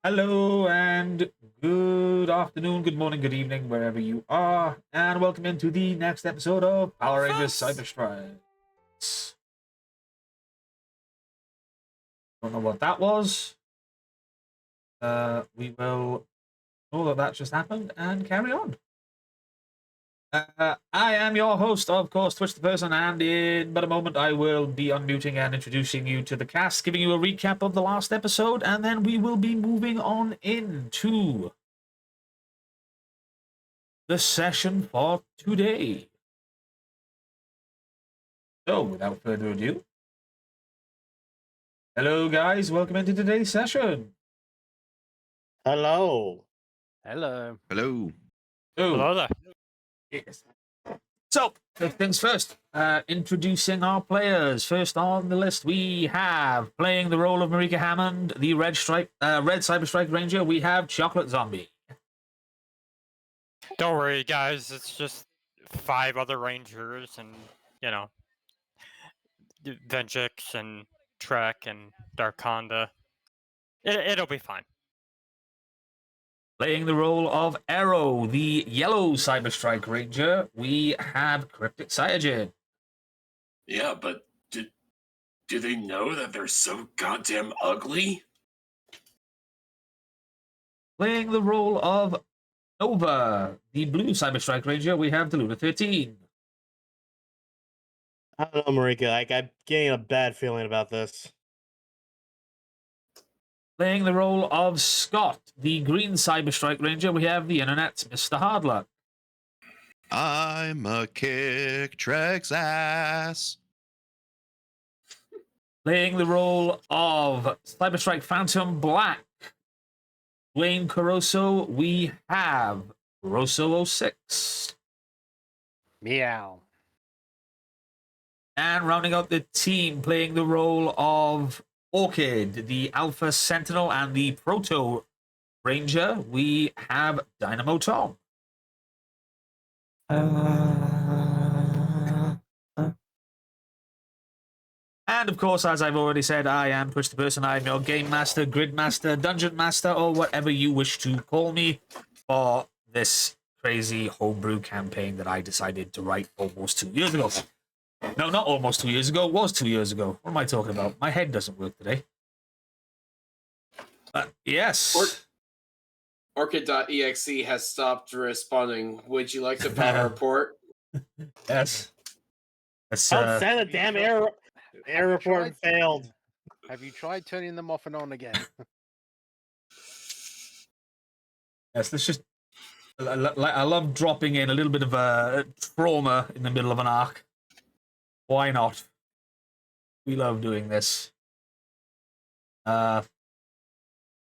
Hello and good afternoon, good morning, good evening, wherever you are, and welcome into the next episode of Power Rangers CyberStrike. Don't know what that was. We will know that just happened and carry on. I am your host, of course, Twitch the Person, and in but a moment I will be unmuting and introducing you to the cast, giving you a recap of the last episode, and then we will be moving on into the session for today. So, without further ado, hello guys, welcome into today's session. Hello. Hello. Hello. Oh, Hello there. yes. So, first things first, introducing our players. First on the list, we have, playing the role of Marika Hammond, the Red CyberStrike Ranger, we have Chocolate Zombie. Don't worry, guys. It's just 5 other Rangers and, Venjix and Trek and Darkonda. It'll be fine. Playing the role of Arrow, the yellow CyberStrike Ranger, we have Cryptic Cybergen. Yeah, but do they know that they're so goddamn ugly? Playing the role of Nova, the blue CyberStrike Ranger, we have Deluna 13. I don't know, Marika. I'm getting a bad feeling about this. Playing the role of Scott, the green CyberStrike Ranger, we have the internet's Mr. Hardluck. I'm a kick Trek's ass. Playing the role of CyberStrike Phantom Black, Dwayne Caruso, we have Caruso 06. Meow. And rounding out the team, playing the role of Orchid, the Alpha Sentinel, and the Proto Ranger, we have Dynamo Tom. And of course, as I've already said, I am Twitch the Person. I'm your Game Master, Grid Master, Dungeon Master, or whatever you wish to call me for this crazy homebrew campaign that I decided to write almost 2 years ago. No, not almost 2 years ago. It was 2 years ago. What am I talking about? My head doesn't work today. Yes. Orchid.exe has stopped responding. Would you like to power report? Yes. That's, Don't send a damn error report failed. Have you tried turning them off and on again? yes, this just... I love dropping in a little bit of a trauma in the middle of an arc. Why not? We love doing this. But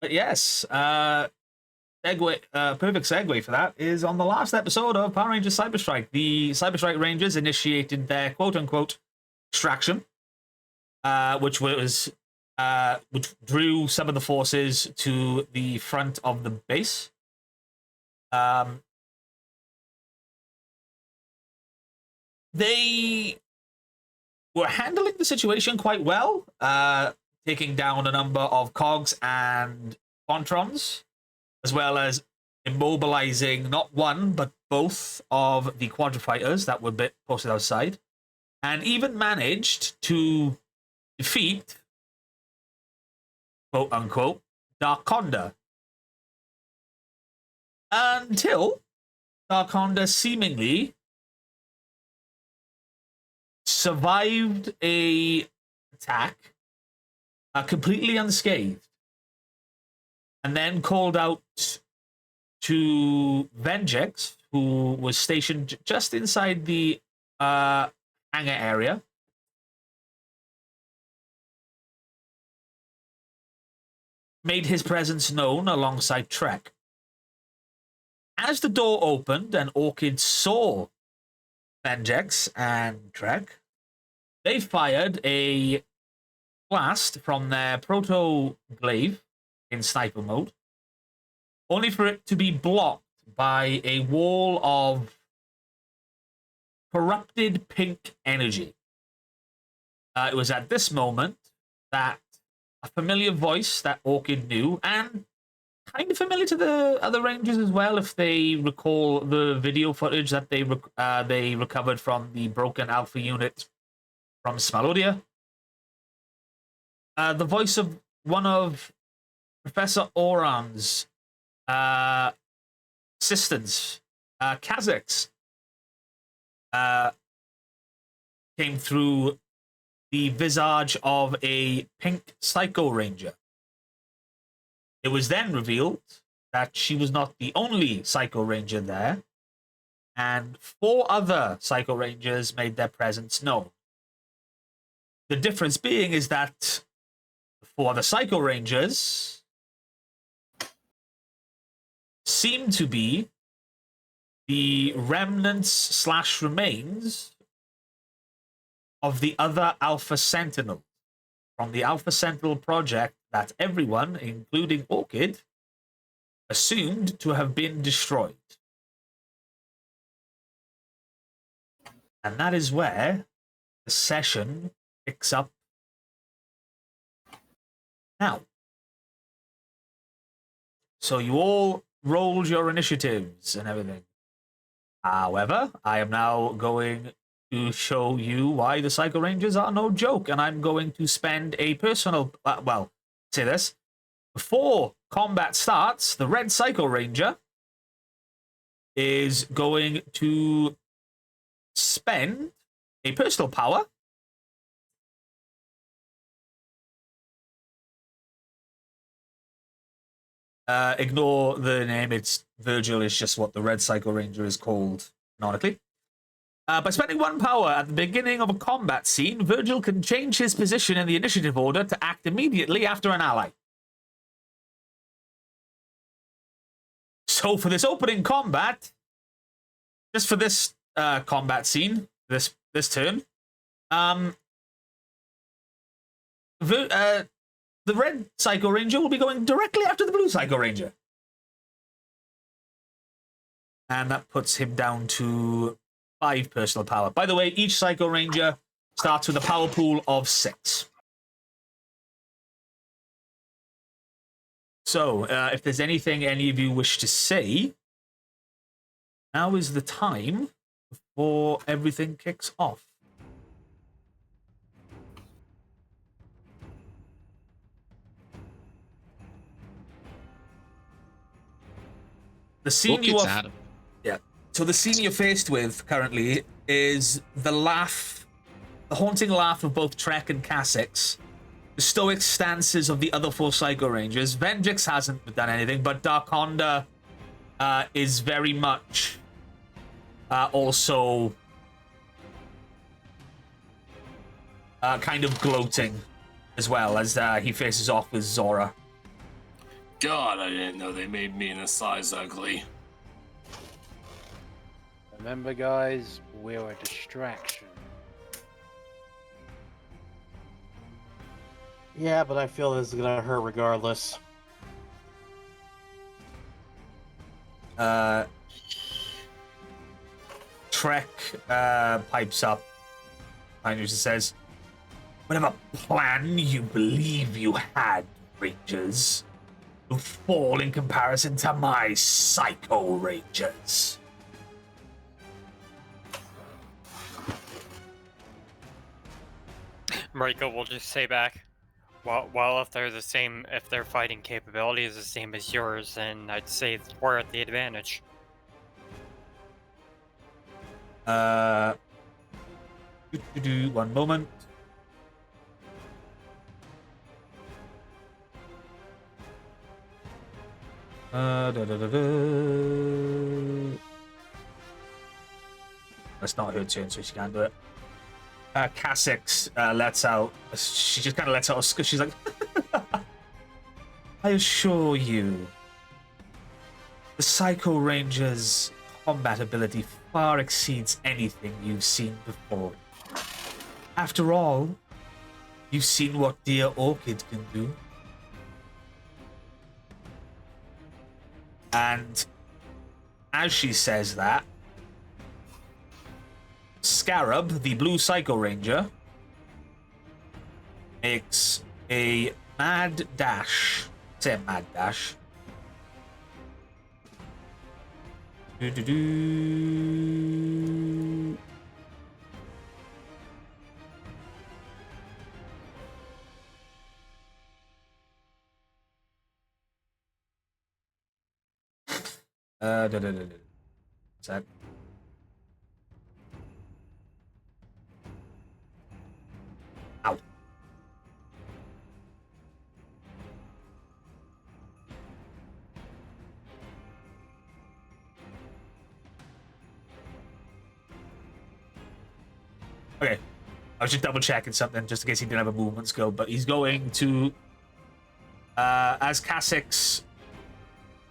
yes, perfect segue for that is on the last episode of Power Rangers CyberStrike. The CyberStrike Rangers initiated their quote-unquote extraction, which drew some of the forces to the front of the base. They were handling the situation quite well, taking down a number of cogs and Controns, as well as immobilizing not one, but both of the quadrifighters that were posted outside, and even managed to defeat, quote-unquote, Darkonda. Until Darkonda seemingly survived a attack completely unscathed, and then called out to Venjix, who was stationed just inside the hangar area. Made his presence known alongside Trek. As the door opened and Orchid saw Venjix and Trek, they fired a blast from their proto-glaive in sniper mode, only for it to be blocked by a wall of corrupted pink energy. It was at this moment that a familiar voice that Orchid knew, and kind of familiar to the other Rangers as well, if they recall the video footage that they recovered from the broken Alpha unit from Smalodia. The voice of one of Professor Oran's assistants, Kazakhs, came through the visage of a pink Psycho Ranger. It was then revealed that she was not the only Psycho Ranger there, and 4 other Psycho Rangers made their presence known. The difference being is that the 4 other Psycho Rangers seem to be the remnants / remains of the other Alpha Sentinel from the Alpha Sentinel project that everyone, including Orchid, assumed to have been destroyed. And that is where the session picks up now. So you all rolled your initiatives and everything. However, I am now going to show you why the Psycho Rangers are no joke, and I'm going to spend a personal... say this. Before combat starts, the Red Psycho Ranger is going to spend a personal power ignore the name, it's Virgil is just what the Red Psycho Ranger is called canonically. By spending 1 power at the beginning of a combat scene, Virgil can change his position in the initiative order to act immediately after an ally. So for this opening combat, just for this combat scene, this turn, the Red Psycho Ranger will be going directly after the Blue Psycho Ranger. And that puts him down to 5 personal power. By the way, each Psycho Ranger starts with a power pool of 6. So, if there's anything any of you wish to say, now is the time before everything kicks off. The scene you are... Yeah. So the scene you're faced with currently is the haunting laugh of both Trek and Kasix, the stoic stances of the other 4 Psycho Rangers. Vendrix hasn't done anything, but Darkonda is very much also kind of gloating as well as he faces off with Zora. God, I didn't know they made me in a size ugly. Remember, guys, we're a distraction. Yeah, but I feel this is gonna hurt regardless. Trek pipes up and just says, "Whatever plan you believe you had, Rangers, will fall in comparison to my Psycho Rangers." Mariko will just say back, well, if they're the same, if their fighting capability is the same as yours, then I'd say we're at the advantage. 1 moment. That's not her turn, so she can't do it. Kasix lets out. She just kind of lets out. She's like, "I assure you, the Psycho Ranger's combat ability far exceeds anything you've seen before. After all, you've seen what dear Orchid can do." And as she says that, Scarab, the Blue Psycho Ranger, makes a mad dash. Say a mad dash. Do-do-do. Da-da-da-da. Sec. Ow. Okay. I was just double checking something just in case he didn't have a movement skill, but he's going to as Cassix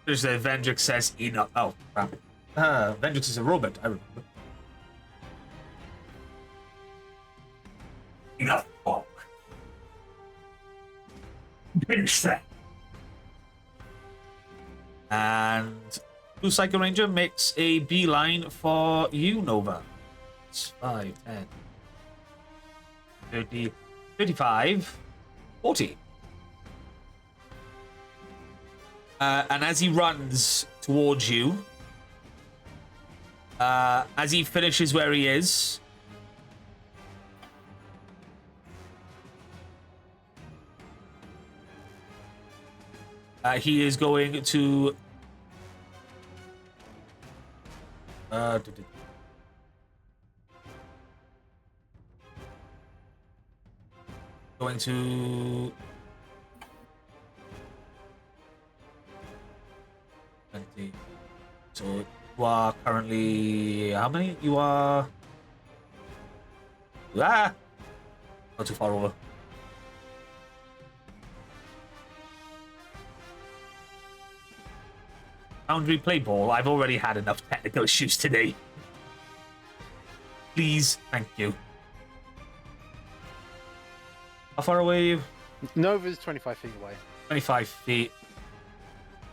there's the Vendrix says enough. Oh crap. Vendrix is a robot, I remember. Enough talk. Finish that. And Blue Psycho Ranger makes a beeline for you, Nova. It's 5, 10, 30, 35, 40. And as he runs towards you, as he finishes where he is, he is going to going to 20. So you are currently how many? You are not too far over. Foundry play ball. I've already had enough technical issues today. Please, thank you. How far away? Nova's 25 feet away. 25 feet.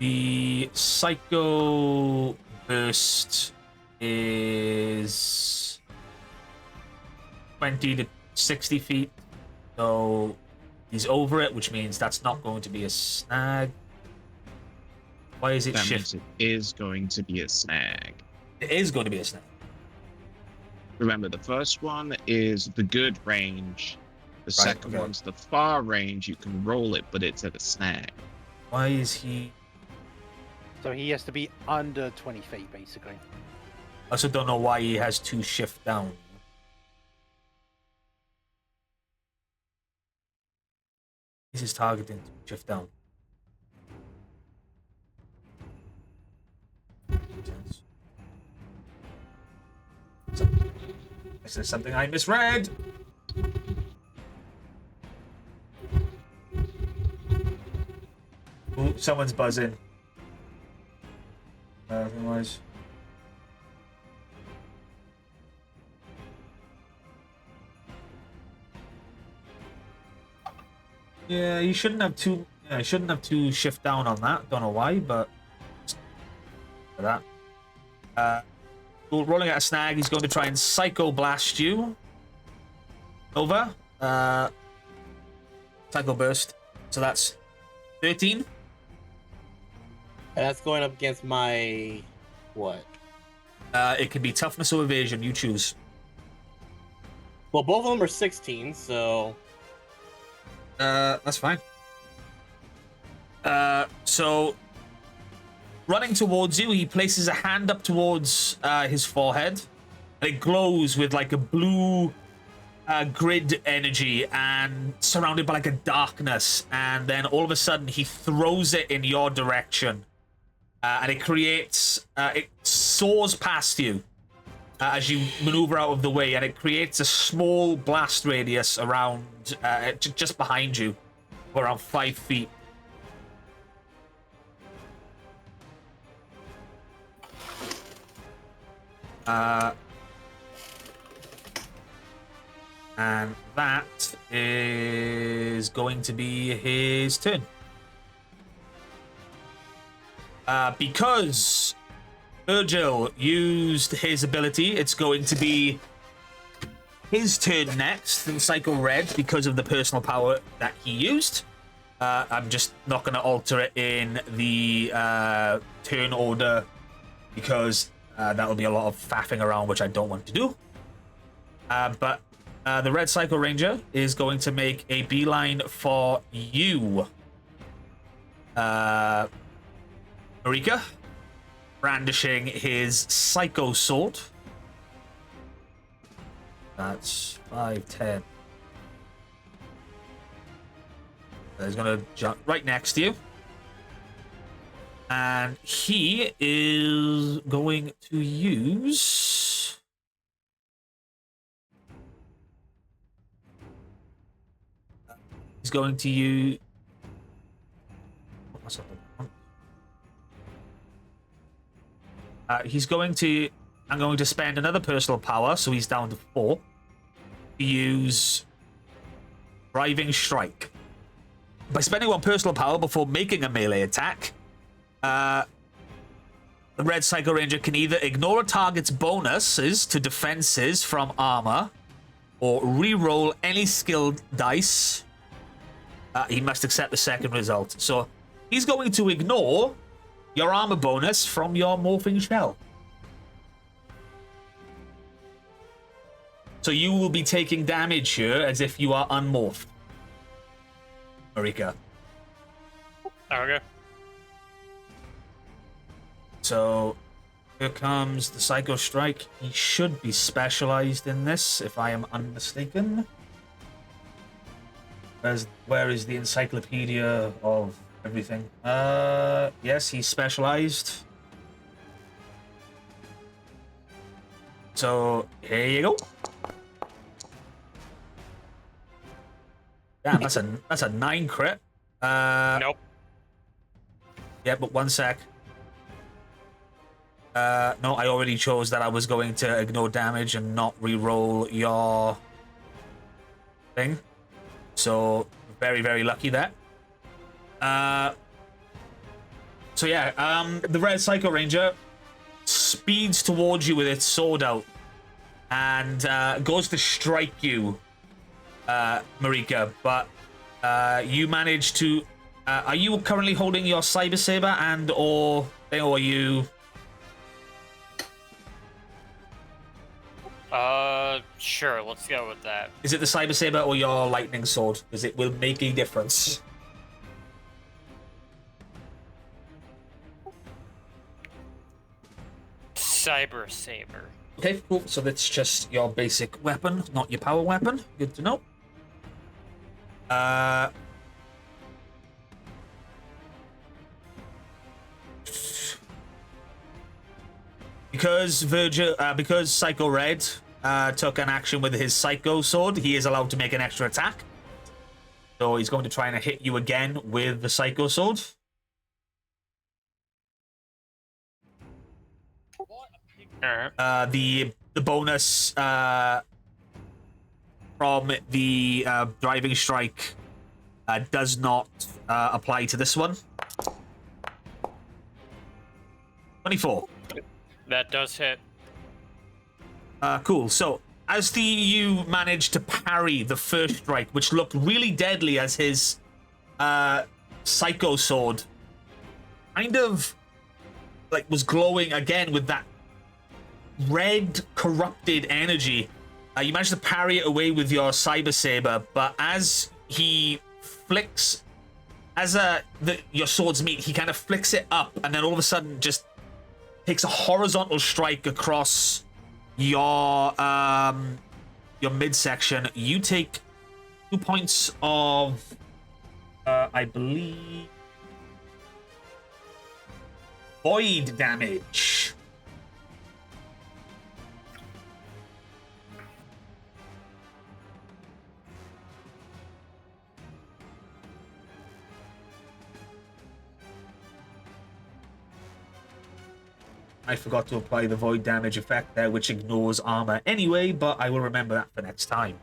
The Psycho Burst is 20 to 60 feet. So he's over it, which means that's not going to be a snag. Why is it That shift? means it is going to be a snag. It is going to be a snag. Remember, the first one is the good range. The second okay. one's the far range. You can roll it, but it's at a snag. Why is he... So he has to be under 20 feet, basically. I also don't know why he has 2 shift down. This is targeting shift down. Is there something I misread? Ooh, someone's buzzing. Otherwise. Yeah, you shouldn't have 2. Yeah, you shouldn't have 2 shift down on that. Don't know why, but for that. Rolling at a snag, he's going to try and Psycho Blast you. Over. Psycho Burst. So that's 13. That's going up against my what? It can be toughness or evasion. You choose. Well, both of them are 16, so That's fine. So running towards you, he places a hand up towards his forehead, and it glows with like a blue grid energy and surrounded by like a darkness. And then all of a sudden, he throws it in your direction, and it creates it soars past you as you maneuver out of the way, and it creates a small blast radius around just behind you, around 5 feet. And that is going to be his turn. Because Virgil used his ability, it's going to be his turn next, and Psycho Red, because of the personal power that he used. I'm just not going to alter it in the turn order, because That will be a lot of faffing around, which I don't want to do. But the Red Psycho Ranger is going to make a beeline for you, Marika, brandishing his Psycho Sword. That's 5, 10. He's going to jump right next to you. And he is going to use... He's going to use... he's going to... I'm going to spend another personal power, so he's down to 4, to use Driving Strike. By spending 1 personal power before making a melee attack, the Red Psycho Ranger can either ignore a target's bonuses to defenses from armor, or re-roll any skilled dice. He must accept the second result. So he's going to ignore your armor bonus from your morphing shell. So you will be taking damage here as if you are unmorphed, Marika. Okay. So here comes the Psycho Strike. He should be specialized in this, if I am unmistaken. Where is the encyclopedia of everything? Yes, he's specialized. So here you go. Damn, that's a 9 crit. Nope. Yeah, but 1 sec. No, I already chose that I was going to ignore damage and not re-roll your thing. So very, very lucky there. So yeah, the Red Psycho Ranger speeds towards you with its sword out and goes to strike you, Marika, but you manage to... are you currently holding your Cyber Saber and or are you... Sure, let's go with that. Is it the Cyber Saber or your Lightning Sword? Because it will make a difference. Cyber Saber. Okay, cool. So that's just your basic weapon, not your power weapon. Good to know. Because Psycho Red took an action with his Psycho Sword, he is allowed to make an extra attack. So he's going to try and hit you again with the Psycho Sword. The bonus from the Driving Strike does not apply to this one. 24. That does hit. Cool. So as you manage to parry the first strike, which looked really deadly as his Psycho Sword kind of like was glowing again with that red corrupted energy, you managed to parry it away with your Cyber Saber, but as he flicks, as your swords meet, he kind of flicks it up and then all of a sudden just takes a horizontal strike across your midsection. You take 2 points of I believe void damage. I forgot to apply the void damage effect there, which ignores armor anyway, but I will remember that for next time.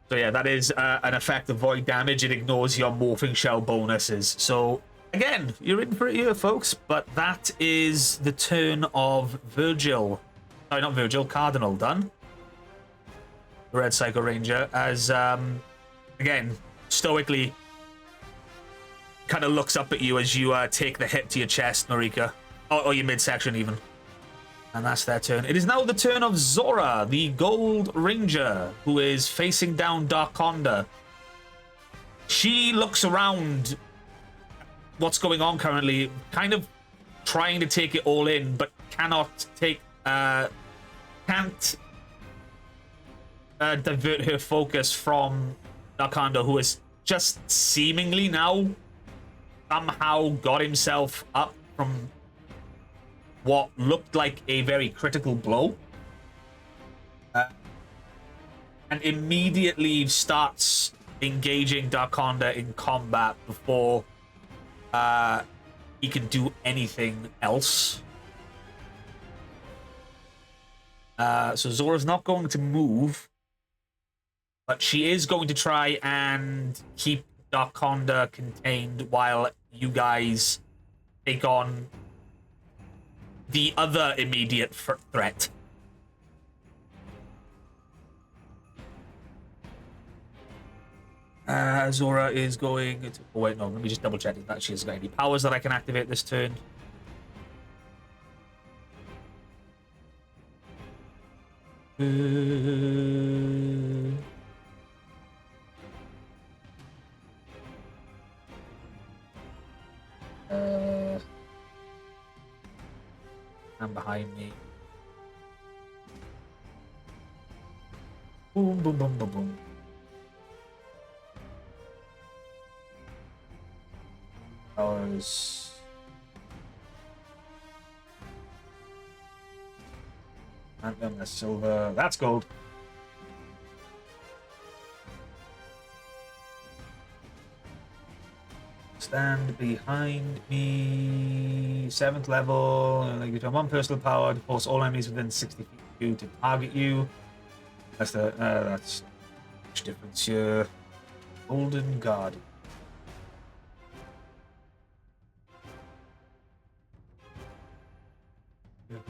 So yeah, that is an effect of void damage. It ignores your morphing shell bonuses. So again, you're in for it here, folks. But that is the turn of Virgil. Sorry, not Virgil, Cardinal done. The Red Psycho Ranger, as again, stoically kind of looks up at you as you take the hit to your chest, Marika. or your midsection even. And that's their turn. It is now the turn of Zora, the Gold Ranger, who is facing down Darkonda. She looks around what's going on currently, kind of trying to take it all in, but can't divert her focus from Darkonda, who is just seemingly now somehow got himself up from what looked like a very critical blow, and immediately starts engaging Darkonda in combat before he can do anything else. So Zora's not going to move, but she is going to try and keep Darkonda contained while you guys take on the other immediate threat. Zora is going to... Oh, wait, no. Let me just double check that she has got any powers that I can activate this turn. And behind me. Boom, boom, boom, boom, boom. Powers. And then the silver. That's gold. Stand behind me. 7th level. You have 1 personal power to force all enemies within 60 feet of you to target you. That's the that's much difference here. Golden Guard.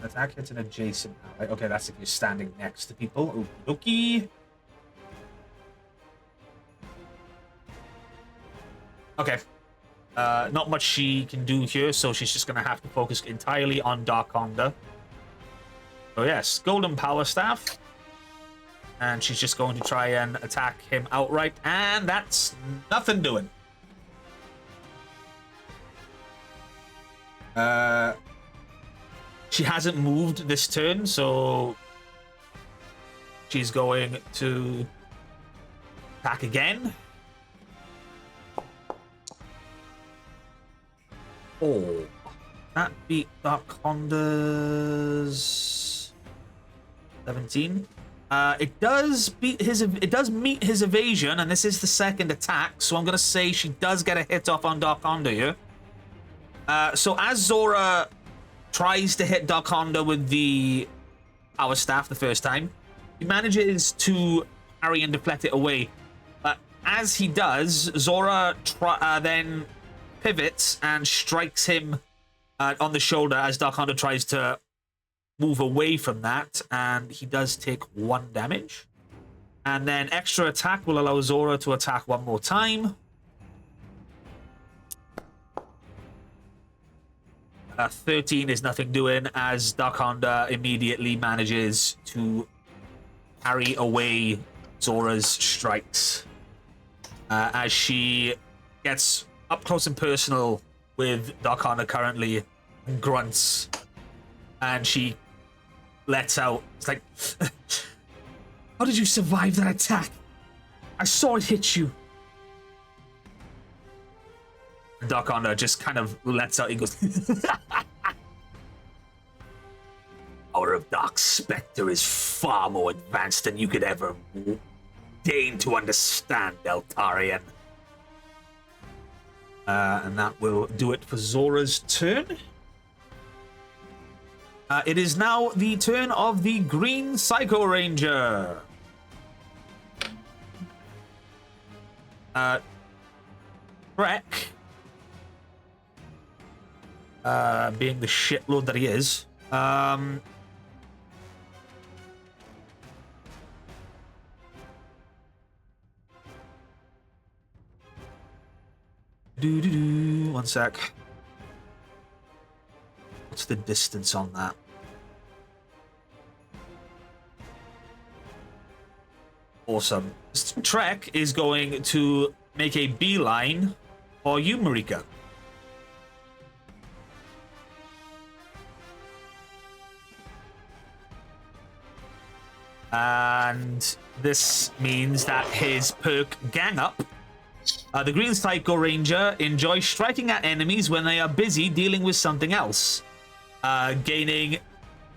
Attack hits an adjacent ally. Okay, that's if you're standing next to people. Okie dokie. Okay. Not much she can do here, so she's just going to have to focus entirely on Darkonda. So yes, Golden Power Staff. And she's just going to try and attack him outright, and that's nothing doing. She hasn't moved this turn, so she's going to attack again. Oh, that beat Darkonda's 17. It does beat his. It does meet his evasion, and this is the second attack. So I'm gonna say she does get a hit off on Darkonda here. So as Zora tries to hit Darkonda with the Power Staff the first time, he manages to parry and deflect it away. But as he does, Zora then pivots and strikes him on the shoulder as Darkonda tries to move away from that, and he does take 1 damage. And then extra attack will allow Zora to attack 1 more time. 13 is nothing doing as Darkonda immediately manages to carry away Zora's strikes. As she gets up close and personal with Darkonda currently and grunts. And she lets out. It's like, how did you survive that attack? I saw it hit you. Darkonda just kind of lets out. He goes, Power of Dark Spectre is far more advanced than you could ever deign to understand, Eltarian. And that will do it for Zora's turn. It is now the turn of the Green Psycho Ranger. Trek, being the shitlord that he is, one sec. What's the distance on that? Awesome. Trek is going to make a beeline for you, Marika. And this means that his perk Gang Up, the Green Psycho Ranger enjoys striking at enemies when they are busy dealing with something else, gaining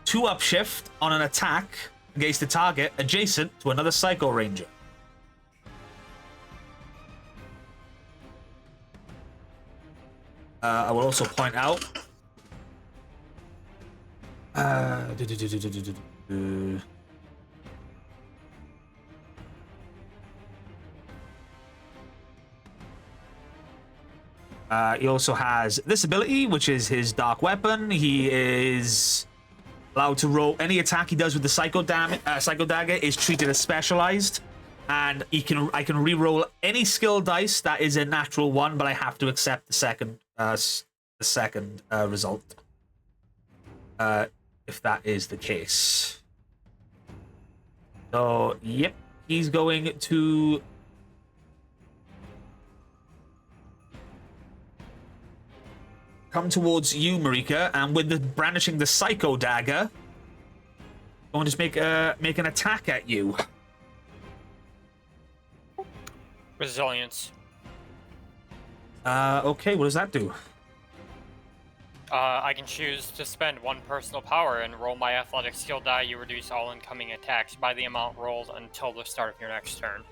2 upshift on an attack against the target adjacent to another Psycho Ranger. I will also point out he also has this ability, which is his dark weapon. He is allowed to roll any attack he does with the Psycho Dagger is treated as specialized, and I can re-roll any skill dice that is a natural 1, but I have to accept the second result. If that is the case. So, yep, he's going to come towards you, Marika, and with the brandishing the Psycho Dagger, going to make an attack at you. Resilience. Okay, what does that do? I can choose to spend 1 personal power and roll my athletic skill die. You reduce all incoming attacks by the amount rolled until the start of your next turn.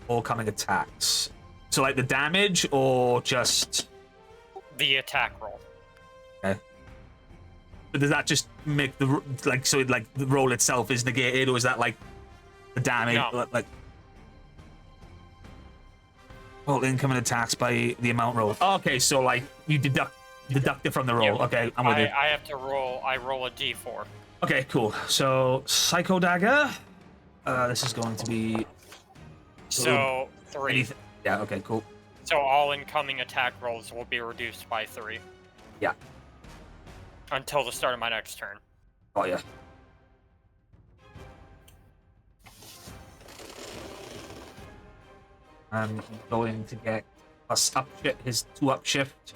All coming attacks. So like the damage or just the attack roll? Okay. But does that just make the the roll itself is negated, or is that like the damage? No. Like all incoming attacks by the amount rolled. Oh, okay, so like you deduct it from the roll. Yeah. Okay, I'm with you. I have to roll. I roll a d4. Okay, cool. So Psycho Dagger. This is going to be So 3. Yeah. Okay. Cool. So all incoming attack rolls will be reduced by 3. Yeah. Until the start of my next turn. Oh yeah. And he's going to get plus upshift, his 2 upshift,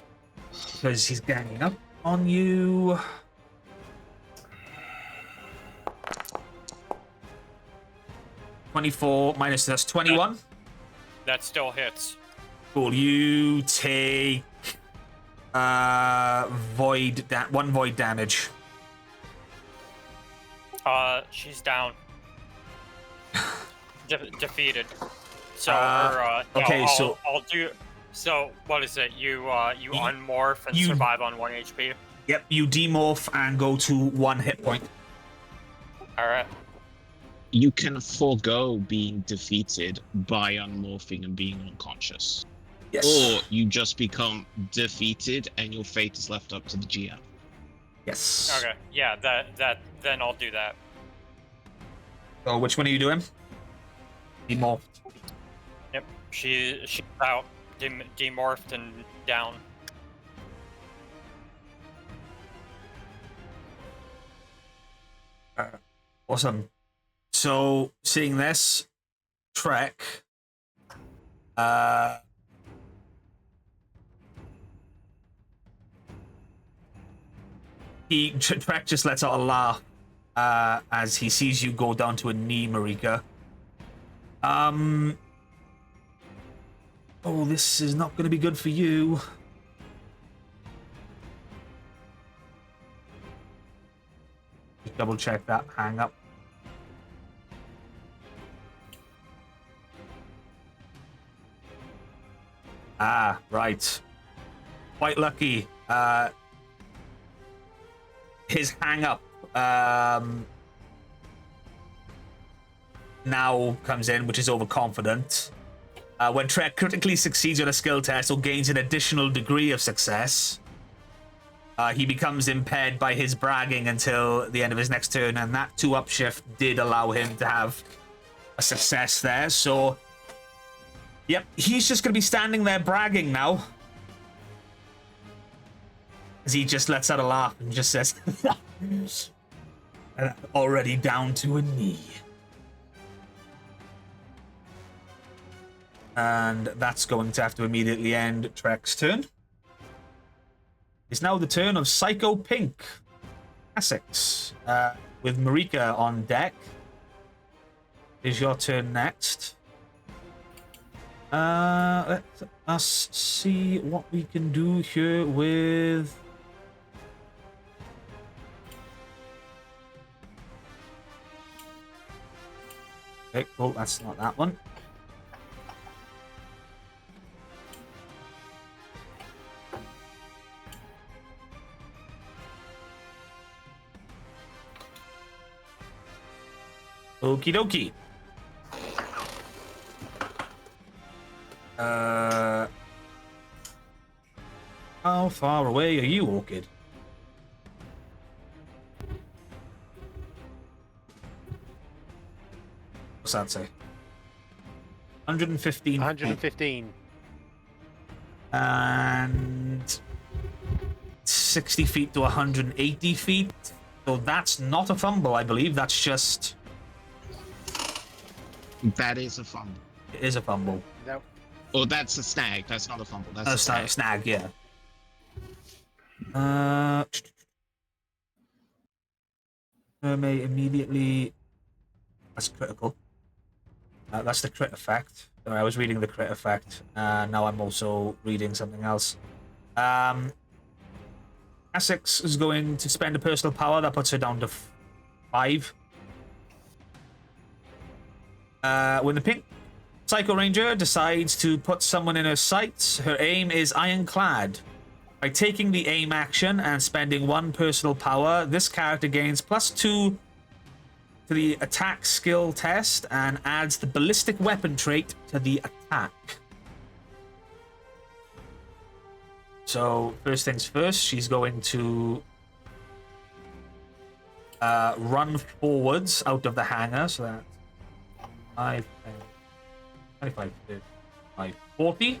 because he's ganging up on you. $24 minus that's 21. That still hits. Cool. You take 1 void damage. She's down. Defeated. So okay, I'll do. So what is it? You unmorph and survive on 1 HP. Yep. You demorph and go to 1 hit point. All right. You can forego being defeated by unmorphing and being unconscious. Yes. Or you just become defeated and your fate is left up to the GM. Yes. Okay. Yeah. Then I'll do that. So which one are you doing? Demorphed. Yep. She's out. Demorphed and down. Awesome. So seeing this, Trek, Trek just lets out a laugh as he sees you go down to a knee, Marika. Oh, this is not going to be good for you. Just double check that hang up. Ah, right. Quite lucky. His hang up now comes in, which is overconfident. When Trek critically succeeds on a skill test or gains an additional degree of success, he becomes impaired by his bragging until the end of his next turn, and that 2 upshift did allow him to have a success there. So, yep, he's just going to be standing there bragging now. as he just lets out a laugh and just says, already down to a knee. And that's going to have to immediately end Trek's turn. It's now the turn of Psycho Pink. Essex, with Marika on deck. Is your turn next. Let us see what we can do here with... Okay, oh, that's not that one. Okie dokie. How far away are you, Orchid? What's that say? 115. 115. And 60 feet to 180 feet. So that's not a fumble, I believe. That's just... That is a fumble. It is a fumble. No. Oh, that's a snag. That's not a fumble. That's Oh, a snag. snag, yeah. May immediately... That's critical. That's the crit effect. Sorry, I was reading the crit effect. Now I'm also reading something else. Essex is going to spend a personal power. That puts her down to 5. When the pink Psycho Ranger decides to put someone in her sights, her aim is ironclad. By taking the aim action and spending 1 personal power, this character gains +2 to the attack skill test and adds the ballistic weapon trait to the attack. So, first things first, she's going to run forwards out of the hangar, so that's 5, 10, 25, 35, 40.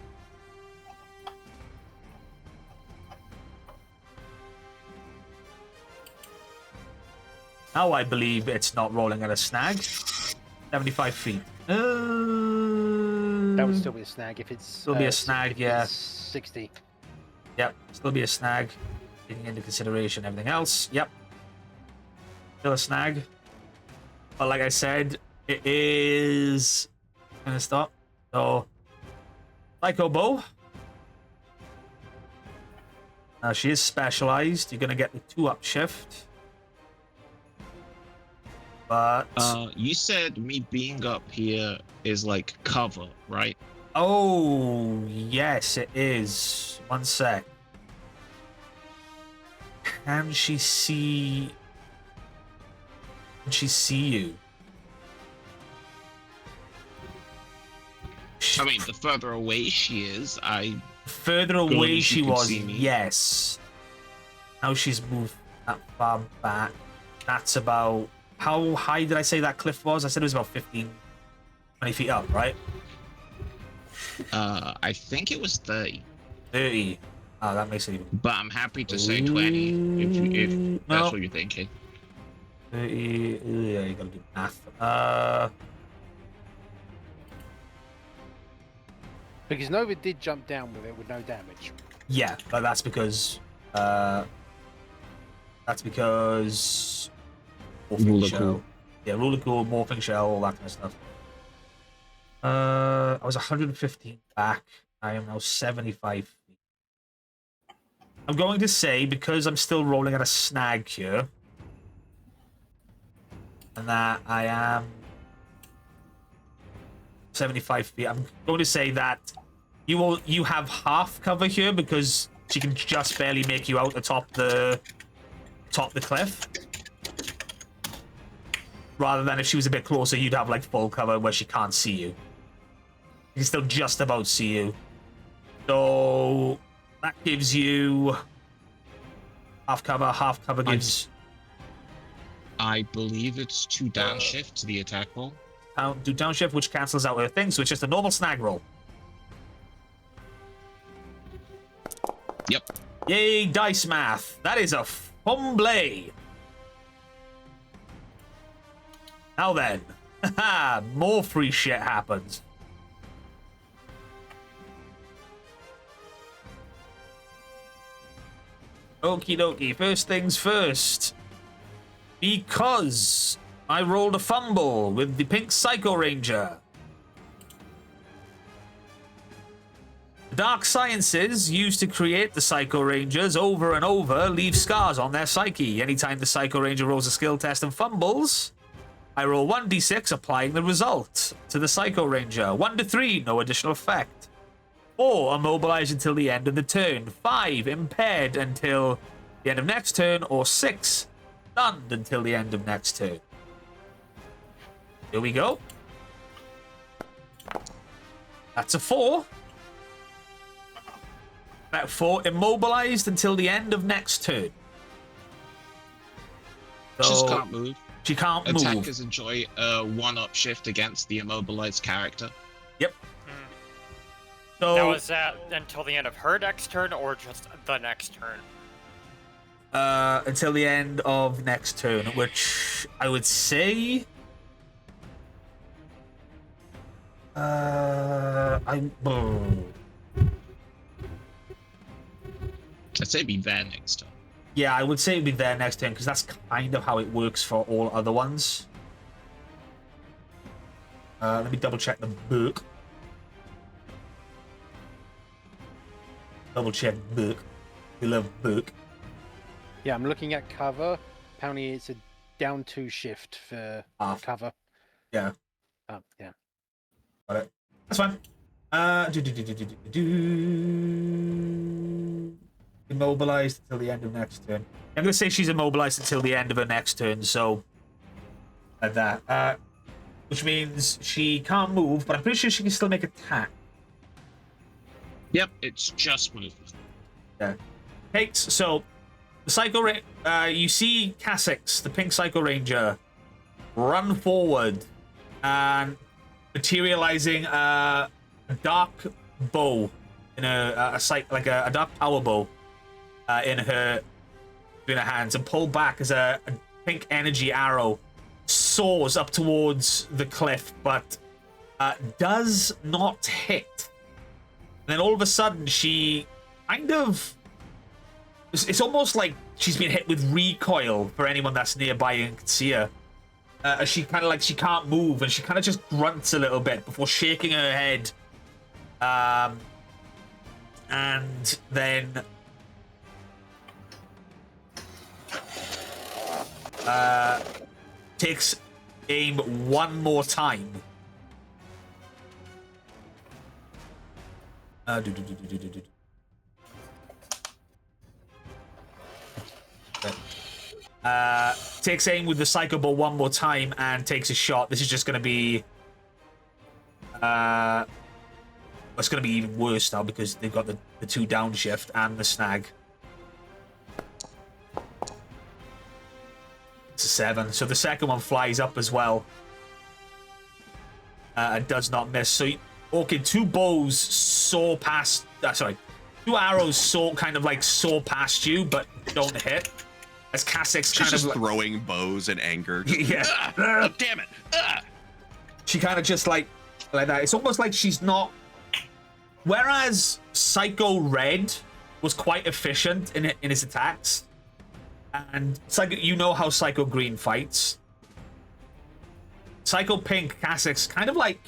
Now I believe it's not rolling at a snag. 75 feet. That would still be a snag if it's... Still be a snag, yeah. 60. Yep, still be a snag. Taking into consideration everything else. Yep. Still a snag. But like I said, it is... Gonna stop. So... Psycho Bow. She is specialized. You're gonna get the 2-up shift. But... you said me being up here is like cover, right? Oh, yes, it is. One sec. Can she see... Can she see you? I mean, the further away she is, Further away she could was, see me. yes. Now she's moved that far back. That's about... How high did I say that cliff was? I said it was about 15, 20 feet up, right? I think it was 30. 30. Oh, that makes it even... But I'm happy to say 20 if that's No. what you're thinking. 30... Yeah, you gotta do math. Because Nova did jump down with it with no damage. Yeah, but that's because... That's because... Morphing Ruler shell. cool. Yeah, ruler cool, morphing shell, all that kind of stuff. I was 115 back. I am now 75 feet. I'm going to say, because I'm still rolling at a snag here, and that I am 75 feet, I'm going to say that you have half cover here because she can just barely make you out atop the cliff. Rather than if she was a bit closer, you'd have like full cover where she can't see you. She can still just about see you. So that gives you half cover. Half cover gives... I believe it's 2 downshift to the attack roll. Do downshift, which cancels out her thing, so it's just a normal snag roll. Yep. Yay, dice math. That is a fumble. Now then, more free shit happens. Okie dokie, first things first. Because I rolled a fumble with the pink Psycho Ranger. The dark sciences used to create the Psycho Rangers over and over leave scars on their psyche. Anytime the Psycho Ranger rolls a skill test and fumbles, I roll 1d6, applying the result to the Psycho Ranger. 1 to 3, no additional effect. 4, immobilized until the end of the turn. 5, impaired until the end of next turn. Or 6, stunned until the end of next turn. Here we go. That's a 4. That 4, immobilized until the end of next turn. So, Just can't move. she can't move. Attackers enjoy a one-up shift against the immobilized character. Yep. So, Now, is that until the end of her next turn, or just the next turn? until the end of next turn, which I would say... I'd say it'd be there next turn. Yeah, I would say it'd be there next turn, because that's kind of how it works for all other ones. Let me double check the book. Double check book. We love book. Yeah, I'm looking at cover. Apparently, it's a down 2 shift for cover. Yeah. Yeah. Got it. That's fine. Immobilized until the end of next turn. I'm gonna say she's immobilized until the end of her next turn, so like that. Which means she can't move, but I'm pretty sure she can still make attack. Yep, it's just movement. Yeah. Takes so the Psycho you see Cassix, the pink Psycho Ranger, run forward and materializing a dark bow in a dark power bow in her hands, and pull back as a pink energy arrow soars up towards the cliff, but does not hit. And then all of a sudden, she kind of... It's almost like she's been hit with recoil for anyone that's nearby and can see her. She kind of like, she can't move, and she kind of just grunts a little bit before shaking her head. And then... takes aim one more time. Takes aim with the Psycho Ball one more time and takes a shot. This is just going to be... it's going to be even worse now because they've got the 2 downshift and the snag. It's a 7. So the second one flies up as well. And does not miss. So, okay, 2 bows soar past... sorry. 2 arrows soar past you, but don't hit. As Cassix She's kind just of throwing bows in anger. Just, yeah. Oh, damn it! She kind of just like that. It's almost like she's not. Whereas Psycho Red was quite efficient in his attacks, and Psycho, you know how Psycho Green fights. Psycho Pink Cassix kind of like,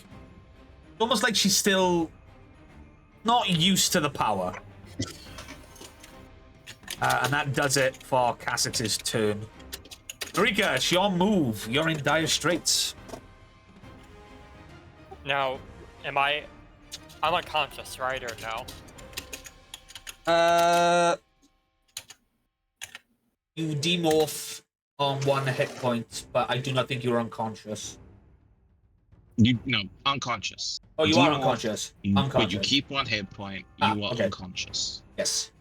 almost like she's still not used to the power. And that does it for Cassix's turn. Marika, it's your move. You're in dire straits. Now, I'm unconscious, right, or no? You demorph on 1 hit point, but I do not think you're unconscious. No, unconscious. Oh, you are unconscious. But you keep 1 hit point. You are unconscious. Yes.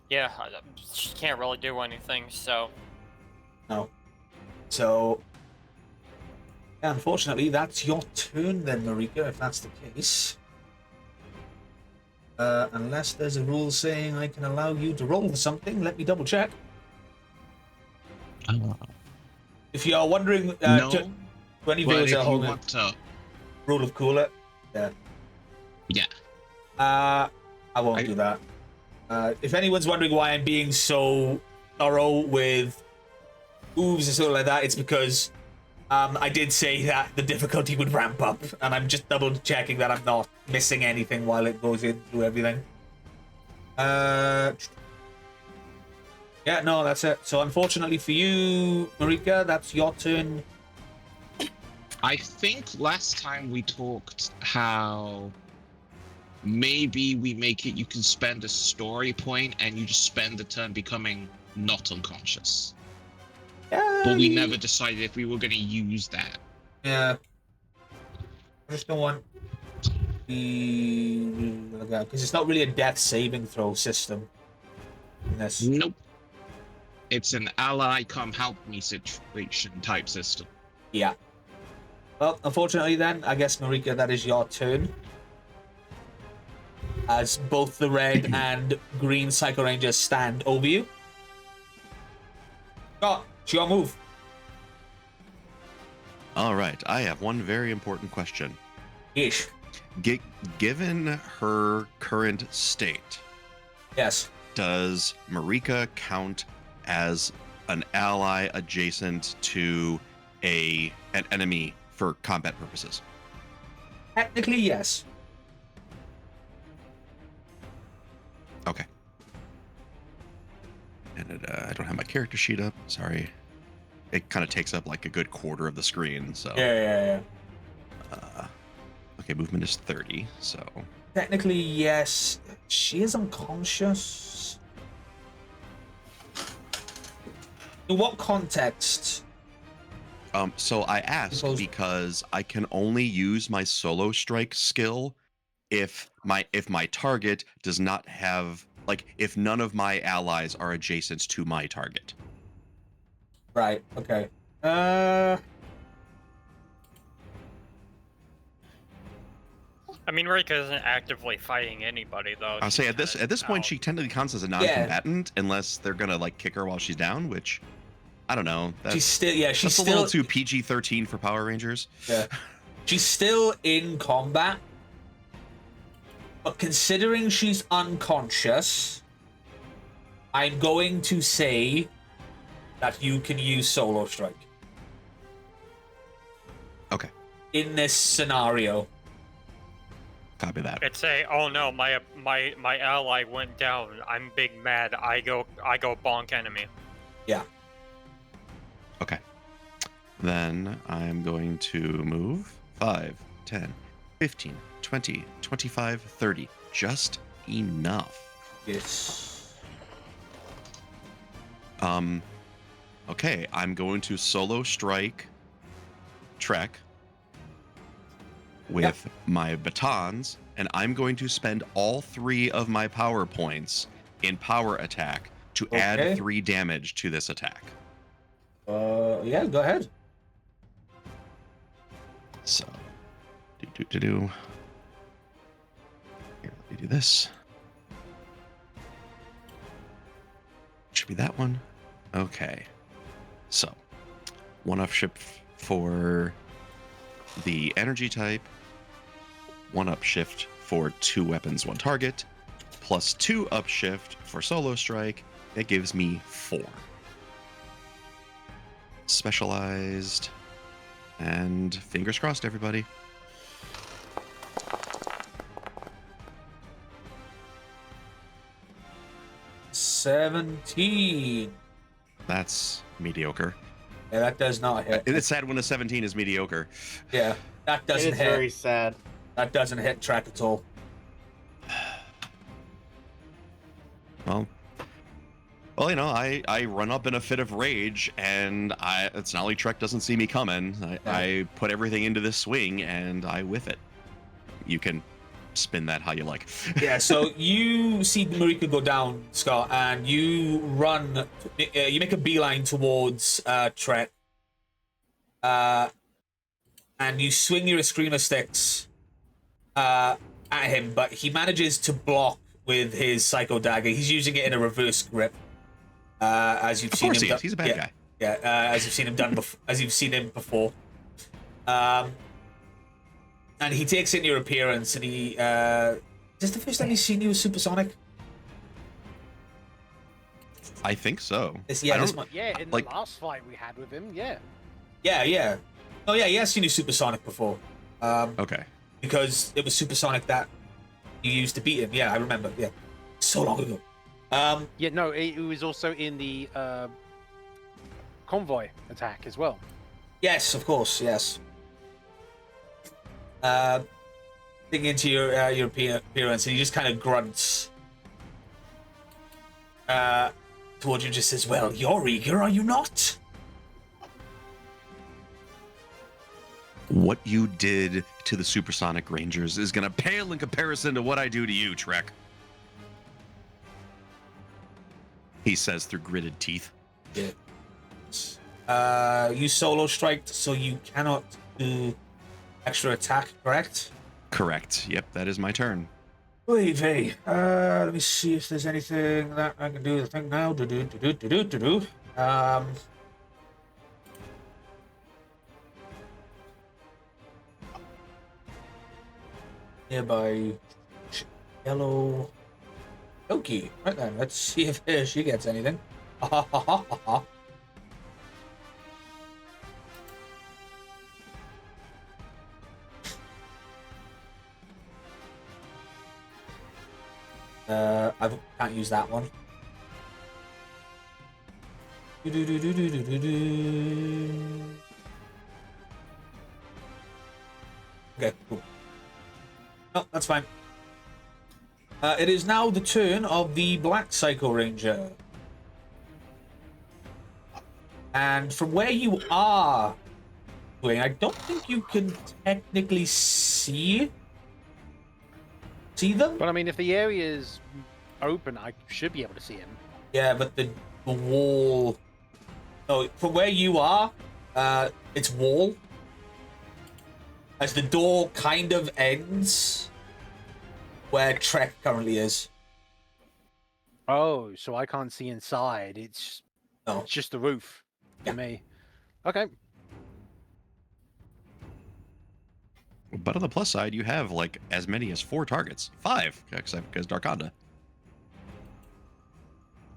Yeah, she can't really do anything, so... No. So... unfortunately, that's your turn then, Marika, if that's the case. Unless there's a rule saying I can allow you to roll for something, let me double check. If you are wondering, No. to any But viewers if at you home, want to, rule of cooler. Yeah. yeah. I won't do that. If anyone's wondering why I'm being so thorough with moves and stuff like that, it's because I did say that the difficulty would ramp up, and I'm just double checking that I'm not missing anything while it goes in through everything. Yeah, no, that's it. So unfortunately for you, Marika, that's your turn. I think last time we talked how maybe we make it you can spend a story point and you just spend the turn becoming not unconscious. But we never decided if we were going to use that. Yeah. I just don't want the... because it's not really a death saving throw system in this. Nope. It's an ally come help me situation type system. Yeah. Well, unfortunately then, I guess, Marika, that is your turn. As both the red and green Psycho Rangers stand over you. Scott, it's your move. All right, I have one very important question. Ish. Given her current state, Yes. does Marika count as an ally adjacent to an enemy for combat purposes? Technically, yes. Okay. And I don't have my character sheet up. Sorry. It kind of takes up like a good quarter of the screen. So. Yeah. Okay, movement is 30. So. Technically, yes. She is unconscious. In what context? So I ask because I can only use my solo strike skill if my target does not have, like, if none of my allies are adjacent to my target. Right. Okay. I mean, Rika isn't actively fighting anybody, though. I'll say at this point, she technically counts as a non-combatant unless they're gonna like kick her while she's down, which I don't know. She's still that's a little too PG-13 for Power Rangers. Yeah. She's still in combat, but considering she's unconscious, I'm going to say that you can use Solo Strike. Okay. In this scenario. Copy that. It's a, oh no, my ally went down. I'm big mad. I go bonk enemy. Yeah. Okay. Then I'm going to move 5, 10, 15, 20, 25, 30. Just enough. Yes. Okay, I'm going to solo strike Trek with my batons, and I'm going to spend all 3 of my power points in power attack to add 3 damage to this attack. Yeah, go ahead. So, Here, let me do this. Should be that one. Okay. So, 1 upshift for the energy type, 1 upshift for 2 weapons, 1 target, plus 2 upshift for solo strike. That gives me 4. Specialized, and fingers crossed, everybody. $17. That's mediocre. Yeah, that does not hit. It's sad when a 17 is mediocre. Yeah, that doesn't hit. It's very sad. That doesn't hit track at all. Well, you know, I run up in a fit of rage, and it's not like Trek doesn't see me coming. I put everything into this swing, and I whiff it. You can spin that how you like. Yeah, so you see Marika go down, Scott, and you run. You make a beeline towards Trek, and you swing your screamer sticks at him, but he manages to block with his Psycho Dagger. He's using it in a reverse grip, as you've seen him. Of course he is. He's a bad guy. Yeah, as you've seen him as you've seen him before. And he takes in your appearance, and he is this the first time he's seen you as supersonic? I think so. Yeah, I this don't- one. Yeah, in Like- the last fight we had with him, yeah. Yeah. Oh yeah, he has seen you supersonic before. Okay. Because it was supersonic that you used to beat him. Yeah, I remember. Yeah, so long ago. Yeah, no, it was also in the convoy attack as well. Yes, of course. Yes. Digging into your appearance, and he just kind of grunts towards you and just says, "Well, you're eager, are you not?" What you did to the Supersonic Rangers is going to pale in comparison to what I do to you, Trek. He says through gritted teeth. Yeah. You solo striked, so you cannot do extra attack, correct? Correct. Yep, that is my turn. Wait, let me see if there's anything that I can do. The thing now. Nearby yellow. Okay, right then. Let's see if she gets anything. Ha ha ha ha ha. I can't use that one. Okay, cool. No, that's fine. It is now the turn of the Black Psycho Ranger. And from where you are, Dwayne, I don't think you can technically see them. But I mean, if the area is open, I should be able to see him. Yeah, but the wall. No, from where you are, it's wall. As the door kind of ends where Trek currently is. Oh, so I can't see inside. It's just the roof for me. Okay. But on the plus side, you have like as many as 4 targets. 5, because Darkonda.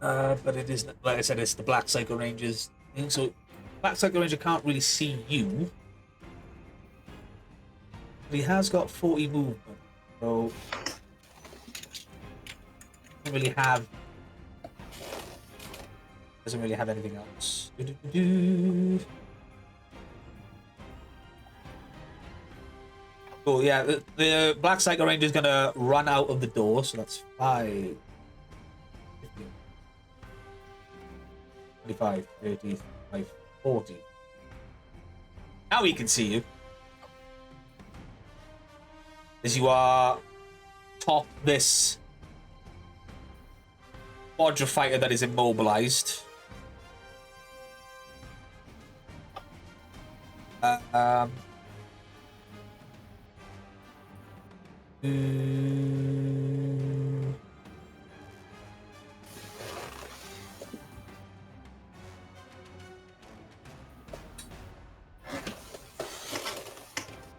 But it is, like I said, it's the Black Psycho Rangers thing. So Black Psycho Ranger can't really see you. But he has got 40 movement. So doesn't really have anything else. Oh yeah, the Black Psycho Ranger is gonna run out of the door, so that's 5, 15, 25, 30, 40. Now he can see you. As you are top this Quadra fighter that is immobilized.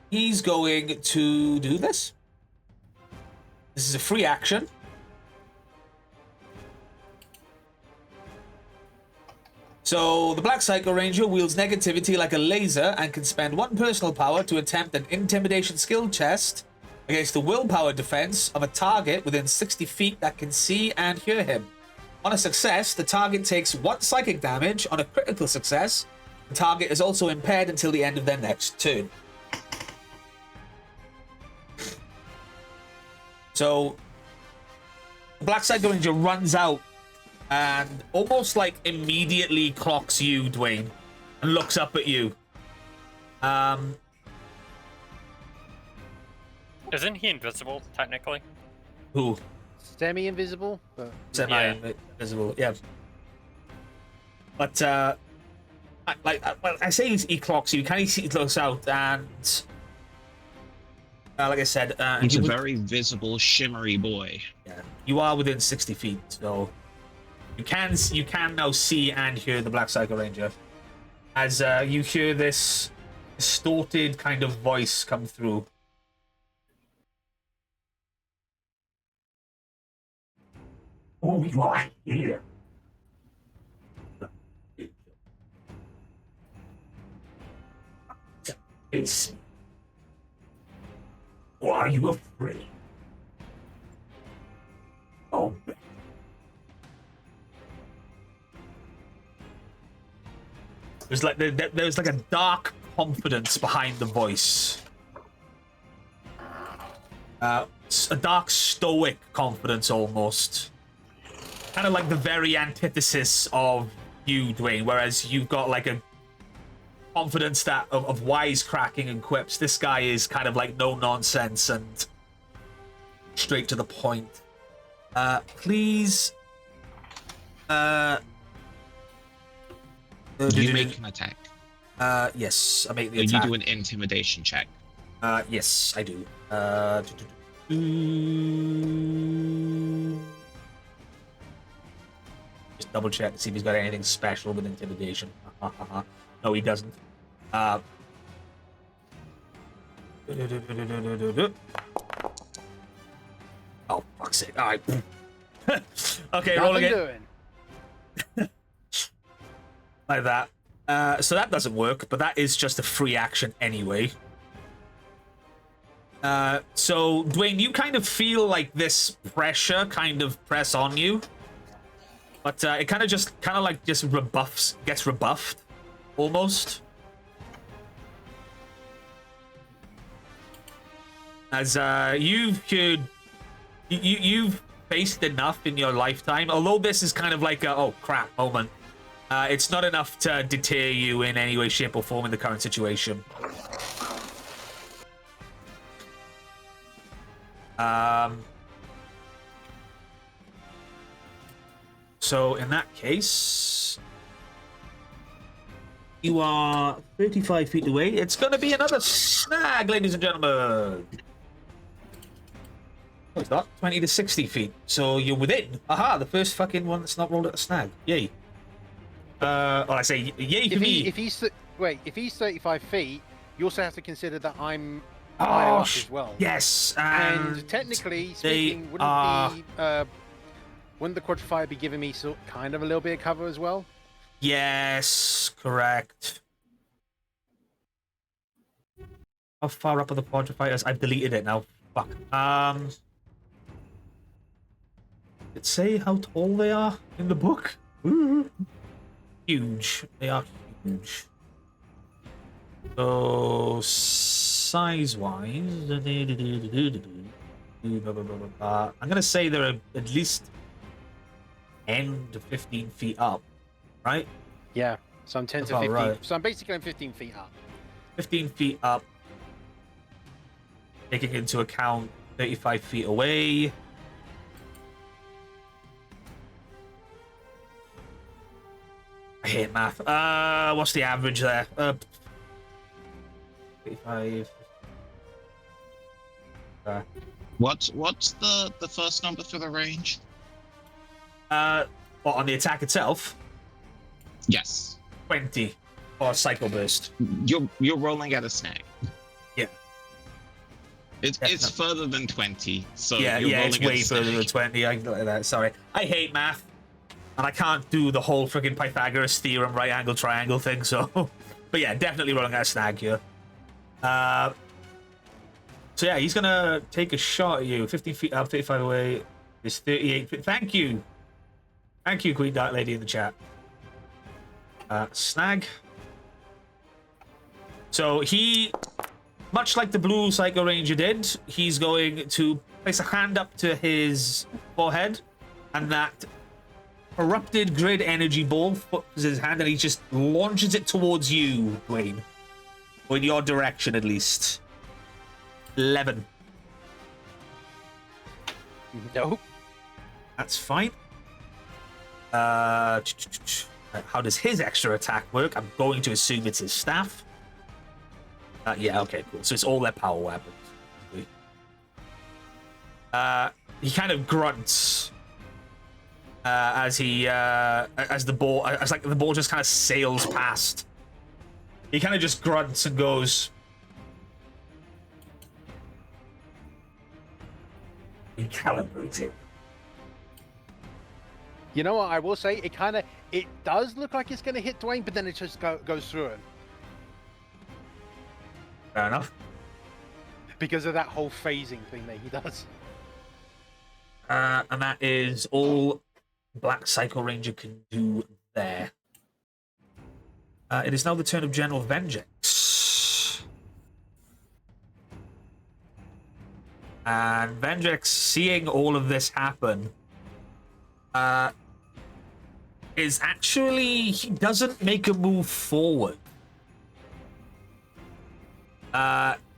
He's going to do this. This is a free action. So the Black Psycho Ranger wields negativity like a laser and can spend 1 personal power to attempt an intimidation skill test against the willpower defense of a target within 60 feet that can see and hear him. On a success, the target takes 1 psychic damage. On a critical success, the target is also impaired until the end of their next turn. So the Black Psycho Ranger runs out and almost like immediately clocks you, Dwayne, and looks up at you. Isn't he invisible, technically? Who? Semi-invisible, but Semi-invisible, yeah. But, I say he clocks you, kind of see he looks out, and Like I said, He's a very visible, shimmery boy. yeah, you are within 60 feet, so you can now see and hear the Black Psycho Ranger as you hear this distorted kind of voice come through. Oh, you are here. It's. Why are you afraid? Oh, There's like there's like a dark confidence behind the voice. A dark stoic confidence almost. Kind of like the very antithesis of you, Dwayne, whereas you've got like a confidence that of wisecracking and quips. This guy is kind of like no nonsense and straight to the point. Please You make an attack. yes, I make the You attack. do an intimidation check. Yes, I do. Just double check to see if he's got anything special with intimidation. No, he doesn't. Oh, fuck's sake. All right. Okay, rolling it. Doing? Like that. So that doesn't work, but that is just a free action anyway. So, Dwayne, you kind of feel like this pressure kind of press on you. But it kind of like just gets rebuffed, almost. As you've faced enough in your lifetime, although this is kind of like a oh crap moment. It's not enough to deter you in any way, shape, or form in the current situation. So in that case, you are 35 feet away. It's going to be another snag, ladies and gentlemen. Oh, it's not 20 to 60 feet. So you're within. Aha, the first fucking one that's not rolled at a snag. Yay. I say yay for me. If he's 35 feet, you also have to consider that I'm higher up as well. Yes, And technically speaking, wouldn't the quadrifier be giving me kind of a little bit of cover as well? Yes, correct. How far up are the quadrifiers? I've deleted it now. Fuck. Did it say how tall they are in the book? Ooh. Huge. They are huge. So size-wise, I'm gonna say they're at least 10 to 15 feet up, right? Yeah. So I'm 10 That's to 15. right. So I'm basically 15 feet up. 15 feet up. Taking into account 35 feet away. I hate math. What's the average there? 35. What's the first number for the range? What, on the attack itself? Yes. 20 or Psycho Burst. You're rolling at a snag. Yeah. It's further than 20, so Yeah, you're rolling it's at way a further than snag. 20. I can look at that. Sorry. I hate math. And I can't do the whole freaking Pythagoras theorem right angle triangle thing, so. But yeah, definitely rolling at a snag here. So yeah, he's gonna take a shot at you. 15 feet up, 35 away. It's 38 feet. Thank you. Thank you, Queen Dark Lady in the chat. Snag. So he, much like the blue Psycho Ranger did, he's going to place a hand up to his forehead, and that corrupted grid energy ball focuses his hand, and he just launches it towards you, Dwayne. Or in your direction, at least. 11. Nope. That's fine. How does his extra attack work? I'm going to assume it's his staff. Yeah, okay, cool. So it's all their power weapons. He kind of grunts as the ball just kind of sails past. He kind of just grunts and goes, "Recalibrating." You know what? I will say it does look like it's going to hit Dwayne, but then it just goes through him Fair enough. because of that whole phasing thing that he does. And that is all Black Psycho Ranger can do there. It is now the turn of General Vengex. And Vengex, seeing all of this happen, is actually... He doesn't make a move forward.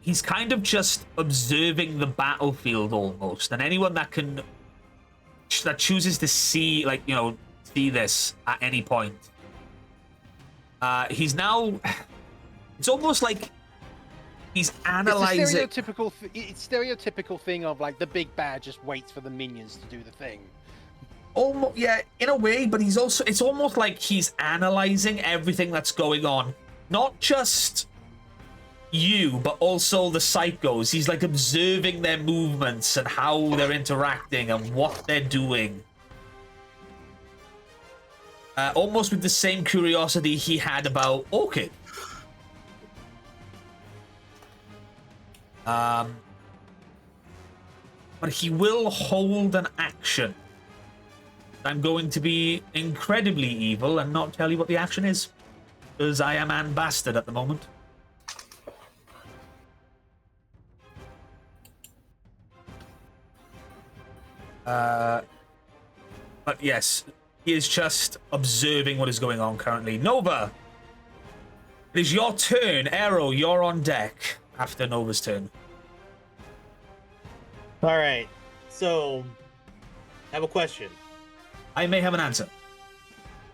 He's kind of just observing the battlefield almost. And anyone that chooses to see, see this at any point. He's now... It's almost like he's analyzing... It's a stereotypical thing of, like, the big bad just waits for the minions to do the thing. Almost, yeah, in a way, but he's also... It's almost like he's analyzing everything that's going on. Not just you, but also the psychos. He's, like, observing their movements and how they're interacting and what they're doing. Almost with the same curiosity he had about Orchid. But he will hold an action. I'm going to be incredibly evil and not tell you what the action is. Because I am an bastard at the moment. But yes, he is just observing what is going on currently. Nova! It is your turn. Arrow, you're on deck after Nova's turn. All right. So, I have a question. I may have an answer.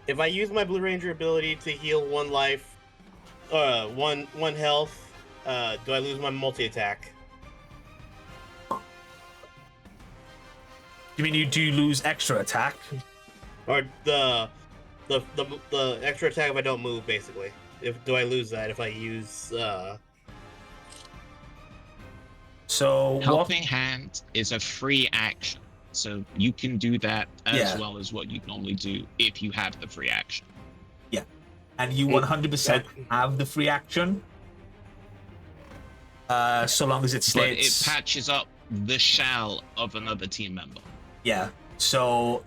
If I use my Blue Ranger ability to heal one life, one health, do I lose my multi-attack? You mean you do lose extra attack? Or the extra attack if I don't move, basically. Do I lose that if I use So Helping Hand is a free action, so you can do that as well as what you normally do if you have the free action. Yeah, and you 100% have the free action. So long as it states... But it patches up the shell of another team member. Yeah, so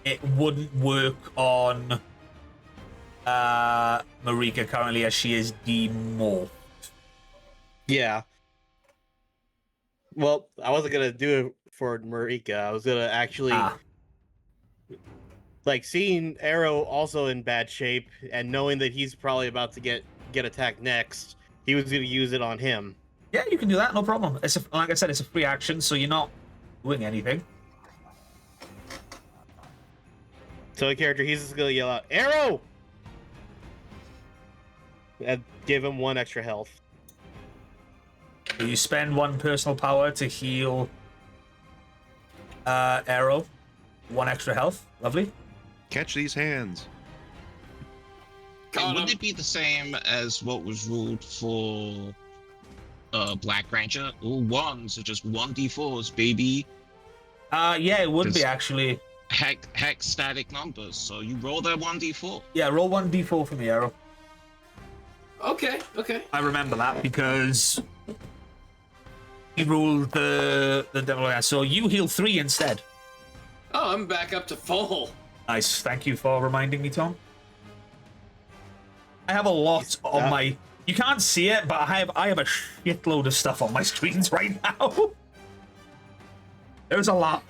it wouldn't work on Marika currently as she is demorphed. Yeah. Well, I wasn't gonna do it for Marika. I was gonna actually like seeing Arrow also in bad shape and knowing that he's probably about to get attacked next. He was gonna use it on him. Yeah, you can do that, no problem. Like I said, it's a free action, so you're not doing anything. So the character, he's just gonna yell out, "Arrow!" And give him 1 extra health. You spend 1 personal power to heal Arrow. 1 extra health. Lovely. Catch these hands. Wouldn't it be the same as what was ruled for Black Ranger? All ones are just 1d4s, baby. Yeah, it would be actually. Hex static numbers, so you roll that 1d4. Yeah, roll 1d4 for me, Arrow. Okay. I remember that because he ruled the devil. So you heal 3 instead. Oh, I'm back up to full. Nice. Thank you for reminding me, Tom. I have a lot on my... You can't see it, but I have a shitload of stuff on my screens right now. There's a lot.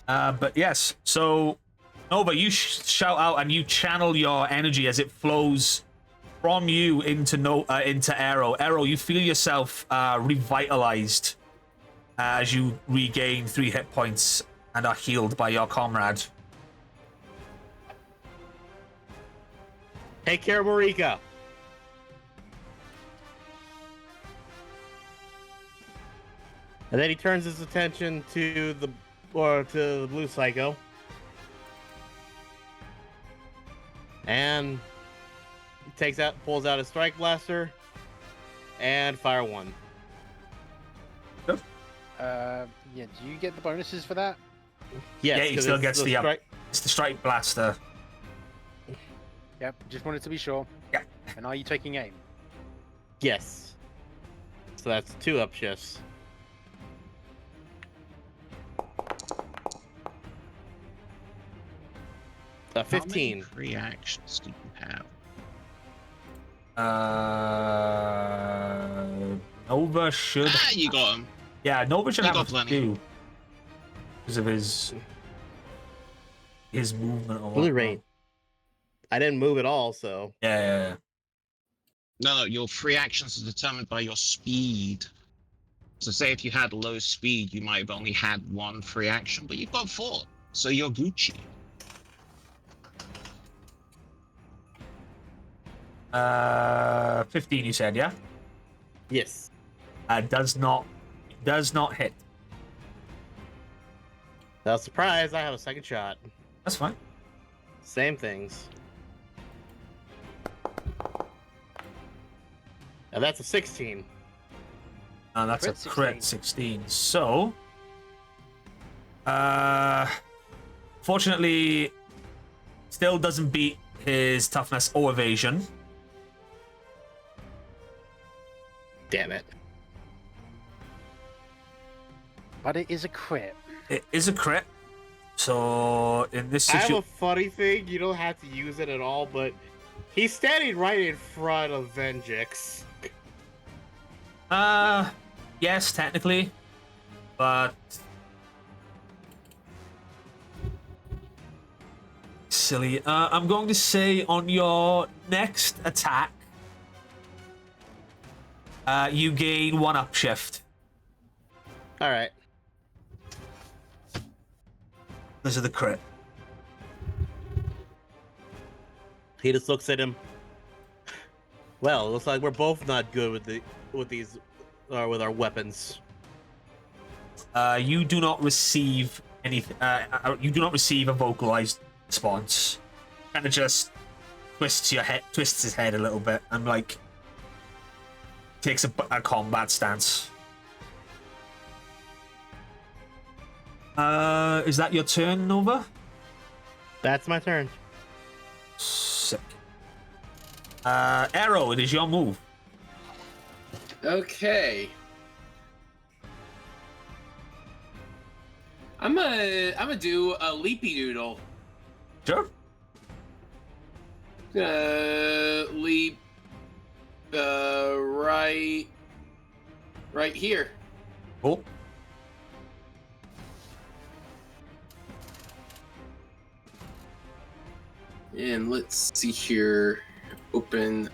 But yes, so Nova, you shout out and you channel your energy as it flows from you into Arrow. Arrow, you feel yourself revitalized as you regain 3 hit points and are healed by your comrade. Take care of Marika. And then he turns his attention to the blue psycho. And he pulls out his strike blaster and fire 1. Yeah, do you get the bonuses for that? Yes, Yeah, he still gets the strike. It's the strike blaster. Yep, just wanted to be sure. Yeah. And are you taking aim? Yes. So that's 2 up shifts. How 15. many free actions do you have? Nova should. Ah, you got him. Yeah, Nova should You have got a plenty. few because of his movement. Or Blue whatnot. rain. I didn't move at all, so Yeah. No, your free actions are determined by your speed. So say if you had low speed, you might have only had 1 free action, but you've got 4. So you're Gucci. 15. You said, yeah. yes. Does not hit. Now, surprise! I have a second shot. That's fine. Same things. Now that's a 16. That's Crit a crit 16. So, fortunately, still doesn't beat his toughness or evasion. Damn it. But it is a crit. It is a crit. So in this I have a situation, funny thing. You don't have to use it at all, but he's standing right in front of Venjix. yes, technically, but silly. I'm going to say on your next attack, you gain 1 upshift. All right. This is the crit. He just looks at him. Well, it looks like we're both not good with our weapons. You do not receive anything. You do not receive a vocalized response. Kind of just twists his head a little bit, and like takes a combat stance. Is that your turn, Nova? That's my turn. Sick. Arrow, it is your move. Okay. I'm gonna do a leapy doodle. Sure. Leap right here. Cool. And let's see here. Open.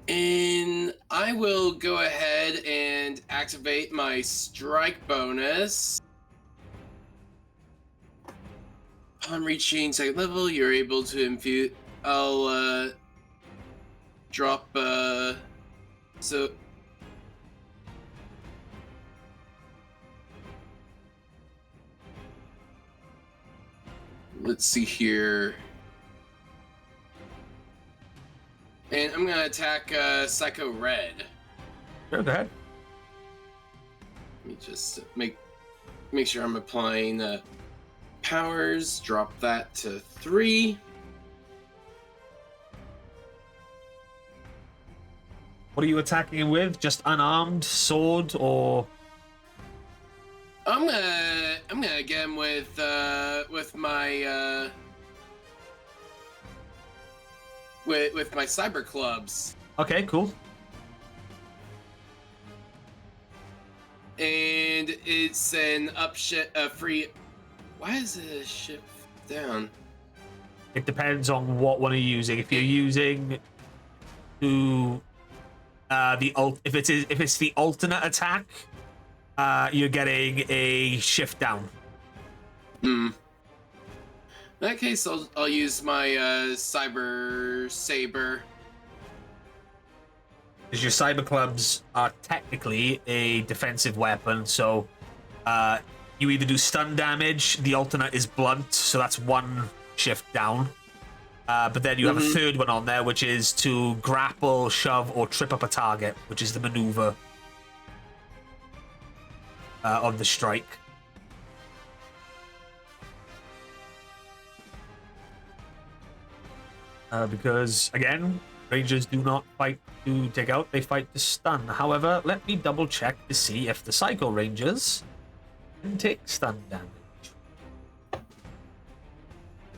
And I will go ahead and activate my strike bonus. Upon reaching 2nd level, you're able to infuse. I'll drop so let's see here. And I'm gonna attack Psycho Red. Sure, go ahead. Let me just make sure I'm applying powers. Drop that to 3. What are you attacking him with? Just unarmed sword, or? I'm gonna get him with my with my cyber clubs. Okay, cool. And it's an free. Why is it shift down? It depends on what one you're using. If you're using to if it's the alternate attack, you're getting a shift down. In that case, I'll use my cyber saber. Because your cyber clubs are technically a defensive weapon, so you either do stun damage, the alternate is blunt, so that's one shift down. But then you have a third one on there, which is to grapple, shove, or trip up a target, which is the maneuver of the strike. Because, again, Rangers do not fight to take out, they fight to stun. However, let me double check to see if the Psycho Rangers can take stun damage.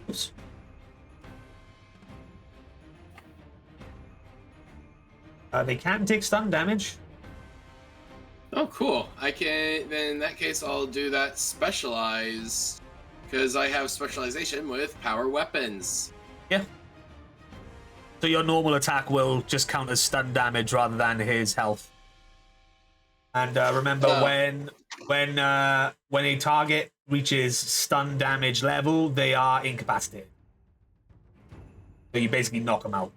Oops. They can take stun damage. Oh, cool. I can. Then in that case, I'll do that specialized, because I have specialization with power weapons. Yeah. So your normal attack will just count as stun damage rather than his health. And remember, when a target reaches stun damage level, they are incapacitated. So you basically knock them out.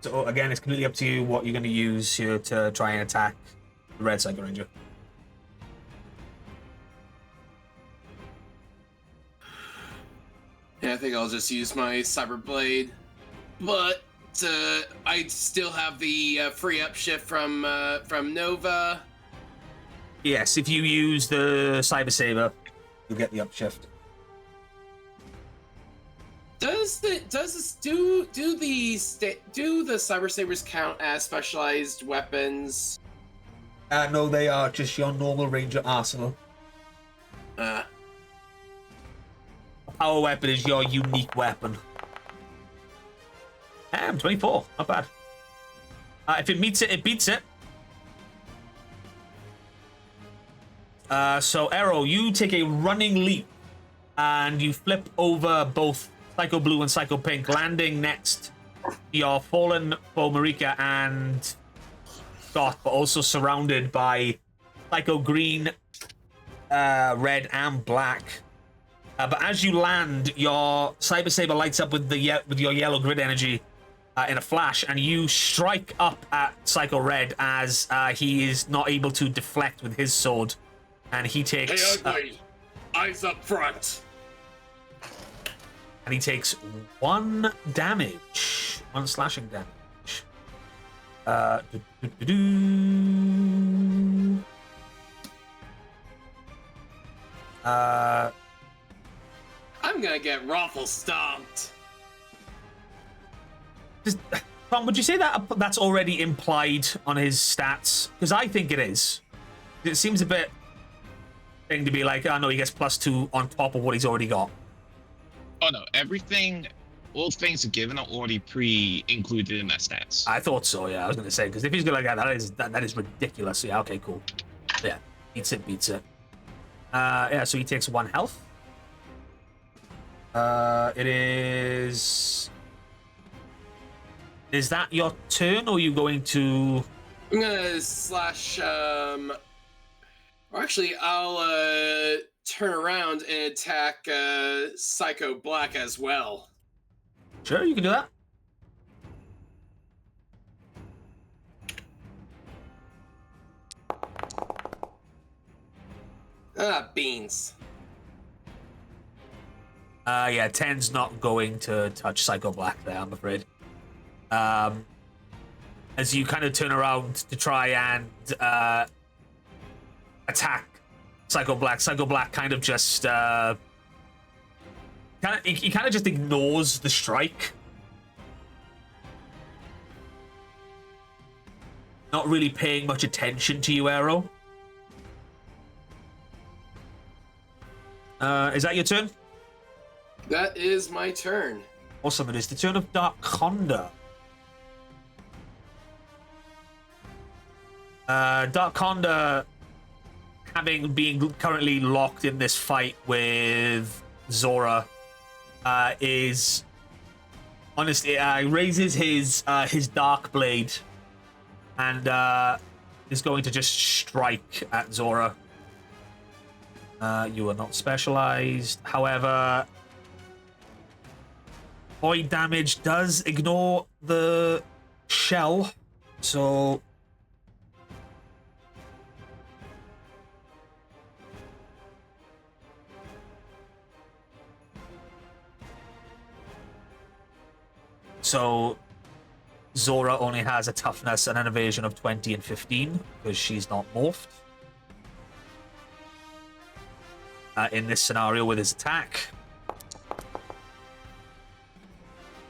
So again, it's completely up to you what you're going to use here to try and attack the Red Psycho Ranger. Yeah, I think I'll just use my Cyber Blade. But I still have the free upshift from Nova. Yes, if you use the Cyber Saber, you'll get the upshift. Do the Cyber Sabers count as specialized weapons? No, they are just your normal Ranger arsenal. Power weapon is your unique weapon. 24, not bad. If it meets it, it beats it. So Arrow, you take a running leap and you flip over both Psycho Blue and Psycho Pink, landing next to your fallen foe Marika and Scott, but also surrounded by Psycho Green, Red, and Black. But as you land, your Cyber Saber lights up with your yellow grid energy in a flash, and you strike up at Psycho Red as he is not able to deflect with his sword, and he takes. Hey, ugly! Eyes up front. And he takes 1 damage, 1 slashing damage. I'm gonna get raffle stomped. Tom, would you say that that's already implied on his stats? Because I think it is. It seems a bit thing to be like, oh no, he gets +2 on top of what he's already got. Oh no, everything, all things are given are already pre-included in their stats. I thought so, yeah. I was going to say, because if he's going like that is ridiculous. Yeah, okay, cool. Yeah, beats it. Yeah, so he takes 1 health. It is... Is that your turn, or are you going to... I'm gonna slash, or actually, I'll, turn around and attack, Psycho Black as well. Sure, you can do that. Beans. Yeah, 10's not going to touch Psycho Black there, I'm afraid. As you kind of turn around to try and attack Psycho Black kind of just he kind of just ignores the strike. Not really paying much attention to you, Arrow. Is that your turn? That is my turn. Awesome, it is the turn of Dark Conda. Dark Conda, being currently locked in this fight with Zora, is honestly, raises his dark blade and is going to just strike at Zora. You are not specialized. However, void damage does ignore the shell, so Zora only has a toughness and an evasion of 20 and 15 because she's not morphed. In this scenario with his attack.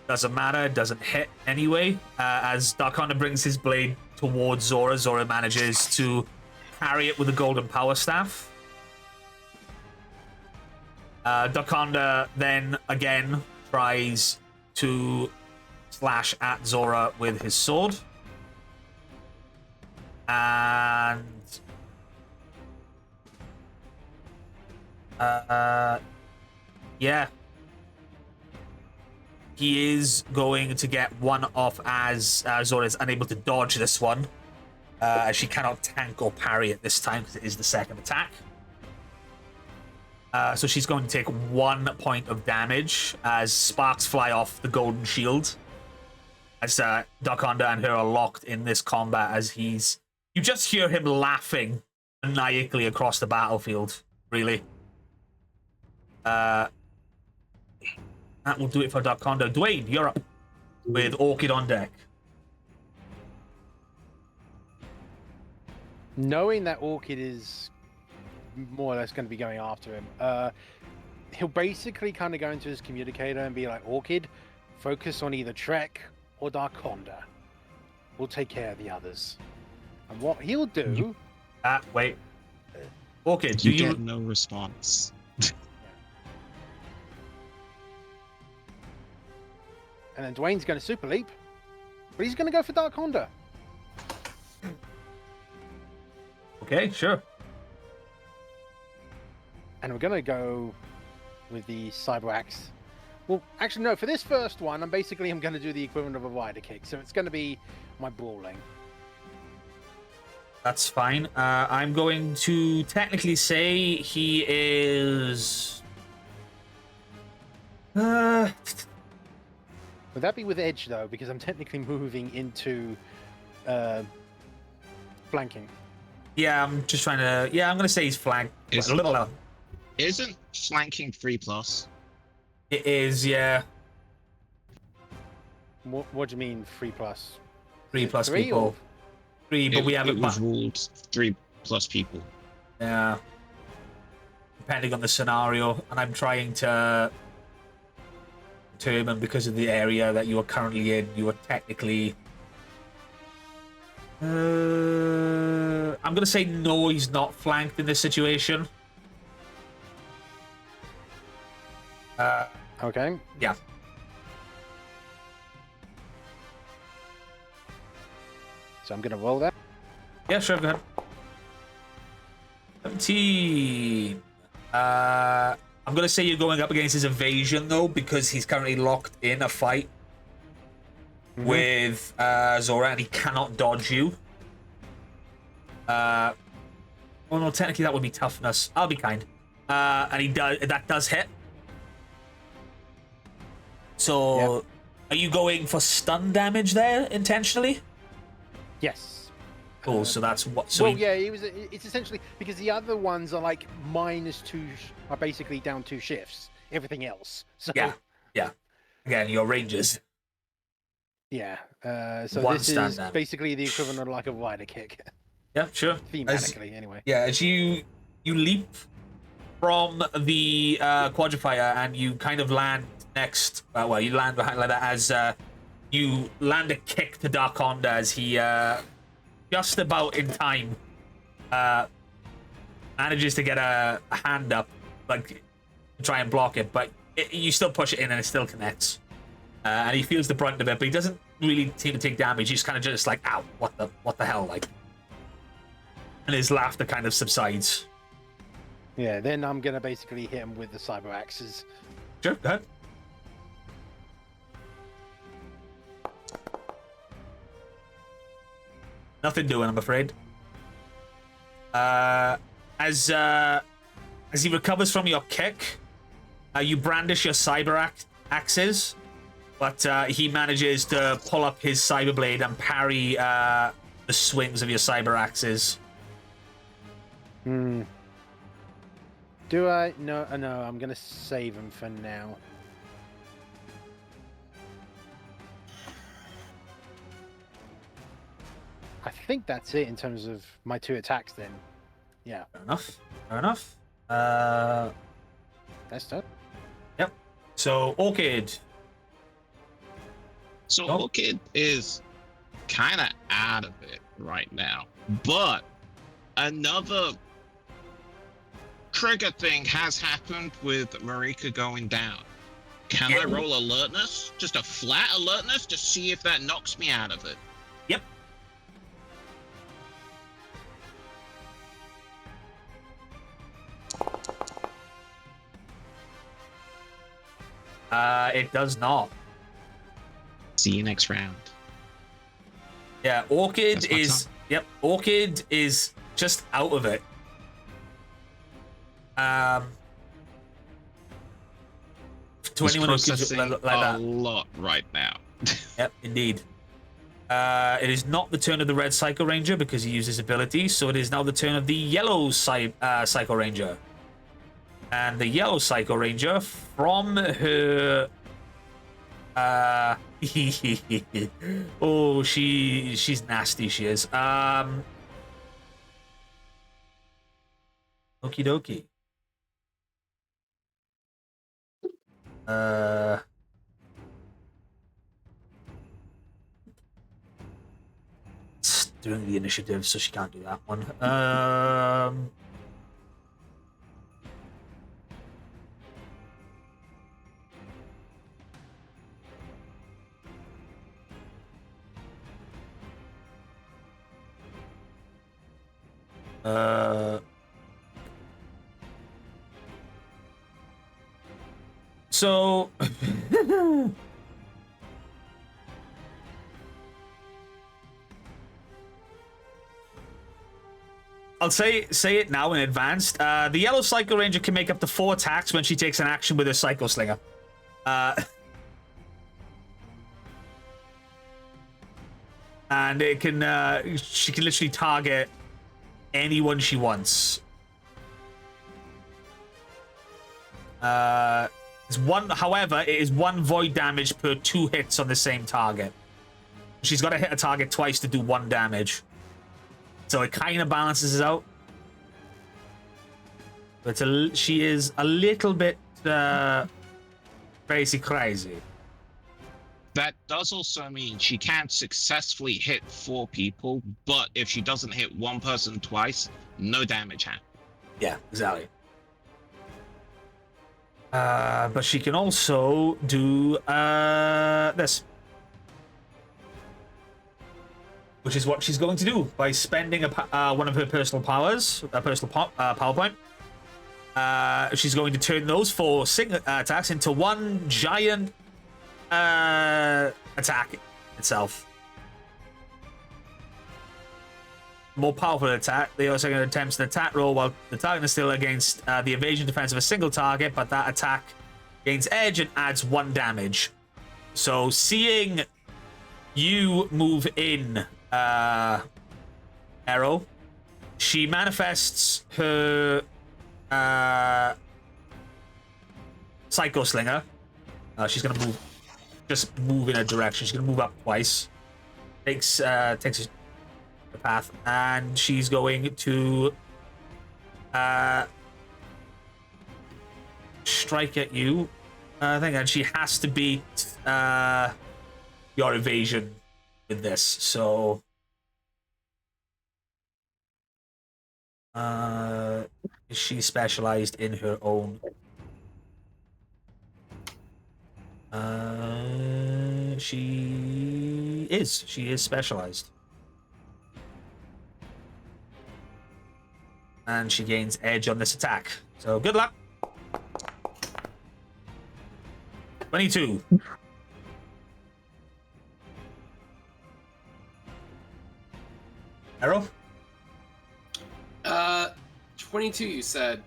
Doesn't matter, doesn't hit anyway. As Darkonda brings his blade towards Zora, Zora manages to parry it with a golden power staff. Darkonda then again tries to slash at Zora with his sword. And yeah. He is going to get one off as Zora is unable to dodge this one. She cannot tank or parry it this time because it is the second attack. So she's going to take 1 point of damage as sparks fly off the golden shield. As Darkonda and her are locked in this combat as you just hear him laughing maniacally across the battlefield, really. That will do it for Darkonda. Dwayne, you're up with Orchid on deck. Knowing that Orchid is more or less going to be going after him, he'll basically kind of go into his communicator and be like, Orchid, focus on either Trek or Darkonda. We'll take care of the others. And what he'll do... Wait. Orchid, do you... get no response. And then Dwayne's going to super leap, but he's going to go for Darkonda. Okay, sure. And we're going to go with the Cyber Axe. Well, actually, no, for this first one, I'm going to do the equivalent of a rider kick. So it's going to be my brawling. That's fine. I'm going to technically say he is... Would that be with edge, though? Because I'm technically moving into flanking. Yeah, I'm just trying to... Yeah, I'm going to say he's flanked. A little out. Isn't flanking 3+? It is, yeah. What do you mean 3+? 3+ people. Or... 3, but we have it was ruled 3+ people. Yeah. Depending on the scenario, and I'm trying to determine because of the area that you are currently in, you are technically... I'm going to say no, he's not flanked in this situation. Okay. Yeah. So I'm going to roll that. Yeah, sure, go ahead. 17. I'm going to say you're going up against his evasion, though, because he's currently locked in a fight with Zora, and he cannot dodge you. Well, no, technically that would be toughness. I'll be kind. And he does. That does hit. So, yep. Are you going for stun damage there intentionally? Yes. Cool. So that's what. So well, yeah, it's essentially because the other ones are like -2, are basically down 2 shifts. Everything else. So yeah. Again, your ranges. Yeah. So One this is damage. basically the equivalent of like a rider kick. Yeah, sure. Thematically, anyway. Yeah, as you leap from the quadrifier and you kind of land next. Well, you land behind like that as you land a kick to Darkonda as he just about in time manages to get a hand up, like to try and block it, but you still push it in and it still connects. And he feels the brunt of it, but he doesn't really seem to take damage. He's kind of just like, ow, what the hell, like. And his laughter kind of subsides. Yeah, then I'm gonna basically hit him with the cyber axes. Sure, go ahead. Nothing doing, I'm afraid. As he recovers from your kick, you brandish your axes, but he manages to pull up his cyber blade and parry the swings of your cyber axes. Do I? No, no. I'm gonna save him for now. I think that's it in terms of my 2 attacks. Then, yeah. Fair enough. Fair enough. That's done. Yep. So Orchid. So Oh. Orchid is kind of out of it right now, but another trigger thing has happened with Marika going down. Can I roll alertness? Just a flat alertness to see if that knocks me out of it. Yep. It does not. See you next round. Yeah, Orchid That's my is. time. Yep, Orchid is just out of it. To He's anyone who gives it processing like a that. lot right now. Yep, indeed. It is not the turn of the red Psycho Ranger because he uses ability, so it is now the turn of the yellow Psycho Ranger. And the yellow Psycho Ranger, from her... oh, she's nasty, she is. Okie dokie. It's doing the initiative, so she can't do that one. So I'll say it now in advance. The yellow Psycho Ranger can make up to 4 attacks when she takes an action with her Psycho Slinger. And it can she can literally target anyone she wants. It's one, however, it is 1 void damage per 2 hits on the same target. She's got to hit a target twice to do 1 damage. So it kind of balances it out. But she is a little bit crazy. That does also mean she can successfully hit 4 people, but if she doesn't hit 1 person twice, no damage happens. Yeah, exactly. But she can also do this. Which is what she's going to do by spending one of her personal powers, a personal power point. She's going to turn those 4 attacks into 1 giant attack itself. More powerful attack. The also going to attempt an attack roll while the target is still against the evasion defense of a single target, but that attack gains edge and adds 1 damage. So seeing you move in, Arrow, she manifests her Psycho Slinger. She's gonna move in a direction. She's gonna move up twice. Takes the path, and she's going to strike at you. I think, and she has to beat your evasion with this. So, is she specialized in her own? She is. She is specialized. And she gains edge on this attack. So good luck. 22. Arrow? 22, you said.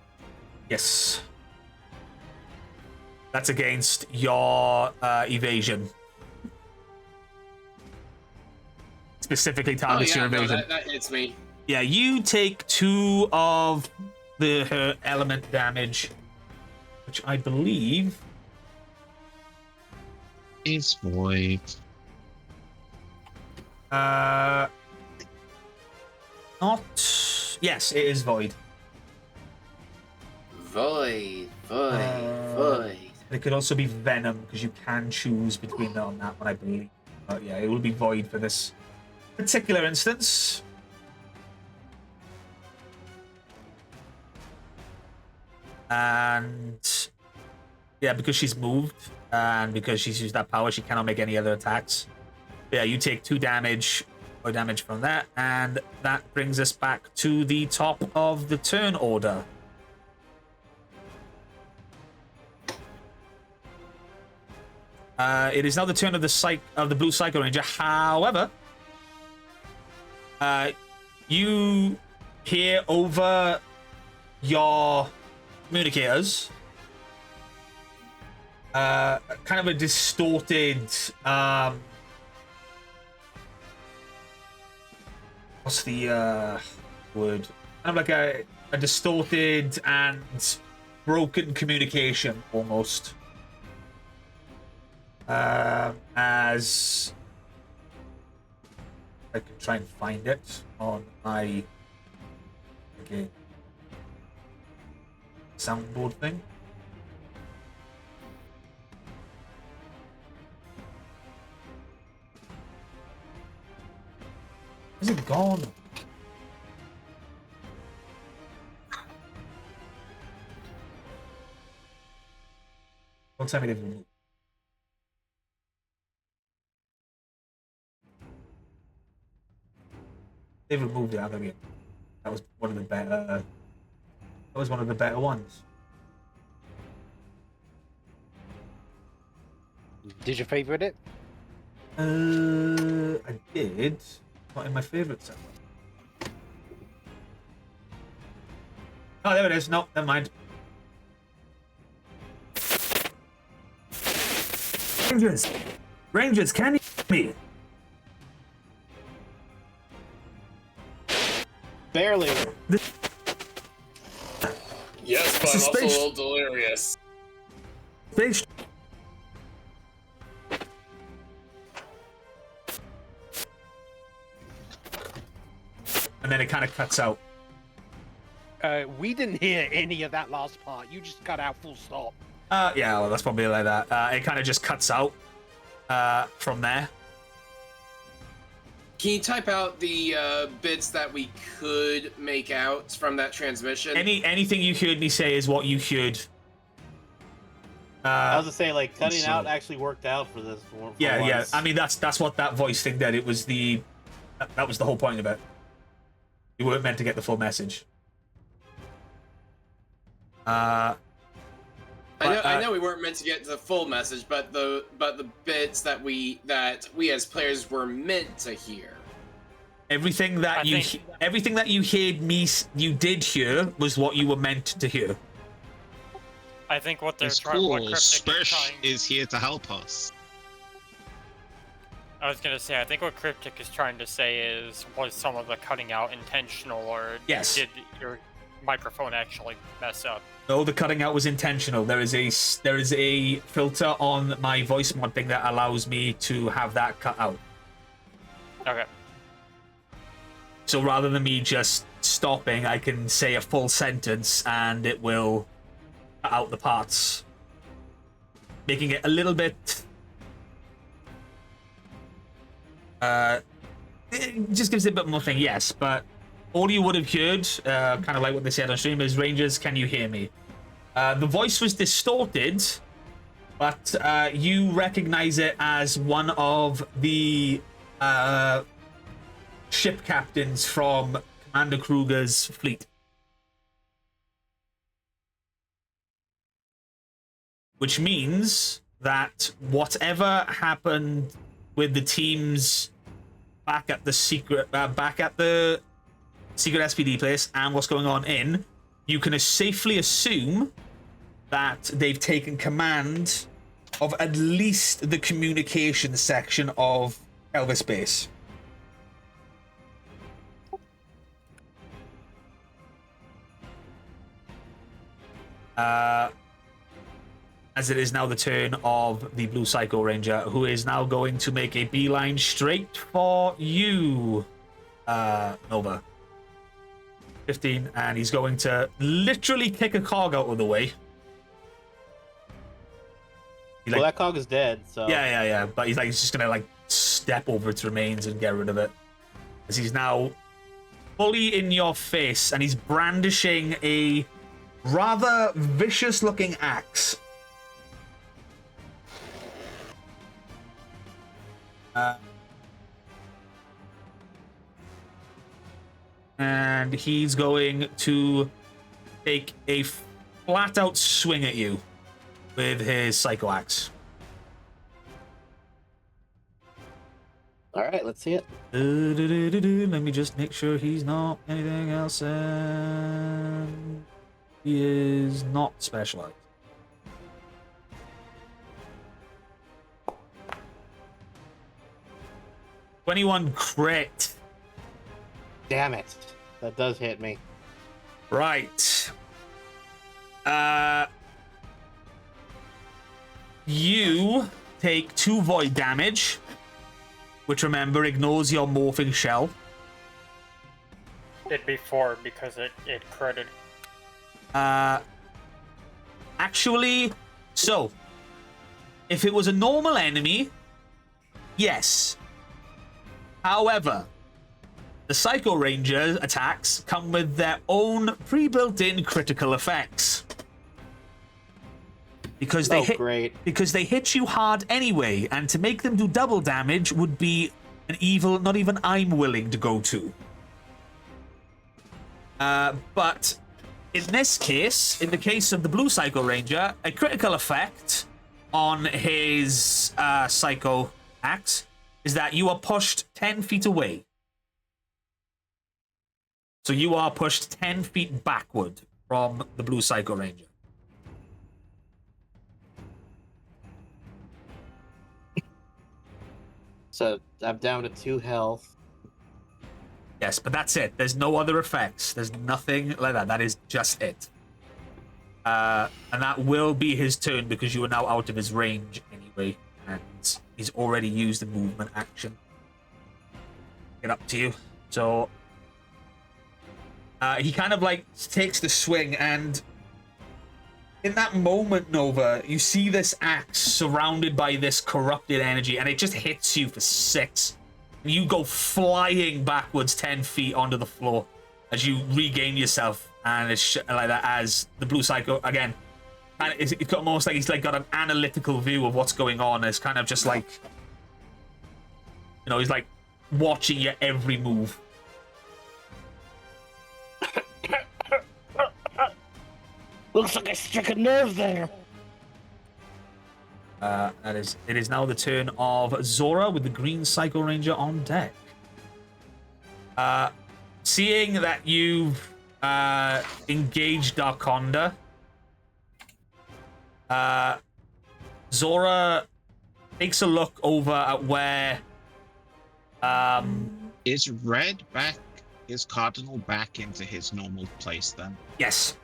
Yes. That's against your evasion. Specifically targets your evasion. No, that hits me. Yeah, you take 2 of her element damage, which I believe Is void. not. Yes, it is void. Void. It could also be venom because you can choose between them on that one, I believe. But yeah, it will be void for this particular instance. And yeah, because she's moved and because she's used that power, she cannot make any other attacks. Yeah, you take 2 damage or damage from that, and that brings us back to the top of the turn order. It is now the turn of the blue Psycho Ranger. However, you hear over your communicators kind of a distorted what's the word? Kind of like a distorted and broken communication almost. As I can try and find it on my soundboard thing. Is it gone? Don't tell me they've removed. They've removed it out of it. That was one of the better. That was one of the better ones. Did you favorite it? I did. Not in my favorite set. Oh, there it is. No, never mind. Rangers, can you hear me? Barely. Yes, but I'm also a little delirious. Space. And then it kind of cuts out. We didn't hear any of that last part. You just cut out full stop. Yeah, well, that's probably like that. It kind of just cuts out from there. Can you type out the bits that we could make out from that transmission? Anything you heard me say is what you heard. I was to say, like, cutting out actually worked out for this. Yeah. once. I mean, that's what that voice thing did. It was that was the whole point of it. You weren't meant to get the full message. I know we weren't meant to get the full message, but the bits that we as players were meant to hear. Everything that you heard you did hear was what you were meant to hear. I think what they're It's trying. cool. What Cryptic is Spersh trying. is here to help us. I was gonna say, I think what Cryptic is trying to say is, was some of the cutting out intentional, or Yes. did your microphone actually mess up? No, the cutting out was intentional. There is a filter on my voice mod thing that allows me to have that cut out. Okay. So rather than me just stopping, I can say a full sentence and it will cut out the parts, making it a little bit. It just gives it a bit more thing, yes, but all you would have heard, kind of like what they said on stream, is Rangers, can you hear me? The voice was distorted, but you recognize it as one of the ship captains from Commander Kruger's fleet. Which means that whatever happened with the team's back at the secret SPD place and what's going on in, you can safely assume that they've taken command of at least the communication section of Elvis Base. As it is now the turn of the Blue Psycho Ranger, who is now going to make a beeline straight for you, Nova. 15, and he's going to literally kick a cog out of the way. Well, that cog is dead, so... Yeah. But he's just gonna step over its remains and get rid of it. As he's now fully in your face, and he's brandishing a rather vicious-looking axe. And he's going to take a flat-out swing at you with his Psycho Axe. All right, let's see it. Let me just make sure he's not anything else. And he is not specialized. "21 crit." Damn it. That does hit me. Right. You take 2 void damage, which, remember, ignores your morphing shell. It'd be 4 because it critted. Actually, so if it was a normal enemy, yes. However, the Psycho Ranger attacks come with their own pre-built-in critical effects. Because they hit you hard anyway, and to make them do double damage would be an evil not even I'm willing to go to. But in this case, in the case of the Blue Psycho Ranger, a critical effect on his Psycho Axe is that you are pushed 10 feet away. So you are pushed 10 feet backward from the Blue Psycho Ranger. So I'm down to 2 health. Yes, but that's it. There's no other effects. There's nothing like that. That is just it. And that will be his turn because you are now out of his range anyway. And he's already used the movement action. Get up to you. So he kind of takes the swing, and in that moment, Nova, you see this axe surrounded by this corrupted energy, and it just hits you for 6. And you go flying backwards 10 feet onto the floor as you regain yourself, and it's like that as the Blue Psycho, again, and it's almost like he's got an analytical view of what's going on. It's kind of just he's watching your every move. Looks like I struck a nerve there. It is now the turn of Zora with the Green Psycho Ranger on deck. Seeing that you've engaged Darkonda, Zora takes a look over at where Is Red back? Is Cardinal back into his normal place then? Yes.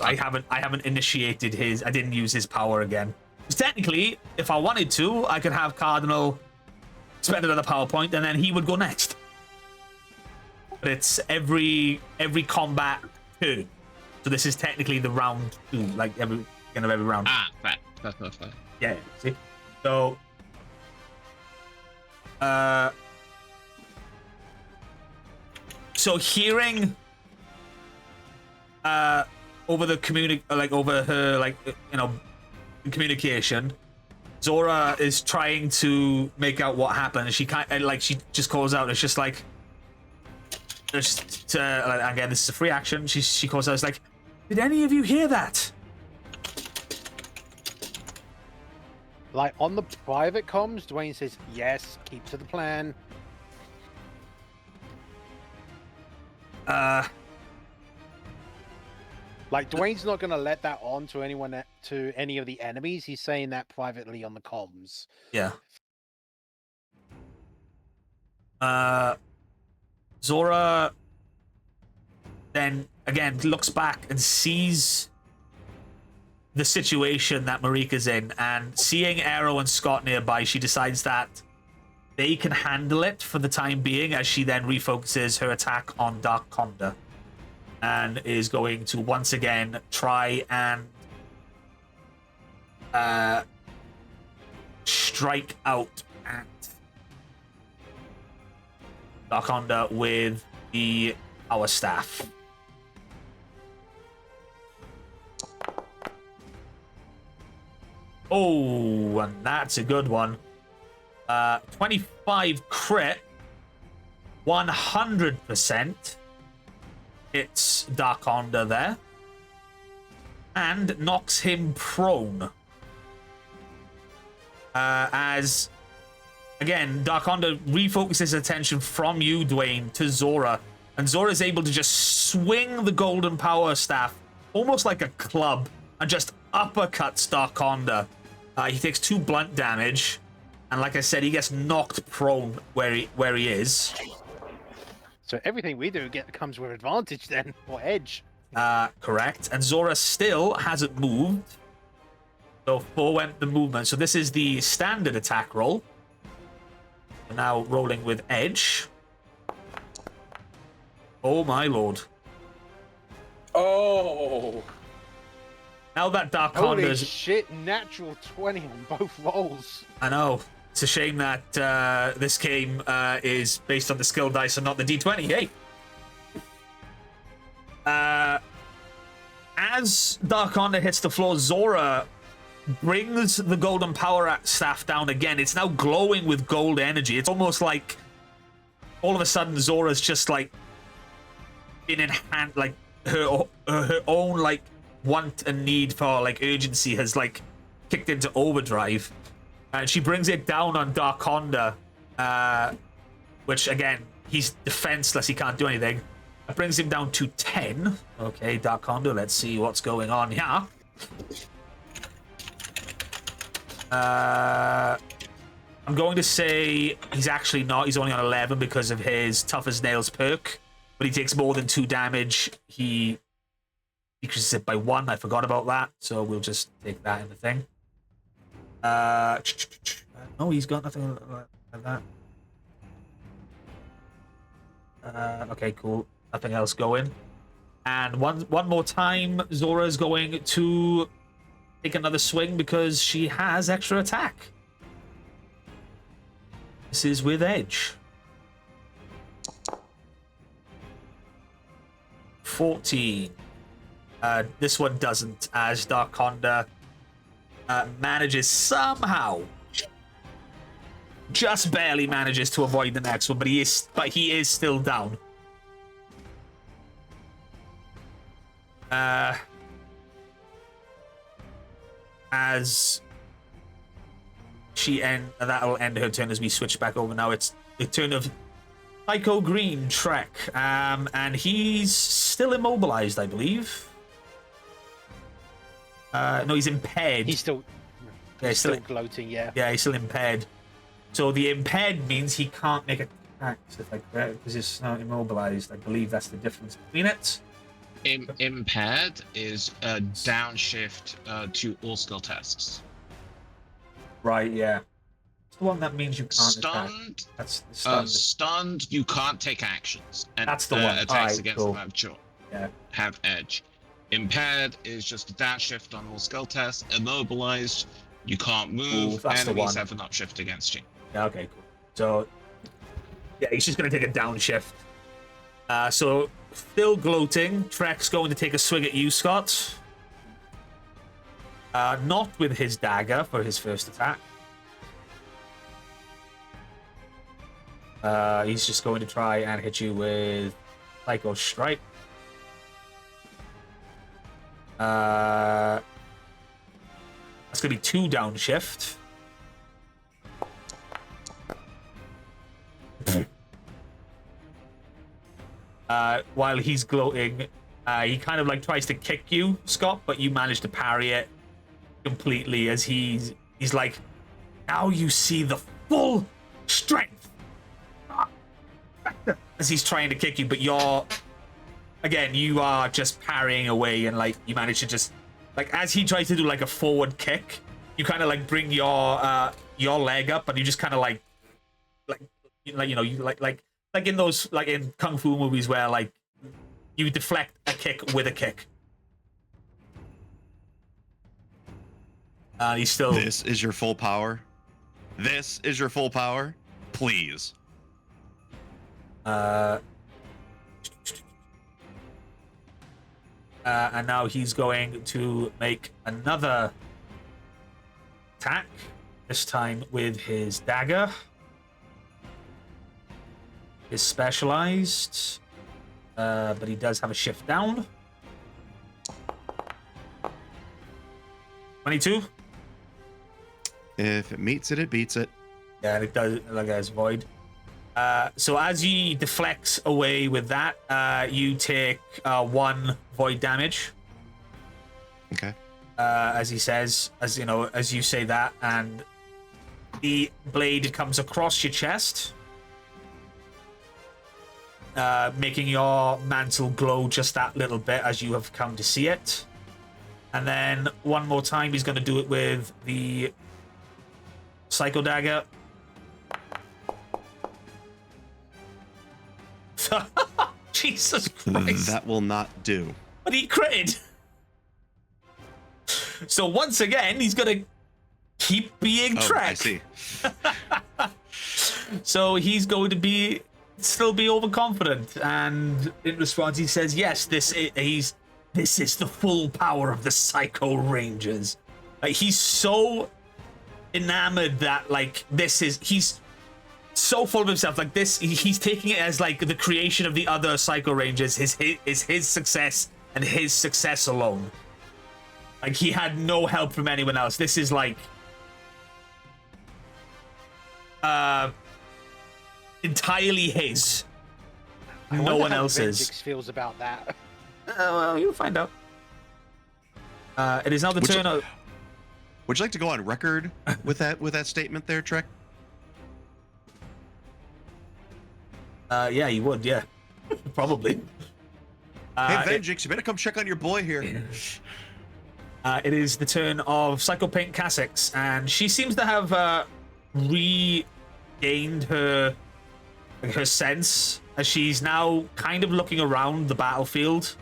I haven't initiated his. I didn't use his power again. Technically, if I wanted to, I could have Cardinal spend another power point, and then he would go next. But it's every combat turn, so this is technically the round 2, every round. Fair. Yeah. See, so hearing over the over her communication, Zora is trying to make out what happened. She she just calls out. It's just again, this is a free action. She calls out. It's did any of you hear that? On the private comms, Dwayne says, yes, keep to the plan. Like, Dwayne's not going to let that on to anyone, to any of the enemies. He's saying that privately on the comms. Yeah. Zora then again looks back and sees the situation that Marika's in, and seeing Arrow and Scott nearby, she decides that they can handle it for the time being, as she then refocuses her attack on Dark Conda and is going to once again try and strike out at Dark Conda with the Power Staff. Oh, and that's a good one. 25 crit, 100%. It's Dark Conda there. And knocks him prone. As, again, Dark Conda refocuses attention from you, Dwayne, to Zora. And Zora is able to just swing the Golden Power Staff, almost like a club, and just uppercuts Dark Conda. He takes 2 blunt damage, and like I said, he gets knocked prone where he is. So everything we do comes with advantage then, or edge. Correct. And Zora still hasn't moved. So 4 went the movement. So this is the standard attack roll. We're now rolling with edge. Oh my lord. Oh. Now that Dark Holy Conda's... shit, natural 20 on both rolls. I know. It's a shame that this game is based on the skill dice and not the d20. Hey! As Dark Conda hits the floor, Zora brings the Golden Power Staff down again. It's now glowing with gold energy. It's almost like all of a sudden Zora's just like been enhanced, like her own like want and need for like urgency has like kicked into overdrive, and she brings it down on Dark Conda, which again, he's defenseless, he can't do anything. It brings him down to 10. Okay, Dark Conda, let's see what's going on here. I'm going to say he's actually not. He's only on 11 because of his Tough as Nails perk, but he takes more than 2 damage. He decreases it by 1. I forgot about that, so we'll just take that in the thing. No, he's got nothing like that. Okay, cool. Nothing else going. And one more time, Zora's going to take another swing because she has extra attack. This is with edge. 14. This one doesn't, as Dark Conda manages somehow, just barely manages to avoid the next one, but he is still down. As that'll end her turn as we switch back over. Now it's the turn of Psycho Green Trek, and he's still immobilized, I believe. No, he's impaired. He's still gloating, yeah. Yeah, he's still impaired. So the impaired means he can't make attacks, if I correct, because he's not immobilized. I believe that's the difference between it. Impaired is a downshift to all skill tests. Right, yeah. It's the one that means you can't attack. That's the stunned. Stunned, you can't take actions. And that's the one. Attacks right, against cool. them have edge. Impaired is just a downshift on all skill tests. Immobilized, you can't move. Enemies have an upshift against you. Yeah, okay, cool. So, yeah, he's just going to take a downshift. So, still gloating. Trek's going to take a swing at you, Scott. Not with his dagger for his first attack. He's just going to try and hit you with Psycho Strike. That's going to be 2 downshift. while he's gloating, he kind of like tries to kick you, Scott, but you manage to parry it completely as he's like, now you see the full strength. As he's trying to kick you, but you're, again, you are just parrying away, and like you manage to just, like, as he tries to do like a forward kick, you kind of like bring your leg up, and you just kind of like you know, you like in those, like in kung fu movies where like you deflect a kick with a kick. He's still. This is your full power. This is your full power. Please. And now he's going to make another attack. This time with his dagger. Is specialized, but he does have a shift down. 22. If it meets it, it beats it. Yeah, and it does, like, as void. So as he deflects away with that, you take 1 void damage. Okay. As he says, as you know, as you say that, and the blade comes across your chest, making your mantle glow just that little bit as you have come to see it. And then one more time, he's going to do it with the Psycho Dagger. Jesus Christ. That will not do. But he critted. So once again, he's going to keep being tracked. I see. So he's going to still be overconfident, and in response he says, yes, this is the full power of the Psycho Rangers. Like, he's so enamored that, like, he's so full of himself, like this, he's taking it as like the creation of the other Psycho Rangers is his success and his success alone. Like, he had no help from anyone else. This is like entirely his. No one else's. Feels about that. Well, you'll find out. It is now the turn of. Would you like to go on record with that statement there, Trek? Yeah, you would. Yeah, probably. Hey, Vengeance, you better come check on your boy here. It is the turn of Psycho Paint Casix, and she seems to have regained her sense as she's now kind of looking around the battlefield.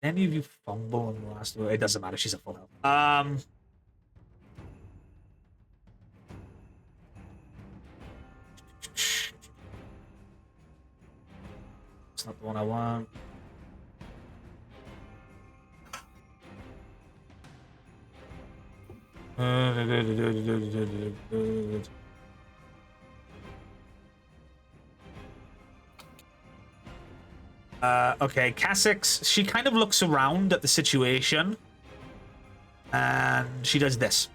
Any of you fumble in the last? It doesn't matter. She's at full health. It's not the one I want. Okay, Casix, she kind of looks around at the situation, and she does this.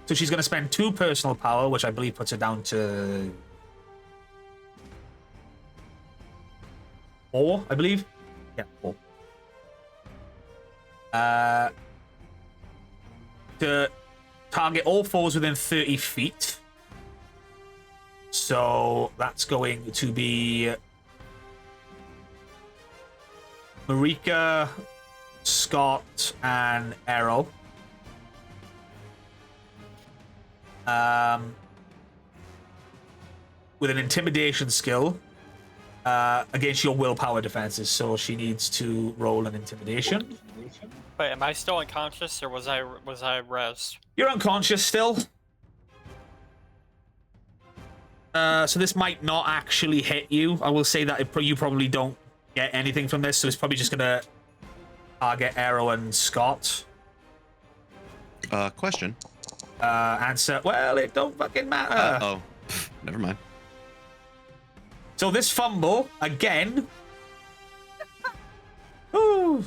So she's going to spend 2 personal power, which I believe puts her down to 4, I believe. Yeah, 4. To target all fours within 30 feet. So that's going to be Marika, Scott, and Errol. With an intimidation skill against your willpower defenses, so she needs to roll an intimidation. Wait, am I still unconscious, or was I rezzed? You're unconscious still. So this might not actually hit you. I will say that you probably don't get anything from this, so it's probably just gonna target Arrow and Scott. Question. Answer. Well, it don't fucking matter. Never mind. So this fumble again. Ooh.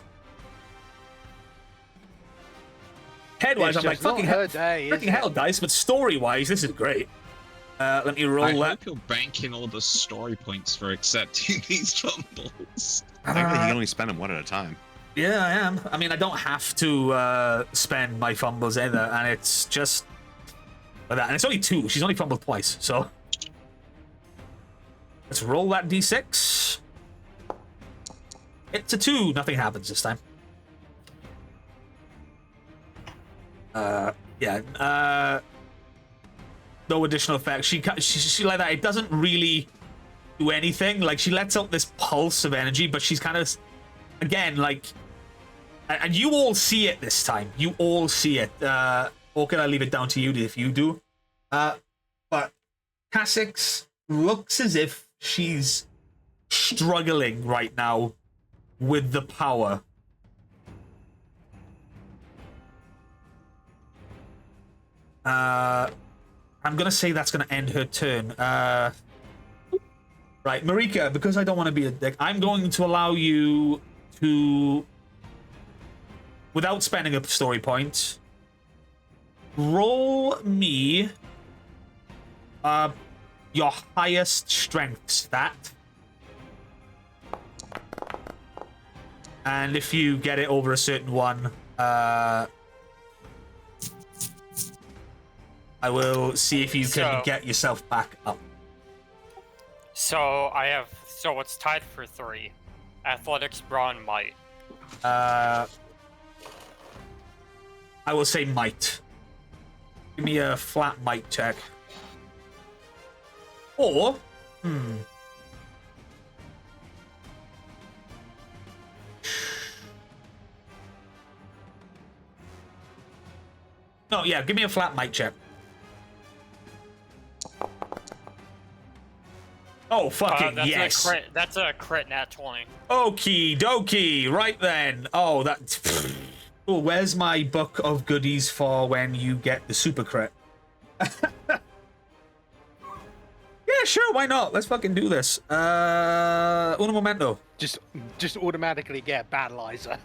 head-wise, It's I'm like, just not fucking her hell, day, is freaking hell, it? dice. But story-wise, this is great. Let me roll I that. hope you're banking all the story points for accepting these fumbles. Technically, he can only spend them one at a time. Yeah, I am. I mean, I don't have to spend my fumbles either, and it's just like that. And it's only 2. She's only fumbled twice, so let's roll that d6. It's a 2. Nothing happens this time. Yeah. No additional effect. She like that. It doesn't really do anything. Like, she lets out this pulse of energy, but she's kind of, again, like. And you all see it this time. You all see it. Or can I leave it down to you if you do? But Cassix looks as if she's struggling right now with the power. I'm gonna say that's gonna end her turn. Right, Marika, because I don't want to be a dick, I'm going to allow you to, without spending a story point, roll me your highest strength stat. And if you get it over a certain one, I will see if you can get yourself back up. So it's tied for 3. Athletics, brawn, might. I will say might. Give me a flat might check. Or, no, yeah, give me a flat might check. Oh, fucking that's yes. A crit, that's a crit nat 20. Okie dokie. Right then. Oh, that. Oh, where's my book of goodies for when you get the super crit? Yeah, sure. Why not? Let's fucking do this. Uno momento. Just automatically get Battleizer.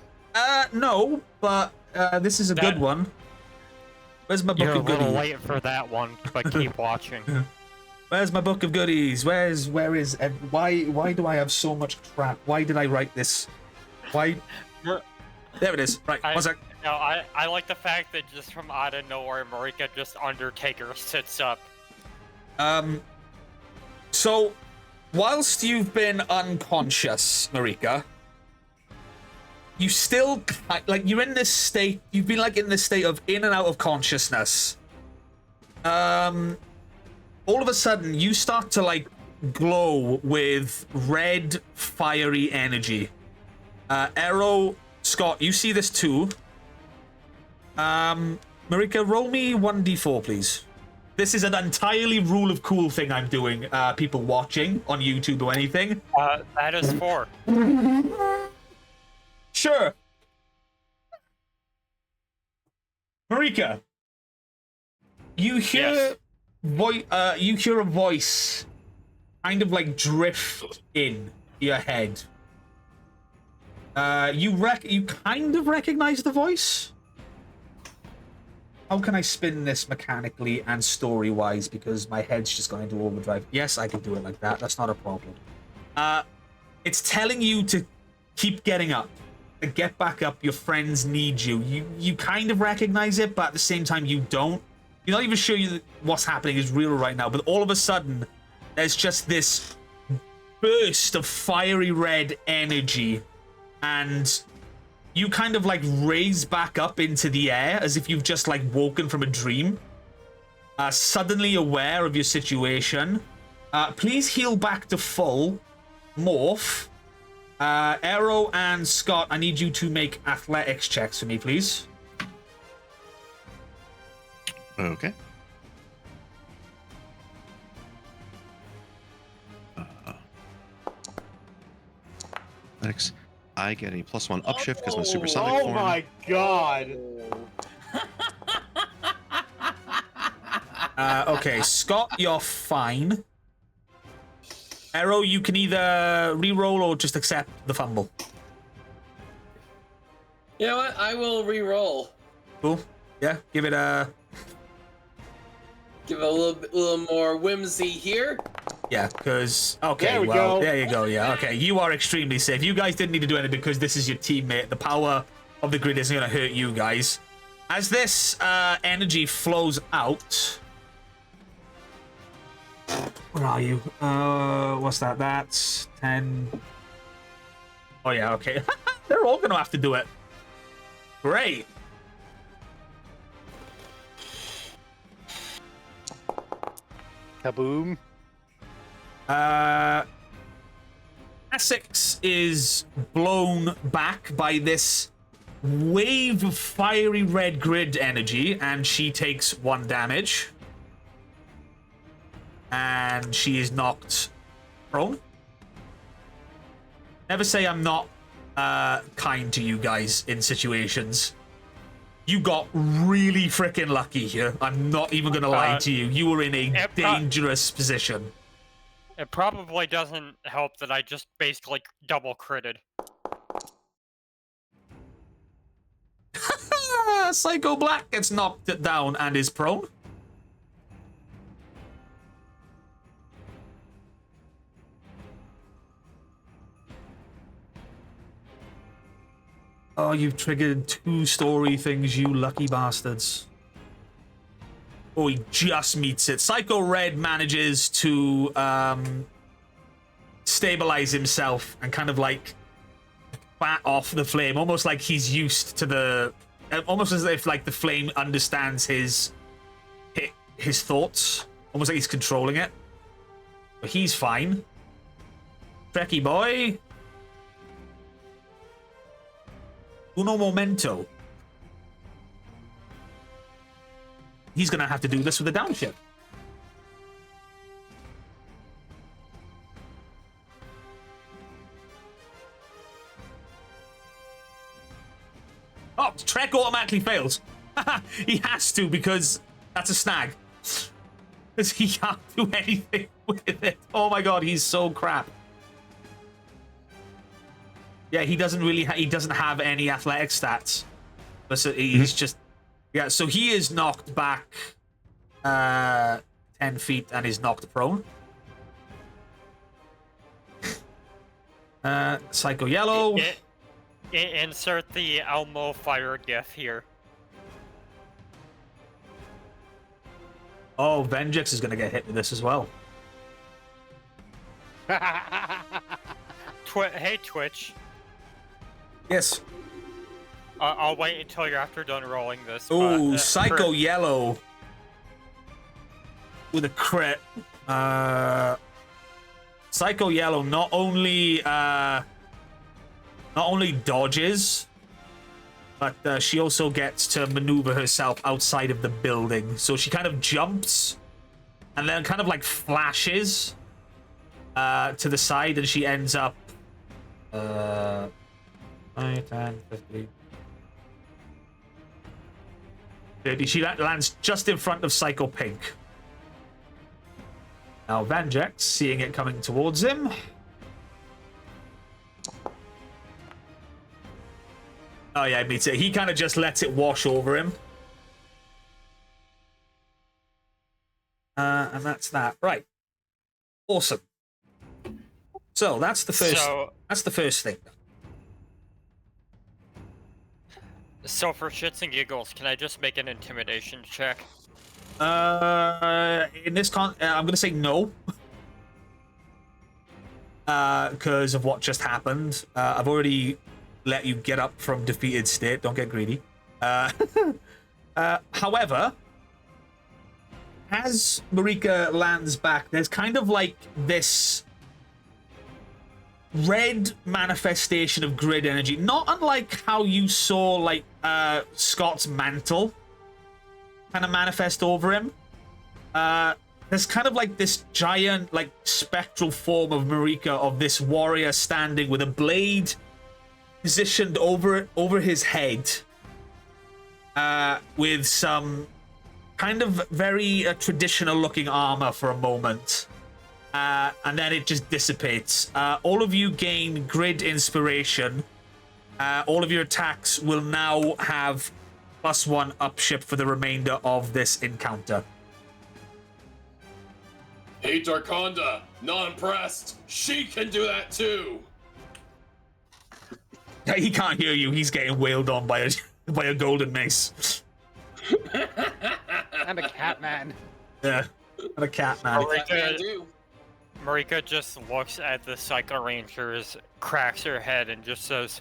No, but this is a good one. Where's my book You're of a little goodies? late for that one, but keep watching. Where's my book of goodies? Why do I have so much crap? Why did I write this? Why? There it is. Right, one sec. No, I like the fact that just from out of nowhere, Marika just Undertaker sits up. So, whilst you've been unconscious, Marika, you still, like, you're in this state, you've been, like, in this state of in and out of consciousness. All of a sudden, you start to, like, glow with red, fiery energy. Arrow, Scott, you see this too. Marika, roll me 1d4, please. This is an entirely rule of cool thing I'm doing, people watching on YouTube or anything. That is 4. Sure. Marika, you hear you hear a voice kind of like drift in your head. You kind of recognize the voice. How can I spin this mechanically and story-wise, because my head's just going into overdrive? Yes, I can do it like that. That's not a problem. It's telling you to keep getting up, to get back up. Your friends need you. You kind of recognize it, but at the same time, you don't. You're not even sure what's happening is real right now, but all of a sudden, there's just this burst of fiery red energy, and you kind of like raise back up into the air as if you've just like woken from a dream, suddenly aware of your situation. Please heal back to full. Morph. Arrow and Scott, I need you to make athletics checks for me, please. Okay. Athletics. I get a +1 upshift because my supersonic form. Oh my god! Okay, Scott, you're fine. Arrow, you can either re-roll or just accept the fumble. You know what? I will re-roll. Cool. Yeah, give it a... Give it a little more whimsy here. Yeah, because... Okay, There we well, go. there you go, yeah. Okay, you are extremely safe. You guys didn't need to do anything because this is your teammate. The power of the grid isn't going to hurt you guys. As this energy flows out... Where are you? What's that? That's 10... Oh, yeah, okay. They're all going to have to do it. Great. Kaboom. Essex is blown back by this wave of fiery red grid energy, and she takes 1 damage. And she is knocked prone. Never say I'm not kind to you guys in situations. You got really freaking lucky here. I'm not even going to lie to you. You were in a dangerous position. It probably doesn't help that I just basically double critted. Psycho Black gets knocked down and is prone. Oh, you've triggered 2 story things, you lucky bastards. Oh, he just meets it. Psycho Red manages to stabilize himself and kind of like bat off the flame, almost like he's used to the... Almost as if like the flame understands his thoughts. Almost like he's controlling it. But he's fine. Trekkie boy. Uno momento. He's gonna have to do this with a downshift. Oh, Trek automatically fails. He has to because that's a snag. Because he can't do anything with it. Oh my god, he's so crap. Yeah, he doesn't really. He doesn't have any athletic stats. But so he's just. Yeah, so he is knocked back 10 feet and is knocked prone. Psycho Yellow. Insert the Elmo fire gif here. Oh, Vengex is going to get hit with this as well. Hey, Twitch. Yes. I'll wait until you're after done rolling this. Ooh, Psycho Yellow with a crit. Psycho Yellow not only dodges, but she also gets to maneuver herself outside of the building. So she kind of jumps and then kind of like flashes to the side, and she ends up 9, 10, 15. She lands just in front of Psycho Pink. Now Vanjax, seeing it coming towards him. Oh yeah, me too. He kind of just lets it wash over him. And that's that. Right. Awesome. So that's the first. That's the first thing. So for shits and giggles, can I just make an intimidation check? In this I'm gonna say no. Because of what just happened. I've already let you get up from defeated state. Don't get greedy. However, as Marika lands back, there's kind of like this red manifestation of grid energy, not unlike how you saw like Scott's mantle kind of manifest over him. There's kind of like this giant like spectral form of Marika, of this warrior standing with a blade positioned over his head, with some kind of very traditional looking armor for a moment. And then it just dissipates. All of you gain grid inspiration. All of your attacks will now have +1 upshift for the remainder of this encounter. Hey, Darkonda, not impressed. She can do that too. He can't hear you. He's getting wailed on by a golden mace. And a cat man. Yeah, and a cat man. Marika just looks at the Psycho Rangers, cracks her head, and just says,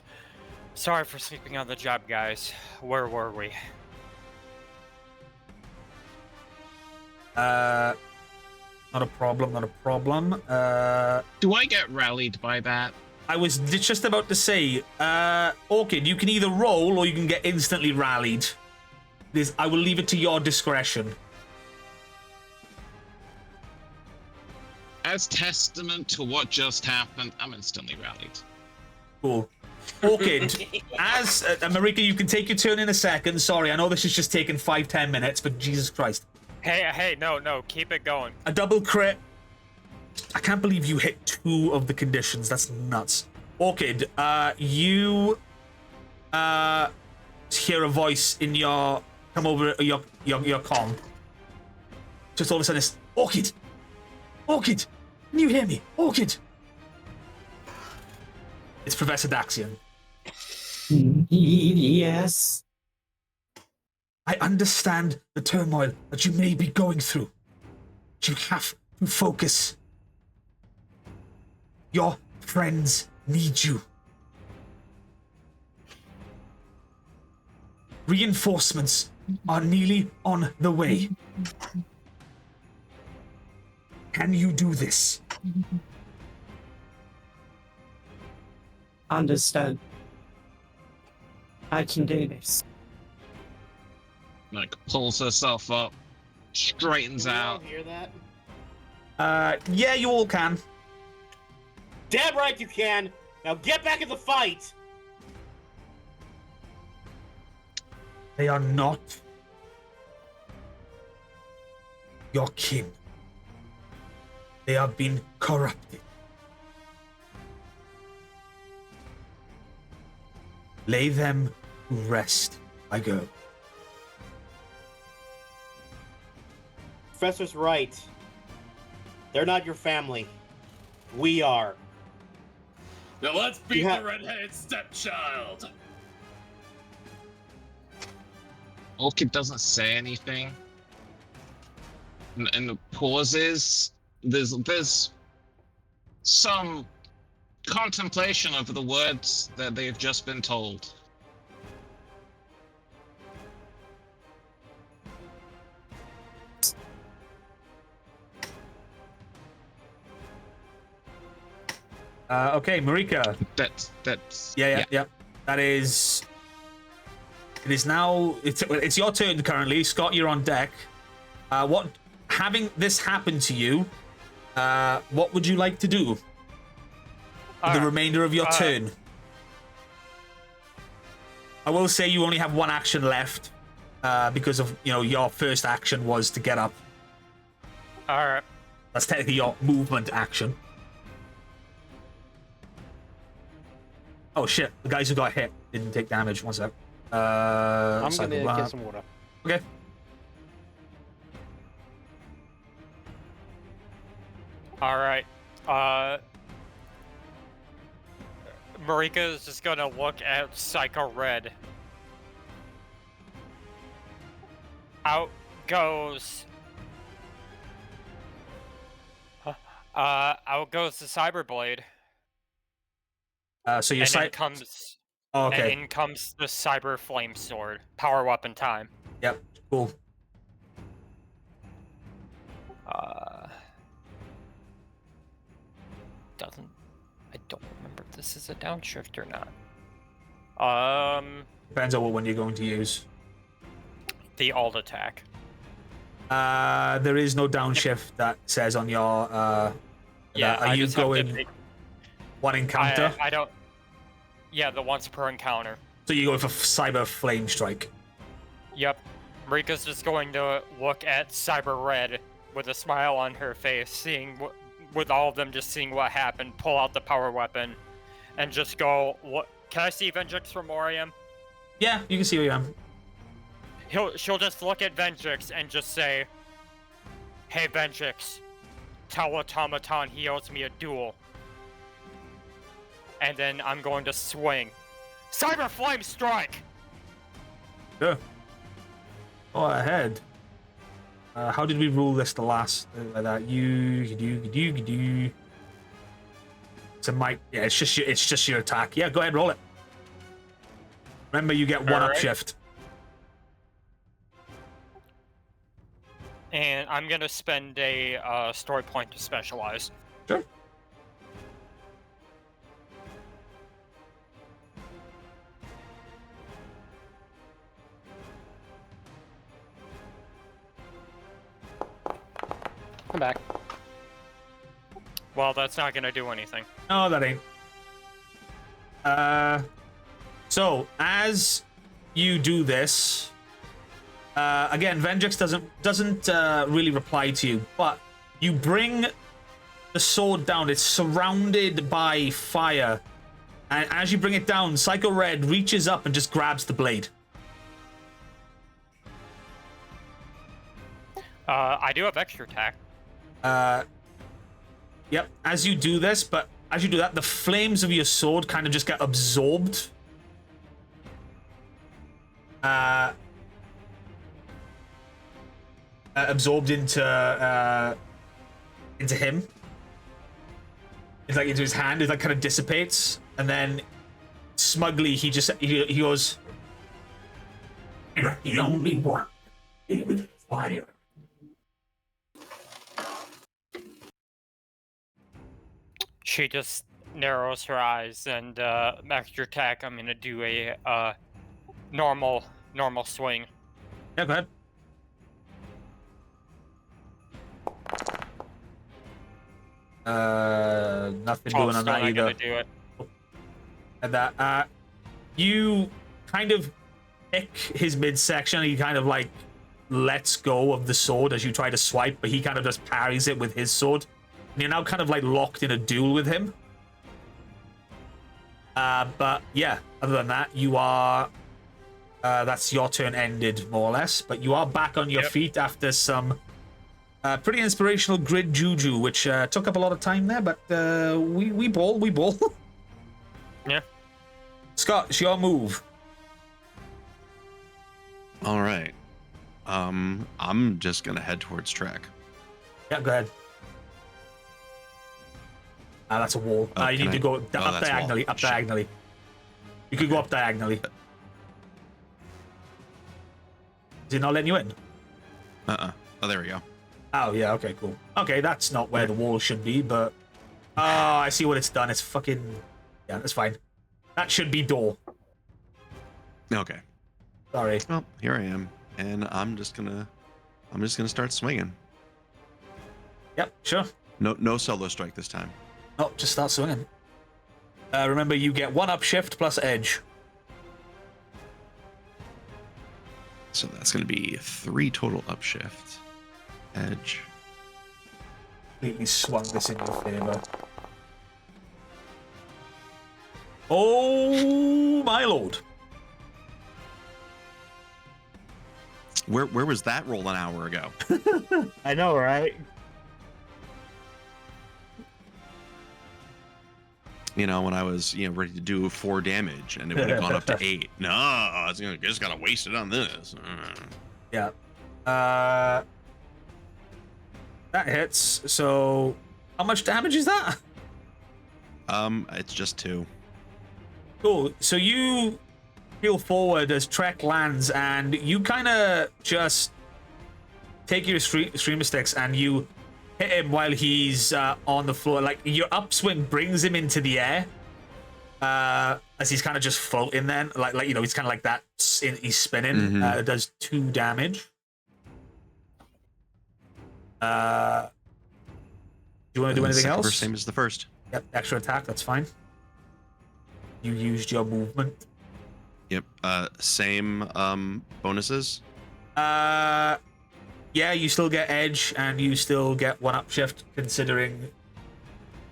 "Sorry for sleeping on the job, guys. Where were we?" Not a problem, not a problem. Do I get rallied by that? I was just about to say, Orchid, you can either roll or you can get instantly rallied. I will leave it to your discretion. As testament to what just happened, I'm instantly rallied. Cool. Orchid, as Marika, you can take your turn in a second. Sorry, I know this has just taken 5-10 minutes, but Jesus Christ. Hey, no, keep it going. A double crit. I can't believe you hit 2 of the conditions. That's nuts. Orchid, you hear a voice in your come over your comm. Just all of a sudden, it's Orchid. Orchid, can you hear me? Orchid. It's Professor Daxian. Yes. I understand the turmoil that you may be going through. But you have to focus. Your friends need you. Reinforcements are nearly on the way. Can you do this? Understand. I can do this. Like, pulls herself up, straightens Can we all out. hear that? Yeah, you all can. Damn right you can! Now get back in the fight! They are not your kin. They have been corrupted. Lay them to rest, my girl. Professor's right. They're not your family. We are. Now let's beat Yeah. the redheaded stepchild. Orchid doesn't say anything. And pauses. There's some contemplation over the words that they've just been told. Okay, Marika. That's Yeah. That is. It is now. It's your turn currently, Scott. You're on deck. Having this happen to you? What would you like to do? The remainder of your turn. I will say you only have one action left, because of your first action was to get up. All right. That's technically your movement action. Oh shit! The guys who got hit didn't take damage. One sec. I'm gonna get some water. Okay. All right. Marika is just gonna look at Psycho Red. Out goes. Out goes the Cyberblade. So your and in comes. Oh, okay. And in comes the Cyber Flame Sword. Power weapon time. Yep. Cool. I don't remember if this is a downshift or not. Depends on what one you're going to use. The alt attack. There is no downshift that says on your. Are you going one encounter? I don't. Yeah, the once per encounter. So you're going for Cyber Flame Strike. Yep. Marika's just going to look at Cyber Red with a smile on her face, with all of them just seeing what happened, pull out the power weapon, and just go, "What? Can I see Vengeance from Moriam?" Yeah, you can see where I am. she'll just look at Ventrix and just say, "Hey Ventrix, tell Automaton he owes me a duel." And then I'm going to swing. Cyber Flame Strike! Sure. Go ahead. How did we rule this the last? That you. So Mike, yeah, it's just your attack. Yeah, go ahead, roll it. Remember, you get one Alright. upshift. And I'm gonna spend a story point to specialize. Sure. I'm back. Well, that's not gonna do anything. No, that ain't. So as you do this, again, Vendrix doesn't really reply to you, but you bring the sword down. It's surrounded by fire, and as you bring it down, Psycho Red reaches up and just grabs the blade. I do have extra attack. Yep. As you do this, but as you do that, the flames of your sword kind of just get absorbed. Absorbed into him. It's like into his hand. It like kind of dissipates, and then smugly he goes. You're the only one with fire. She just narrows her eyes and extra attack. I'm gonna do a normal swing. Yeah, go ahead. Nothing doing on Still that not either. gonna do it. And that you kind of pick his midsection. He kind of like lets go of the sword as you try to swipe, but he kind of just parries it with his sword. And you're now kind of like locked in a duel with him. But yeah, other than that, you are. That's your turn ended, more or less. But you are back on your feet after some pretty inspirational grid juju, which took up a lot of time there. But we ball. Yeah. Scott, it's your move. All right. I'm just gonna head towards Trek. Yeah, go ahead. That's a wall. Oh, You need to go up that's a wall. diagonally. Up Shit. diagonally. You could go up diagonally. Is it not letting you in? Oh, there we go. Oh, yeah, okay, cool. Okay, that's not where the wall should be, but... Oh, I see what it's done. It's fucking... Yeah, that's fine. That should be door. Okay. Sorry. Well, here I am, and I'm just gonna start swinging. Yep, sure. No solo strike this time. Oh, just start swinging. Remember, you get one upshift plus edge. So that's gonna be 3 total upshift. Edge. Completely swung this in your favor. Oh, my lord. Where was that roll an hour ago? I know, right? You know, when I was, ready to do 4 damage, and it would have gone up to 8. No, I was just gotta waste it on this. Yeah. That hits. So, how much damage is that? It's just 2. Cool. So you peel forward as Trek lands, and you kind of just take your streamer sticks and you hit him while he's on the floor. Like, your upswing brings him into the air as he's kind of just floating then. Like he's kind of like that. He's spinning. Mhm. It does 2 damage. Do you want to do anything Second else? verse, same as the first. Yep, extra attack, that's fine. You used your movement. Yep. Same bonuses. Yeah, you still get edge and you still get 1 upshift considering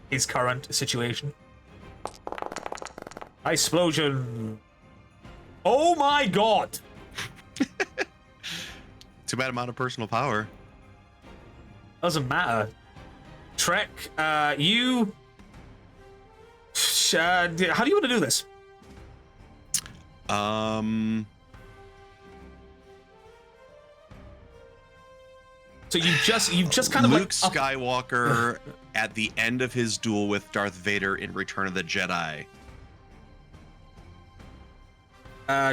his current situation. Explosion. Oh my god! Too bad I'm out of personal power. Doesn't matter. Trek, you... how do you want to do this? So you've just kind of Luke like Skywalker at the end of his duel with Darth Vader in Return of the Jedi.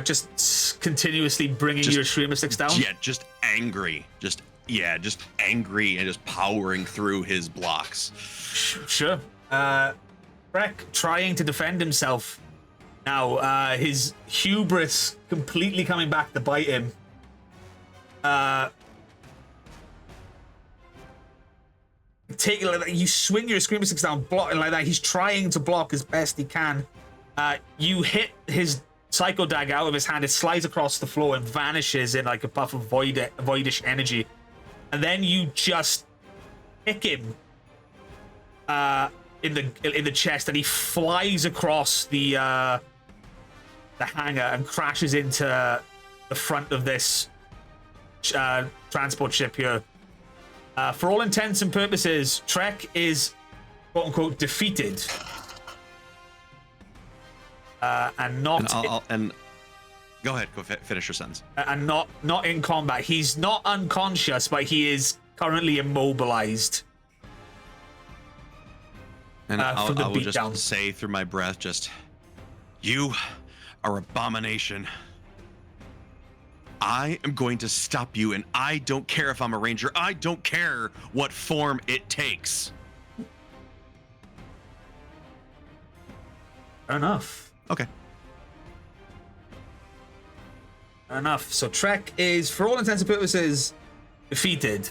just continuously bringing your streamer sticks down. Yeah, just angry, just angry and just powering through his blocks. Sure. Breck trying to defend himself. Now, his hubris completely coming back to bite him. Take it like that. You swing your screamer sticks down, blocking like that. He's trying to block as best he can. You hit his psycho dagger out of his hand. It slides across the floor and vanishes in like a puff of voidish energy. And then you just kick him in the chest, and he flies across the hangar and crashes into the front of this transport ship here. For all intents and purposes, Trek is quote-unquote defeated. And not... And go ahead, finish your sentence. And not in combat. He's not unconscious, but he is currently immobilized. And I will just down. say through my breath, just, you are abomination. I am going to stop you, and I don't care if I'm a ranger. I don't care what form it takes. Fair enough. Okay. Fair enough. So Trek is, for all intents and purposes, defeated.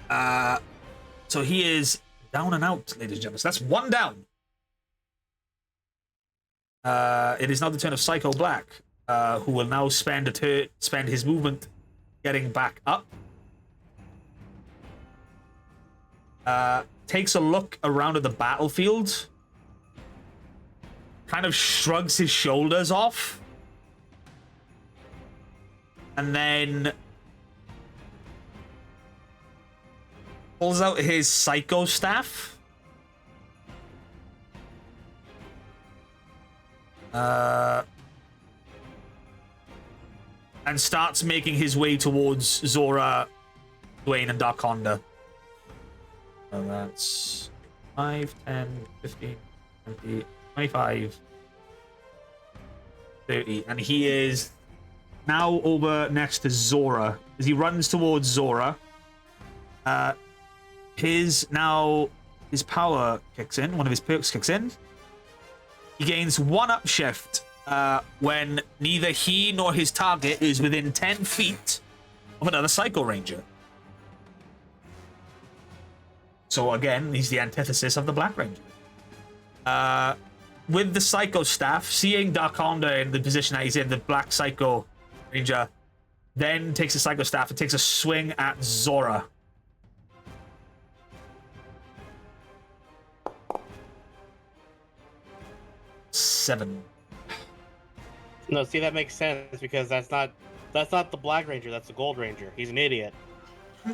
So he is down and out, ladies and gentlemen. So that's one down. It is now the turn of Psycho Black, who will now spend his movement getting back up. Takes a look around at the battlefield. Kind of shrugs his shoulders off. And then pulls out his Psycho Staff. And starts making his way towards Zora, Dwayne, and Darkonda. So that's 5, 10, 15, 20, 25, 30. And he is now over next to Zora. As he runs towards Zora, his power kicks in. One of his perks kicks in. He gains 1 upshift when neither he nor his target is within 10 feet of another Psycho Ranger. So again, he's the antithesis of the Black Ranger. With the Psycho Staff, seeing Darkonda in the position that he's in, the Black Psycho Ranger then takes the Psycho Staff and takes a swing at Zora. Seven. No, see, that makes sense because that's not the Black Ranger. That's the Gold Ranger. He's an idiot.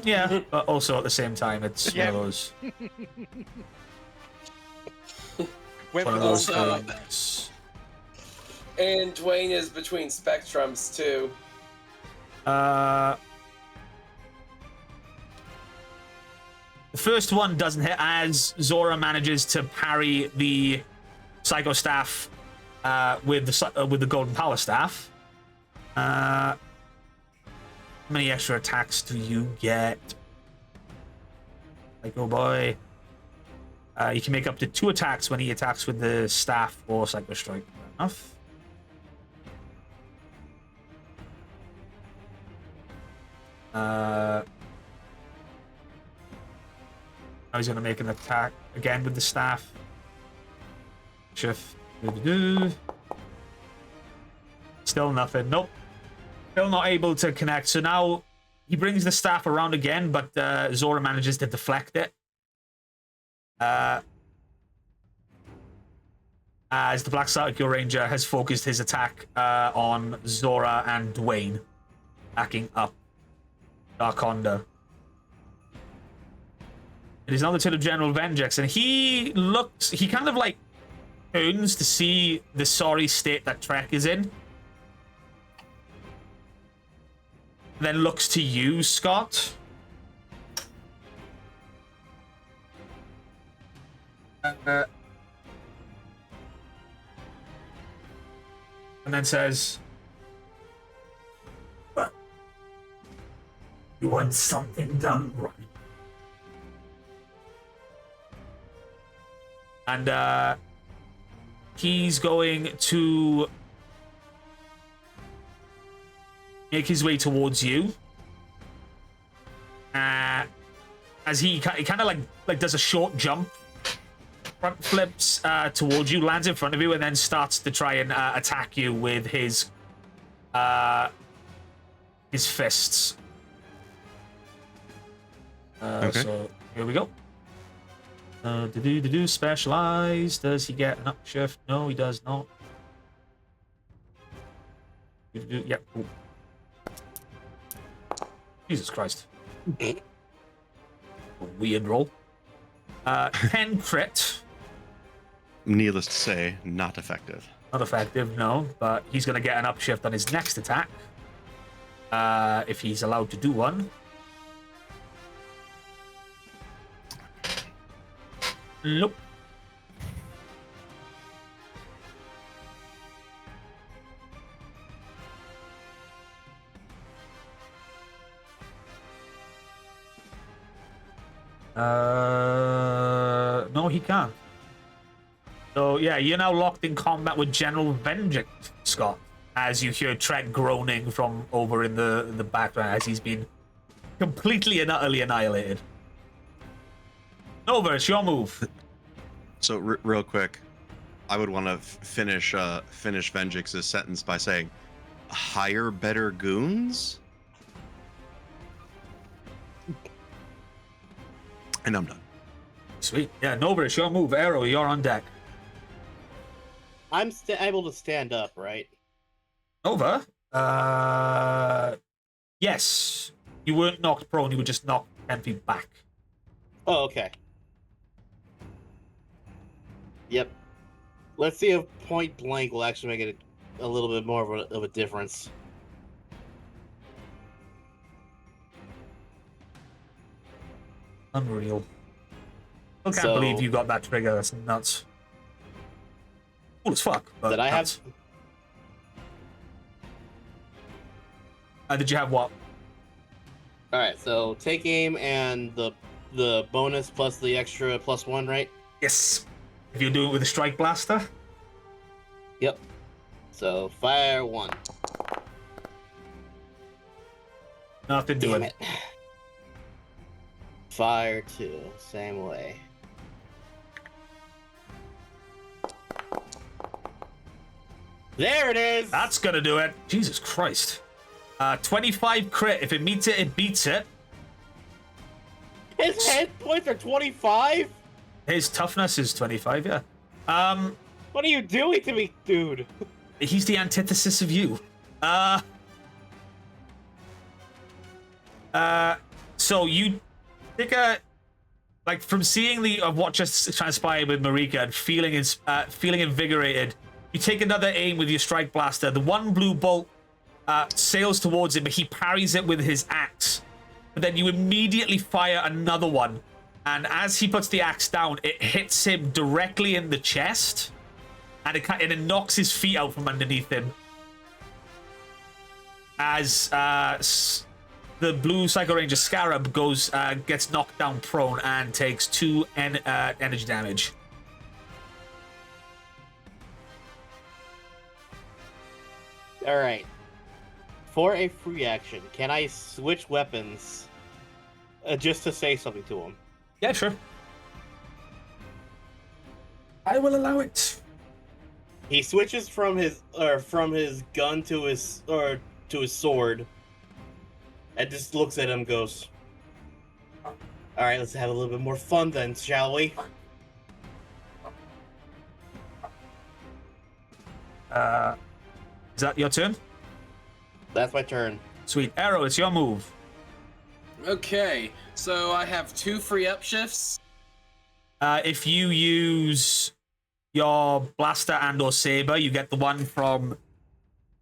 Yeah, but also at the same time, it's one of those. One of those things. And Dwayne is between spectrums too. The first one doesn't hit as Zora manages to parry the Psycho Staff with the Golden Power Staff. How many extra attacks do you get? Psycho Boy. You can make up to 2 attacks when he attacks with the staff or CyberStrike. Fair enough. Now he's going to make an attack again with the staff. Shift. Still nothing. Nope. Still not able to connect. So now he brings the staff around again, but Zora manages to deflect it. As the Black Psycho Ranger has focused his attack on Zora and Dwayne, backing up. Darkonda. It is now the turn of General Vengex, and he kind of like turns to see the sorry state that Trek is in. Then looks to you, Scott. And then says, But you want something done right. and he's going to make his way towards you. As he kind of like does a short jump, front flips towards you, lands in front of you, and then starts to try and attack you with his fists. Okay. So here we go. Specialize. Does he get an upshift? No, he does not. Yep. Ooh. Jesus Christ. A weird roll. 10 crit. Needless to say, not effective. Not effective, no. But he's going to get an upshift on his next attack. If he's allowed to do one. Nope. No, he can't. So yeah, you're now locked in combat with General Vengeance, Scott, as you hear Trek groaning from over in the background as he's been completely and utterly annihilated. Nova, it's your move. So real quick, I would want to finish Vengeance's sentence by saying, "Hire better goons," and I'm done. Sweet. Yeah, Nova, it's your move. Arrow, you're on deck. I'm able to stand up, right? Nova? Yes. You weren't knocked prone, you were just knocked 10 feet back. Oh, okay. Yep. Let's see if point blank will actually make it a little bit more of a difference. Unreal. I can't believe you got that trigger. That's nuts. Cool as fuck. But did I nuts. have? Did you have what? All right. So take aim and the bonus plus the extra +1, right? Yes. If you do it with a strike blaster. Yep. So fire 1. Nothing doing it. Fire 2, same way. There it is! That's gonna do it. Jesus Christ. 25 crit. If it meets it, it beats it. His hit points are 25? His toughness is 25, yeah. What are you doing to me, dude? He's the antithesis of you. So you take like from seeing what just transpired with Marika and feeling invigorated, you take another aim with your strike blaster. The one blue bolt sails towards him, but he parries it with his axe. But then you immediately fire another one, and as he puts the axe down, it hits him directly in the chest, and it knocks his feet out from underneath him. As the blue Psycho Ranger Scarab gets knocked down prone and takes 2 energy damage. All right. For a free action, can I switch weapons just to say something to him? Yeah, sure. I will allow it. He switches from his gun to his sword, and just looks at him, and goes, "All right, let's have a little bit more fun then, shall we?" Is that your turn? That's my turn. Sweet. Arrow, it's your move. Okay, so I have 2 free upshifts. If you use your blaster and or saber, you get the one from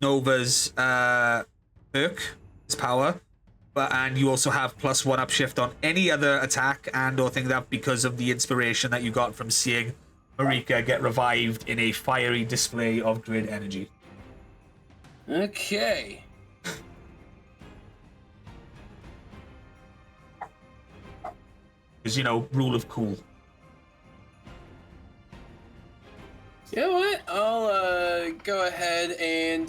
Nova's perk, his power. And you also have +1 upshift on any other attack and or thing that because of the inspiration that you got from seeing Marika get revived in a fiery display of grid energy. Okay. Because, you know, rule of cool. You know what? I'll go ahead and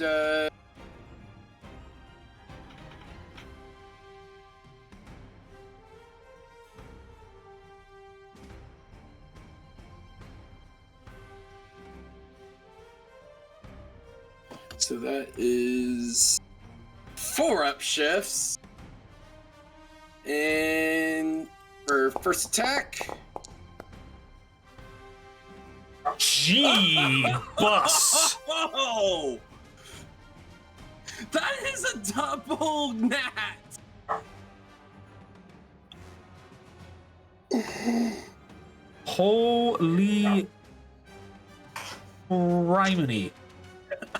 so that is 4 upshifts. And for first attack. Gee, bus. Oh! That is a double nat! Holy criminy.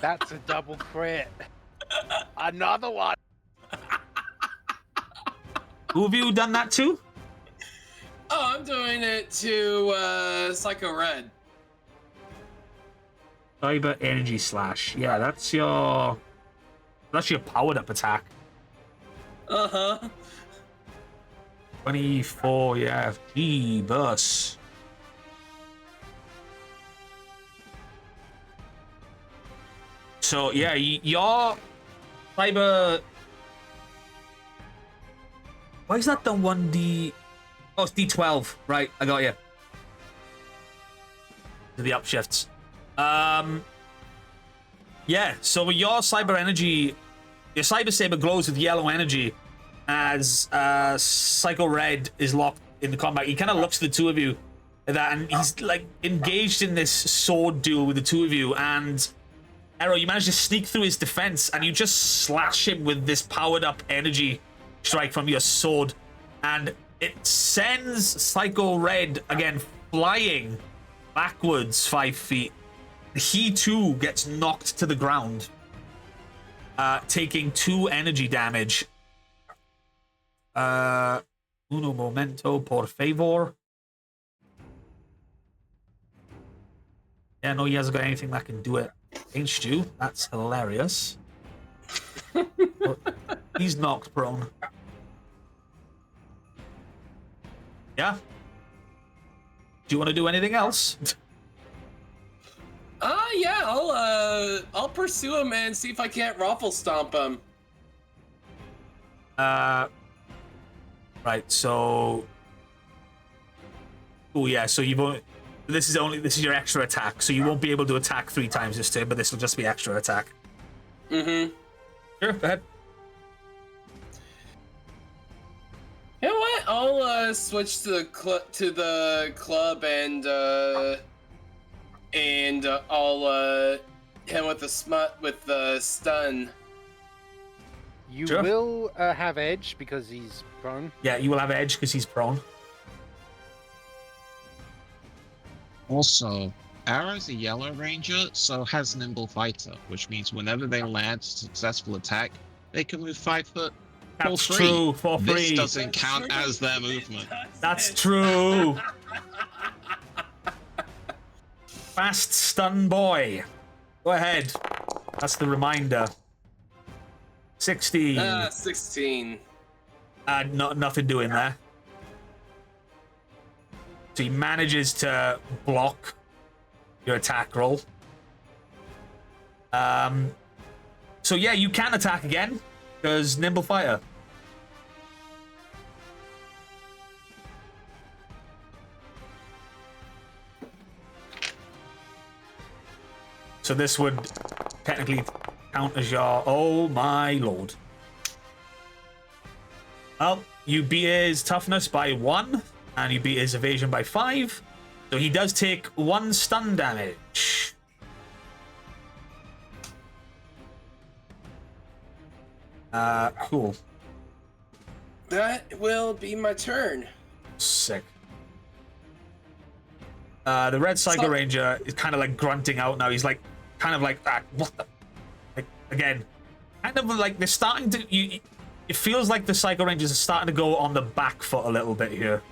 That's a double crit. Another one. Who have you done that to? Oh, I'm doing it to Psycho Red. Cyber energy slash. Yeah, that's your powered up attack. Uh-huh. 24, yeah. Gee, bus. So yeah, your cyber. Why is that the 1D? Oh, it's D12. Right, I got you. To the upshifts. Yeah, so with your cyber energy, your cyber saber glows with yellow energy as Psycho Red is locked in the combat. He kind of looks at the two of you at that, and he's like engaged in this sword duel with the two of you. And Arrow, you manage to sneak through his defense, and you just slash him with this powered up energy strike from your sword, and it sends Psycho Red again flying backwards 5 feet. He too gets knocked to the ground, taking 2 energy damage. Uno momento, por favor. Yeah, no, he hasn't got anything that can do it against you. That's hilarious. But he's knocked prone. Yeah? Do you want to do anything else? Yeah, I'll pursue him and see if I can't raffle stomp him. Right, so... Oh, yeah, so you won't... This is your extra attack, so you won't be able to attack 3 times this turn, but this will just be extra attack. Mm-hmm. Sure, go ahead. You know what? I'll switch to the club and I'll hit him with the smut with the stun. You Sure. will have edge because he's prone. Yeah, you will have edge because he's prone. Also, Arrow's a yellow ranger, so has nimble fighter, which means whenever they land a successful attack, they can move 5 foot for That's free. true, for free. This doesn't count as their movement. That's true. Fast stun boy. Go ahead. That's the reminder. 16. 16. Nothing doing there. So he manages to block your attack roll. So yeah, you can attack again because nimble fighter. So this would technically count as your... Oh my lord. Well, you beat his toughness by 1, and you beat his evasion by 5. So he does take 1 stun damage. Cool. That will be my turn. Sick. The red Psycho So- Ranger is kind of like grunting out now. He's like, kind of like, what the? Like, again, kind of like they're starting to. It feels like the Psycho Rangers are starting to go on the back foot a little bit here.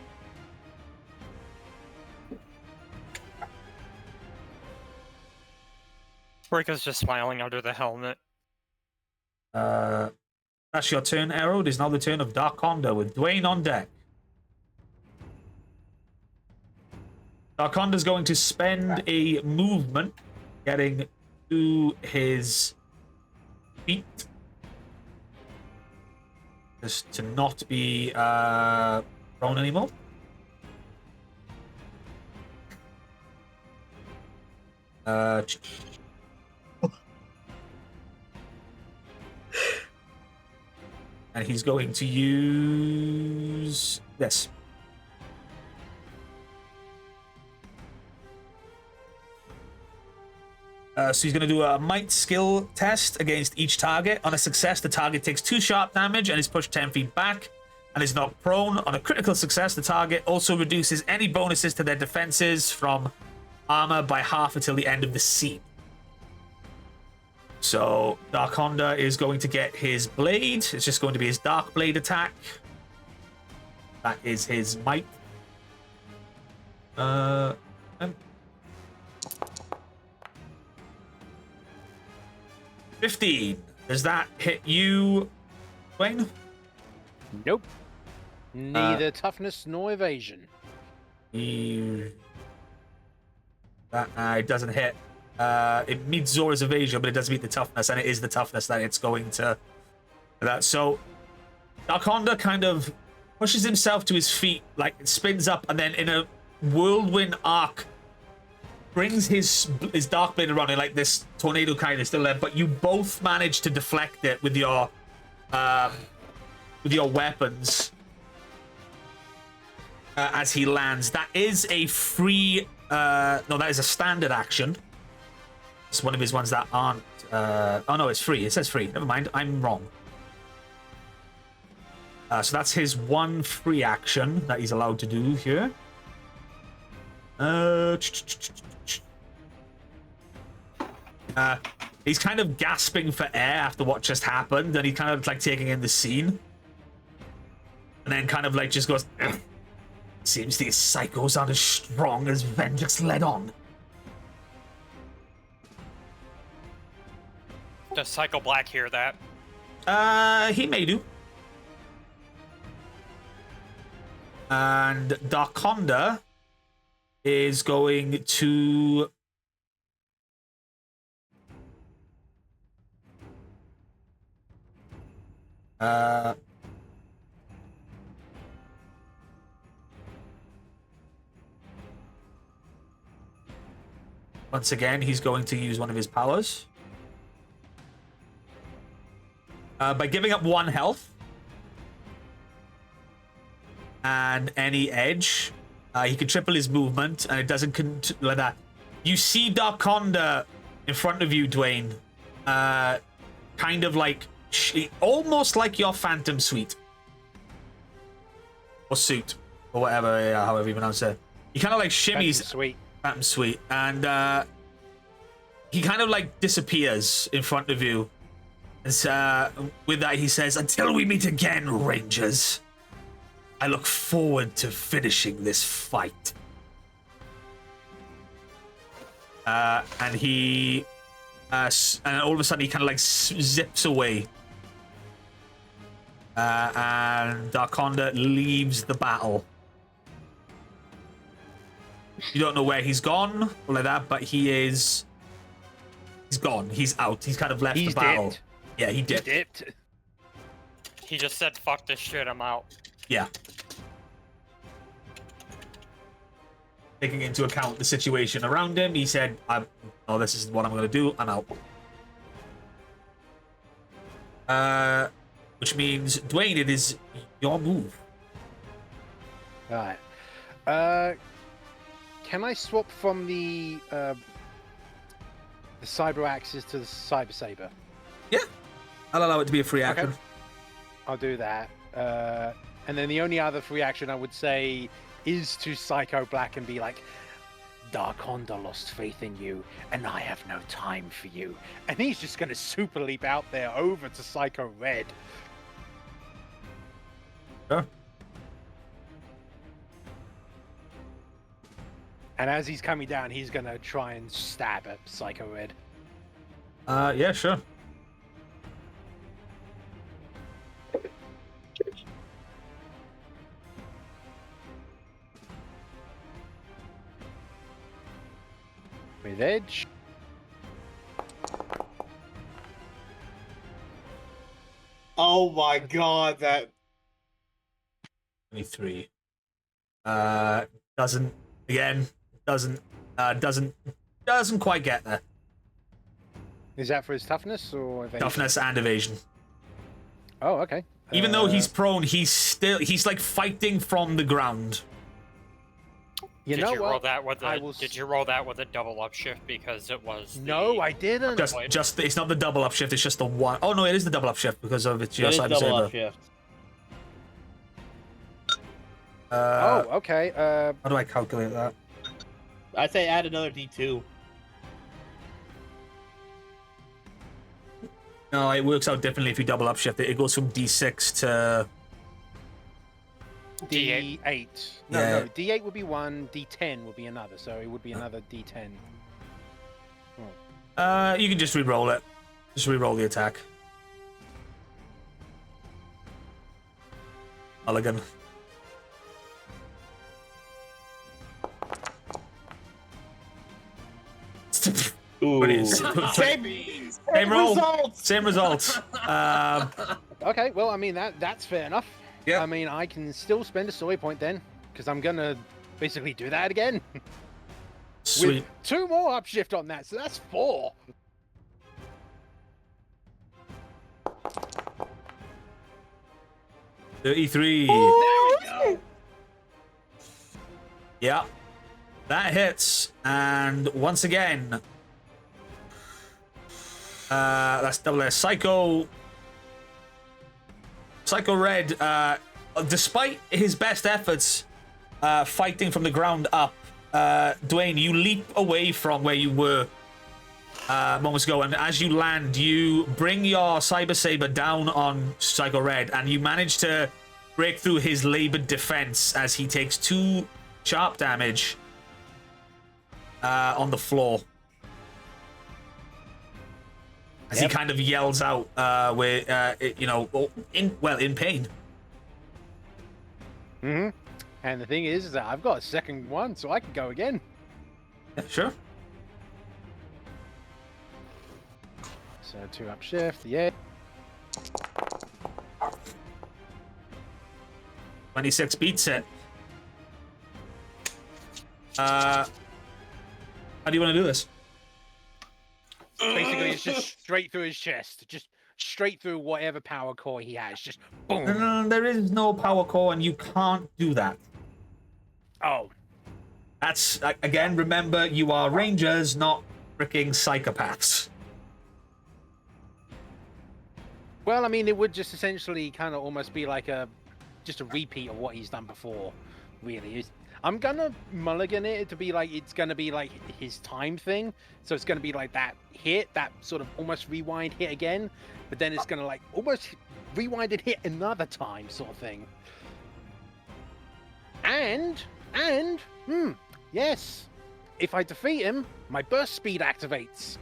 Rico's just smiling under the helmet. That's your turn, Arrow. It is now the turn of Dark Conda with Dwayne on deck. Dark Conda's going to spend a movement getting to his feet. Just to not be prone anymore. And he's going to use this. So he's going to do a might skill test against each target. On a success, the target takes 2 sharp damage and is pushed 10 feet back and is knocked prone. On a critical success, the target also reduces any bonuses to their defenses from armor by half until the end of the scene. So Dark Honda is going to get his blade. It's just going to be his Dark Blade attack. That is his might. 15. Does that hit you, Dwayne? Nope. Neither toughness nor evasion. It doesn't hit. It meets Zora's evasion, but it doesn't meet the toughness, and it is the toughness that it's going to. That so, Dark Honda kind of pushes himself to his feet, like it spins up, and then in a whirlwind arc, brings his Dark Blade around in like this tornado kind of still there. But you both manage to deflect it with your weapons as he lands. That is a free. No, that is a standard action. It's one of his ones that aren't. Oh no, it's free. It says free. Never mind. I'm wrong. So that's his one free action that he's allowed to do here. He's kind of gasping for air after what just happened, and he's kind of like taking in the scene. And then kind of like just goes, "Ugh. Seems these psychos aren't as strong as Vengeance led on." Does Psycho Black hear that? He may do. And Darkonda is going to once again, he's going to use one of his powers. By giving up 1 health and any edge, he can triple his movement, and it doesn't like that. You see Darkonda in front of you, Dwayne, kind of like almost like your Phantom Suite or suit or whatever, however you pronounce it. He kind of like shimmies Phantom Suite, and he kind of like disappears in front of you. And with that, he says, "Until we meet again, Rangers, I look forward to finishing this fight." And he, and all of a sudden, he kind of like zips away. And Darkonda leaves the battle. You don't know where he's gone or like that, but he's gone. He's out. He's kind of left the battle. Dipped. Yeah, he dipped. He just said, "Fuck this shit, I'm out." Yeah. Taking into account the situation around him, he said, "Oh, this is what I'm going to do. I'm out." Which means, Dwayne, it is your move. Alright. Can I swap from the Cyber Axes to the Cyber Saber? Yeah. I'll allow it to be a free action. Okay. I'll do that. And then the only other free action I would say is to Psycho Black and be like, Darkonda lost faith in you, and I have no time for you. And he's just going to super leap out there over to Psycho Red. Sure. And as he's coming down, he's going to try and stab at Psycho Red. Yeah, sure. With edge. Oh my god, that 23. Doesn't quite get there. Is that for his toughness or evasion? Toughness and evasion. Oh, okay. Even though he's prone, he's like fighting from the ground. You Did know you what? roll that with I a will Did you roll that with a double upshift because it was No, I didn't. Just it's not the double upshift, it's just the one. Oh no, it is the double upshift because of it's your it is Cyber double Saber. upshift. Oh, okay. How do I calculate that? I'd say add another D2. No, it works out differently if you double upshift it. It goes from D6 to D8. No, Yeah. no. D8 would be one. D10 would be another. So it would be another D10. you can just re-roll it. Just re-roll the attack. Mulligan. Ooh. But it's- Same roll. results! Same result. Okay, well, I mean that's fair enough. Yeah. I mean, I can still spend a story point then, because I'm gonna basically do that again. Sweet. With 2 more upshift on that, so that's 4. $33. There we go. Yeah. That hits. And once again, that's double S. Psycho Red, despite his best efforts fighting from the ground up, Dwayne, you leap away from where you were moments ago, and as you land, you bring your Cyber Saber down on Psycho Red, and you manage to break through his labored defense as he takes 2 sharp damage on the floor. As he kind of yells out, in pain. Mm-hmm. And the thing is that I've got a second one, so I can go again. Yeah, sure. So 2 upshift, yeah. 26 beats it. How do you want to do this? Basically, it's just straight through his chest, just straight through whatever power core he has, just boom. No, there is no power core, and you can't do that. Oh, That's again. Remember, you are rangers, not freaking psychopaths. well, I mean, it would just essentially kind of almost be like just a repeat of what he's done before, really. I'm gonna mulligan it to be like, it's gonna be like his time thing. So it's gonna be like that hit, that sort of almost rewind hit again, but then it's gonna like almost rewind and hit another time sort of thing. And, yes, if I defeat him, my burst speed activates.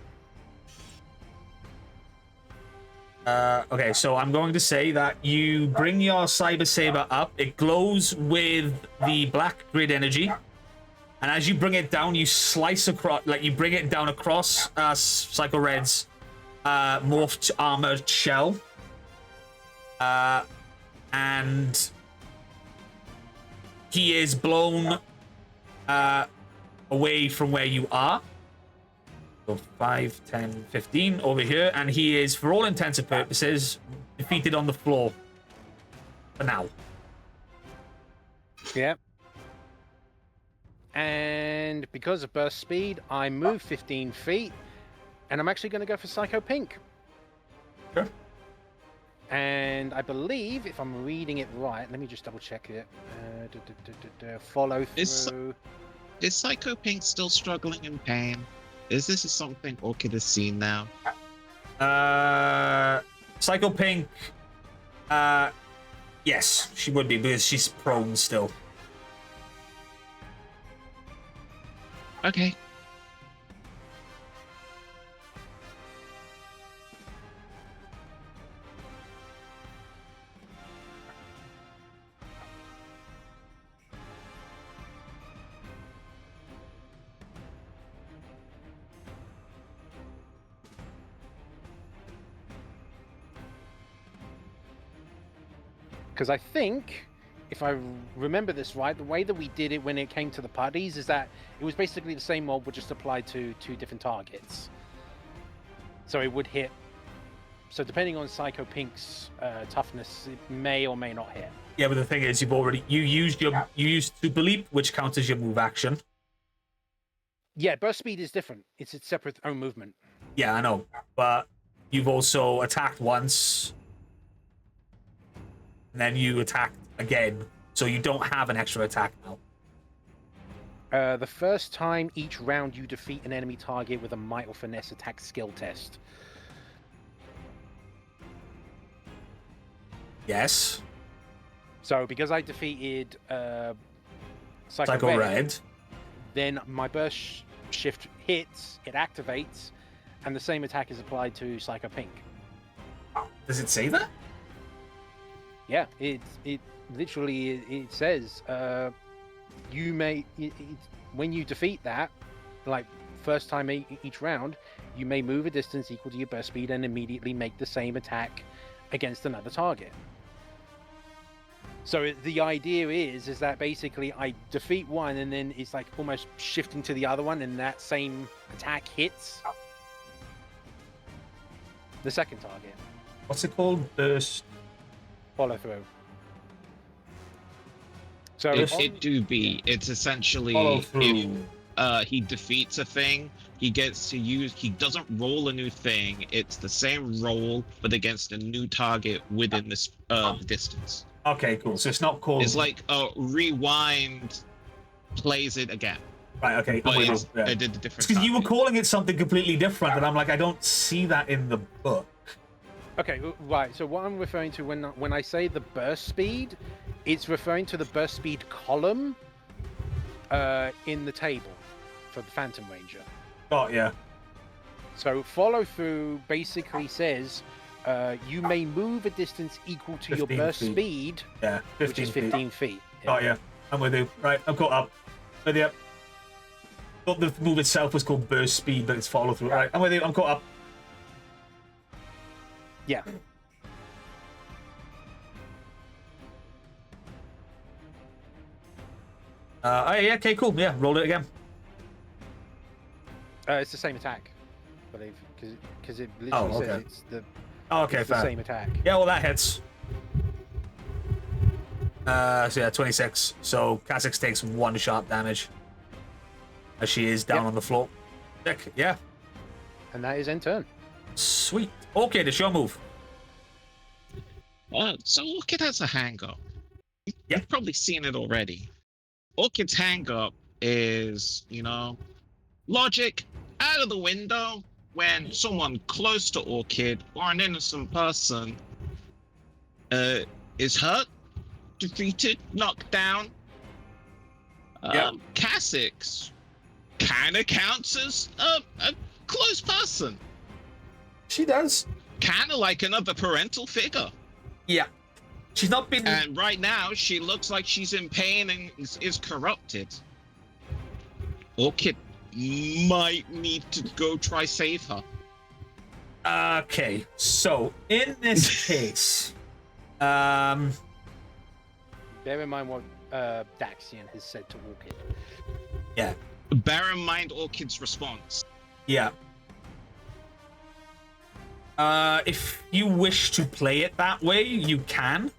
Okay, so I'm going to say that you bring your Cyber Saber up. It glows with the black grid energy, and as you bring it down, you slice across, like you bring it down across Psycho Red's morphed armored shell, and he is blown away from where you are. So 5, 10, 15 over here, and he is, for all intents and purposes, defeated on the floor. For now. Yep. And because of burst speed, I move 15 feet, and I'm actually going to go for Psycho Pink. Sure. And I believe, if I'm reading it right, let me just double check it. Follow Is- through. Is Psycho Pink still struggling in pain? Is this something Orchid has seen now? Psycho Pink. Yes, she would be because she's prone still. Okay. Because I think, if I remember this right, the way that we did it when it came to the putties is that it was basically the same mob, but just applied to 2 different targets. So it would hit. So depending on Psycho Pink's toughness, it may or may not hit. Yeah, but the thing is, you used Super Leap, which counts as your move action. Yeah, burst speed is different. It's its separate own movement. Yeah, I know, but you've also attacked once, and then you attacked again, so you don't have an extra attack now. The first time each round you defeat an enemy target with a might or finesse attack skill test. Yes. So because I defeated Psycho Red, then my burst shift hits, it activates, and the same attack is applied to Psycho Pink. Does it say that? Yeah, it literally it says you may when you defeat that, like first time each round, you may move a distance equal to your burst speed and immediately make the same attack against another target. So the idea is that basically I defeat one and then it's like almost shifting to the other one, and that same attack hits the second target. What's it called? Burst. Follow through. So It do be. It's essentially Follow through. if he defeats a thing, he gets to use. He doesn't roll a new thing. It's the same roll, but against a new target within this distance. Okay, cool. So it's not called. It's like rewind, plays it again. Right. Okay. But I'm with it's, you. Yeah. I did the different. Because you were target. calling it something completely different, and I'm like, I don't see that in the book. okay, right. So what I'm referring to when I say the burst speed, it's referring to the burst speed column in the table for the Phantom Ranger. Oh yeah. So follow through basically says you may move a distance equal to your 15 burst feet. speed, Yeah. which is 15 feet. Oh yeah. I'm with you. Right. I'm caught up. With you. Thought the move itself was called burst speed, but it's follow through. Right. I'm with you. I'm caught up. Yeah. Oh yeah. Okay. Cool. Yeah. Roll it again. It's the same attack, I believe, because it literally Oh, says okay. it's the Oh, okay. it's the Fair. same attack. Yeah. Well, that hits. So yeah, 26. So Kha'Zix takes 1 sharp damage as she is down Yep. on the floor. Sick. Yeah. And that is end turn. Sweet. Okay, it's your move. So Orchid has a hang-up. Yeah. You've probably seen it already. Orchid's hang-up is, logic out of the window when someone close to Orchid or an innocent person is hurt, defeated, knocked down. Kha'Zix kind of counts as a close person. She does. Kind of like another parental figure. Yeah. She's not been. And right now, she looks like she's in pain and is corrupted. Orchid might need to go try save her. Okay, so in this case, Bear in mind what Daxian has said to Orchid. yeah, Bear in mind Orchid's response. yeah. If you wish to play it that way, you can.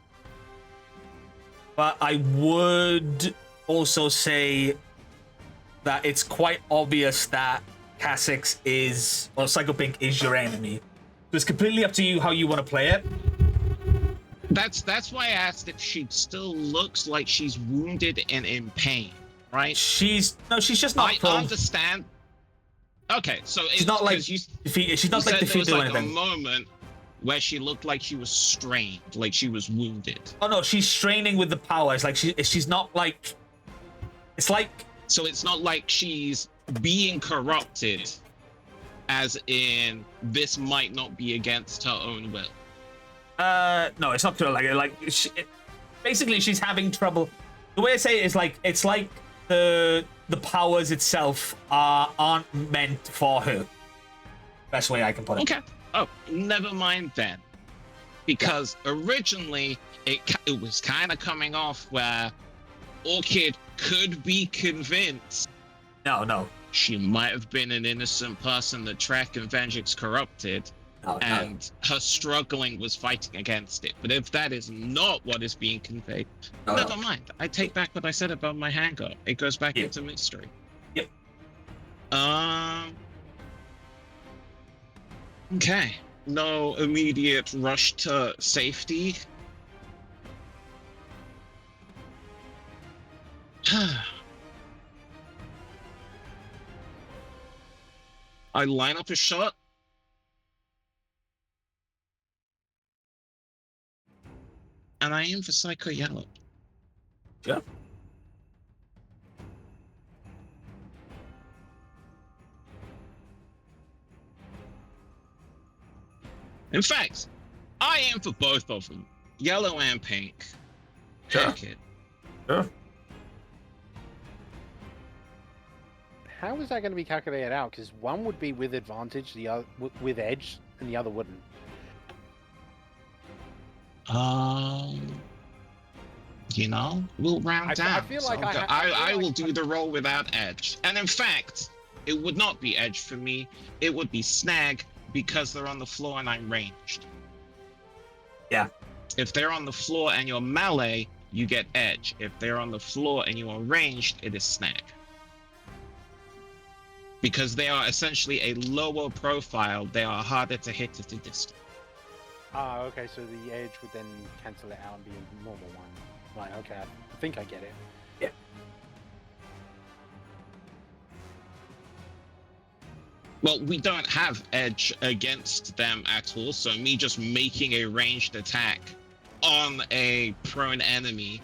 But I would also say that it's quite obvious that Kha'Zix or Psycho Pink is your enemy. So it's completely up to you how you want to play it. That's why I asked if she still looks like she's wounded and in pain, right? She's just not I prone. understand. Okay, so She's not like you defeated. She's not like said there was defeated or like a anything. moment where she looked like she was strained, like she was wounded. Oh no, she's straining with the power. It's like she's not like. It's like. So it's not like she's being corrupted, as in this might not be against her own will. No, it's not basically she's having trouble. The way I say it is like it's like the powers itself aren't meant for her. Best way I can put it. Okay. Oh, never mind then, because originally it was kind of coming off where Orchid could be convinced. No. She might have been an innocent person that Trek and Vengeance corrupted. And her struggling was fighting against it. But if that is not what is being conveyed, never mind. I take back what I said about my hang-up. It goes back into mystery. Yep. Okay. No immediate rush to safety. I line up a shot. And I aim for Psycho Yellow. Yeah. In fact, I aim for both of them. Yellow and pink. Sure. Heck it. Sure. How is that going to be calculated out? Because one would be with advantage, the other with edge, and the other wouldn't. You know, we'll round down. I feel like I will do the roll without edge. And in fact, it would not be edge for me. It would be snag because they're on the floor and I'm ranged. Yeah. If they're on the floor and you're melee, you get edge. If they're on the floor and you are ranged, it is snag. Because they are essentially a lower profile, they are harder to hit at a distance. Ah, okay, so the edge would then cancel it out and be a normal one. Right, okay, I think I get it. Yeah. Well, we don't have edge against them at all, so me just making a ranged attack on a prone enemy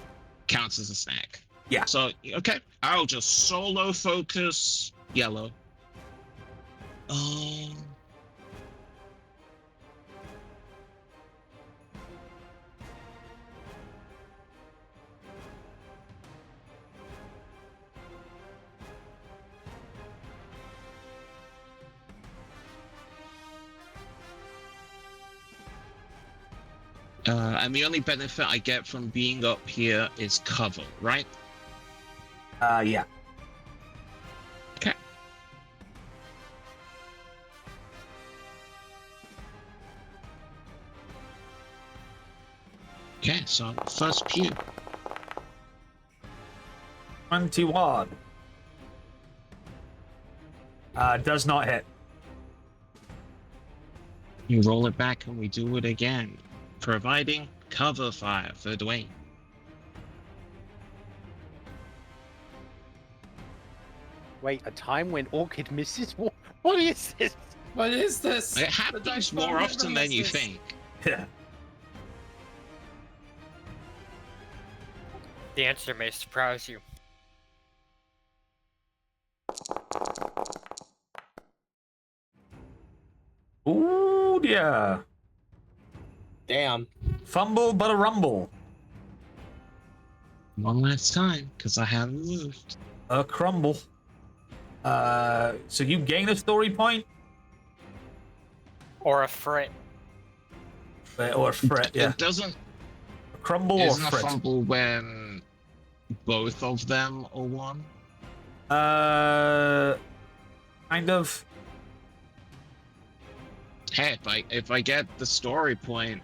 counts as a snag. Yeah. So, okay, I'll just solo focus yellow. And the only benefit I get from being up here is cover, right? Yeah. Okay. Okay, so first pew. 21. Does not hit. You roll it back and we do it again, providing cover fire for Dwayne. Wait, a time when Orchid misses? What is this? What is this? It happens more often than you think. Yeah. The answer may surprise you. Ooh, yeah. Damn. Fumble but a rumble. One last time, because I haven't moved. A crumble. So you gain a story point? Or a frit. Or a fret, yeah. It doesn't. A crumble or Isn't a fret? fumble when both of them are one? Kind of. Hey, if I get the story point,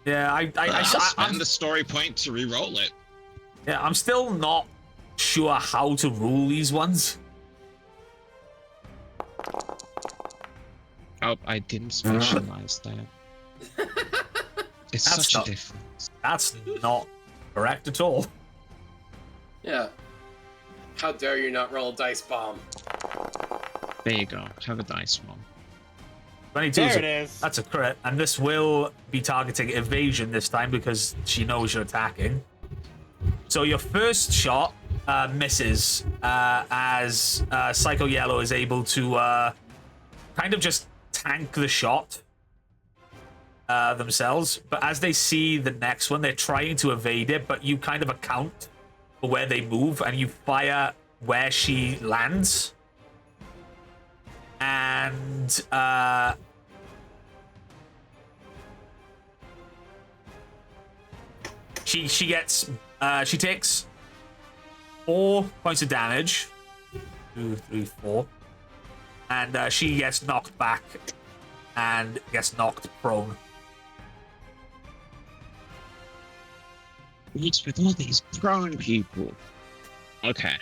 Yeah, I'll spend the story point to re-roll it. Yeah, I'm still not sure how to rule these ones. Oh, I didn't specialize that. It's That's such not- a difference. That's not correct at all. Yeah. How dare you not roll a dice bomb? There you go. Have a dice roll. 22. There it is. That's a crit, and this will be targeting evasion this time because she knows you're attacking. So your first shot misses as Psycho Yellow is able to kind of just tank the shot themselves. But as they see the next one, they're trying to evade it, but you kind of account for where they move, and you fire where she lands. And she gets she takes 4 points of damage. 2, 3, 4. And she gets knocked back and gets knocked prone. What's with all these prone people? Okay.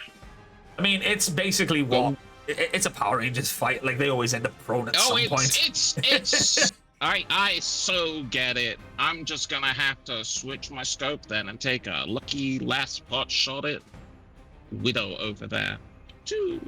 I mean, it's basically what it's a Power Rangers fight. Like, they always end up prone at some point. It's I so get it. I'm just gonna have to switch my scope then and take a lucky last pot shot at Widow over there. Choo.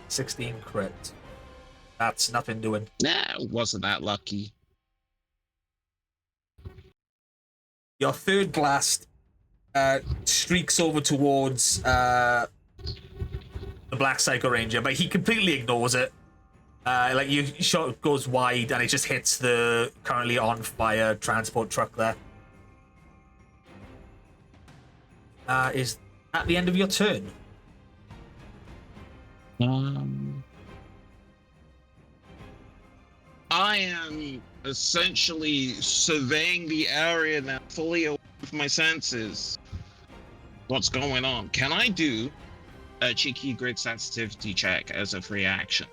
$16 crit. That's nothing doing. Nah, wasn't that lucky. Your third blast streaks over towards the Black Psycho Ranger, but he completely ignores it. Like, your shot goes wide and it just hits the currently on fire transport truck there. Is at the end of your turn. I am essentially surveying the area now, fully aware of my senses. What's going on? Can I do a cheeky grid sensitivity check as a free action?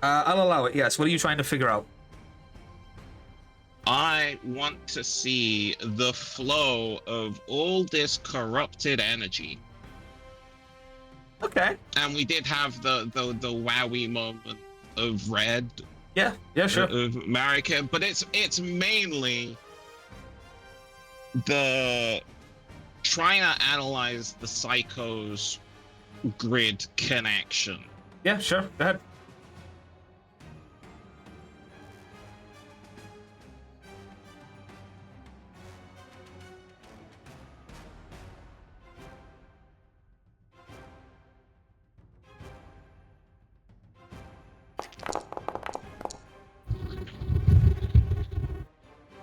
I'll allow it, yes. What are you trying to figure out? I want to see the flow of all this corrupted energy. Okay. And we did have the wowie moment of Red. Yeah, sure. Of America, but it's mainly the trying to analyze the Psycho's grid connection. Yeah, sure. Go ahead.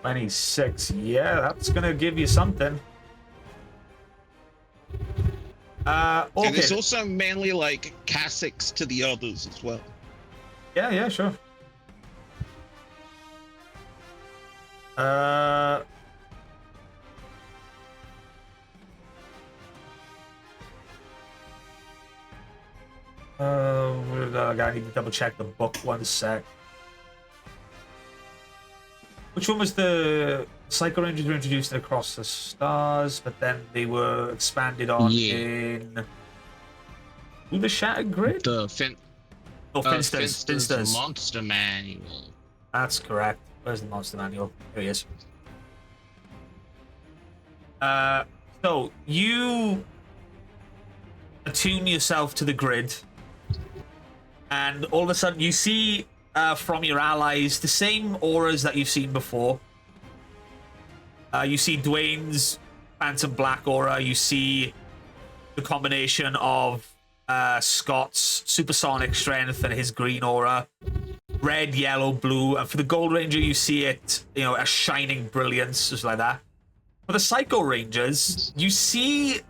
$26. Yeah, that's gonna give you something. And Okay. it's also mainly like Cassix to the others as well. Yeah, sure. I need to double check the book 1 sec. Which one was the Psycho Rangers were introduced in Across the Stars, but then they were expanded on in the Shattered Grid? Finster's Monster Manual. That's correct. Where's the Monster Manual? Here he is. So you attune yourself to the grid, and all of a sudden you see from your allies the same auras that you've seen before. You see Dwayne's Phantom Black aura. You see the combination of Scott's supersonic strength and his green aura. Red, yellow, blue. And for the Gold Ranger, you see it, a shining brilliance, just like that. For the Psycho Rangers, you see,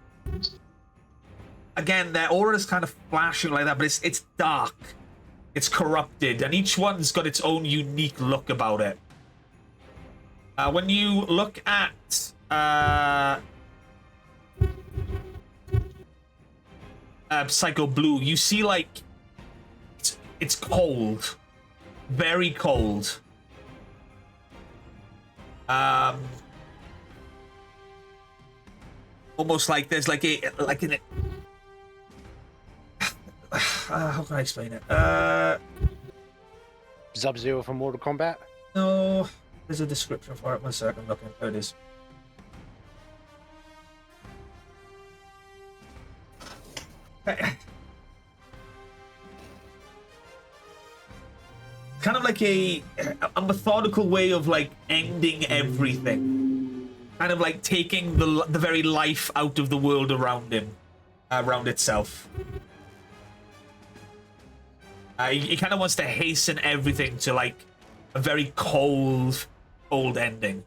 again, their aura is kind of flashing like that, but it's dark. It's corrupted, and each one's got its own unique look about it. When you look at Psycho Blue, you see, like, it's cold. Very cold. Almost like there's like an how can I explain it? Sub-Zero from Mortal Kombat. No, there's a description for it. 1 second, looking. There it is. Kind of like a methodical way of like ending everything. Kind of like taking the very life out of the world around him, around itself. He kind of wants to hasten everything to like a very cold ending.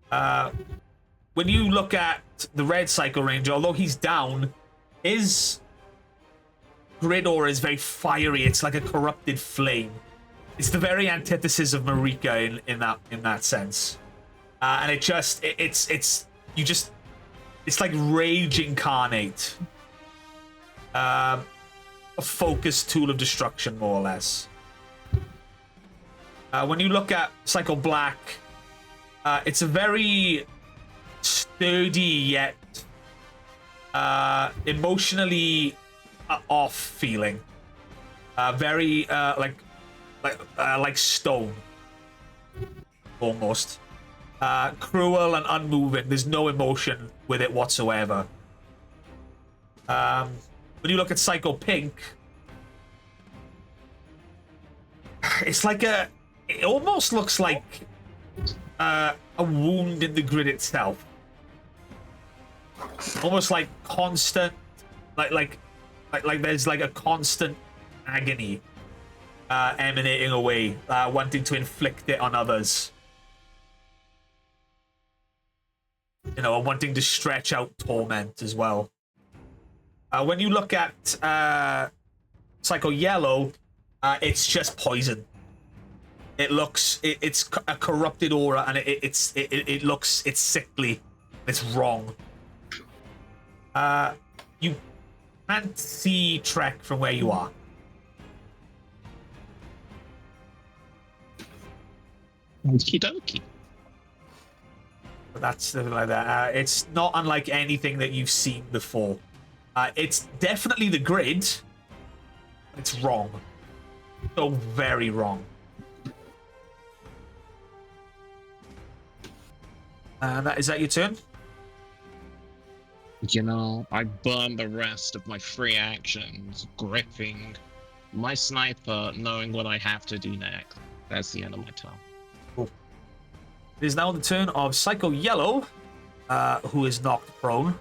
When you look at the red Psycho Ranger, although he's down, his grid aura is very fiery. It's like a corrupted flame. It's the very antithesis of Marika in that sense. And it's like rage incarnate. A focused tool of destruction, more or less. When you look at Psycho Black, it's a very sturdy yet emotionally off feeling. Very like stone, almost. Cruel and unmoving. There's no emotion with it whatsoever. When you look at Psycho Pink, it's like it almost looks like a wound in the grid itself. Almost like constant, like there's like a constant agony emanating away, wanting to inflict it on others. You know, wanting to stretch out torment as well. When you look at Psycho Yellow, it's just poison. It's a corrupted aura, and it looks sickly. It's wrong. You can't see Trek from where you are. Okie dokie. But that's something like that. It's not unlike anything that you've seen before. It's definitely the grid. It's wrong. So very wrong. Is that your turn? You know, I burn the rest of my free actions, gripping my sniper, knowing what I have to do next. That's the end of my turn. Cool. It is now the turn of Psycho Yellow, who is knocked prone.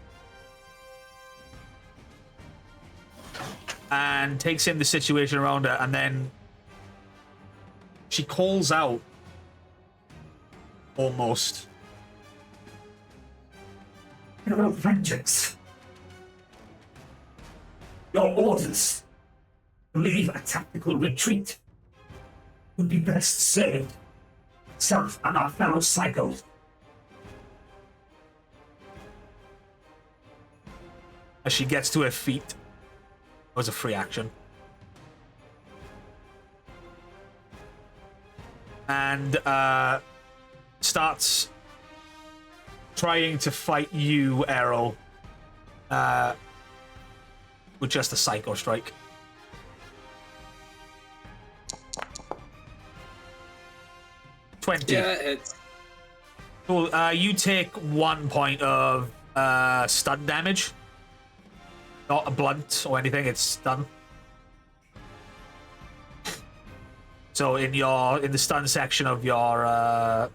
And takes in the situation around her, and then she calls out almost. Your vengeance. Your orders to leave a tactical retreat would be best served self and our fellow psychos. As she gets to her feet, it was a free action. And starts trying to fight you, Arrow, with just a Psycho Strike. Yeah, it's... Cool. You take 1 point of stun damage. Not a blunt or anything, it's stun. So in the stun section of your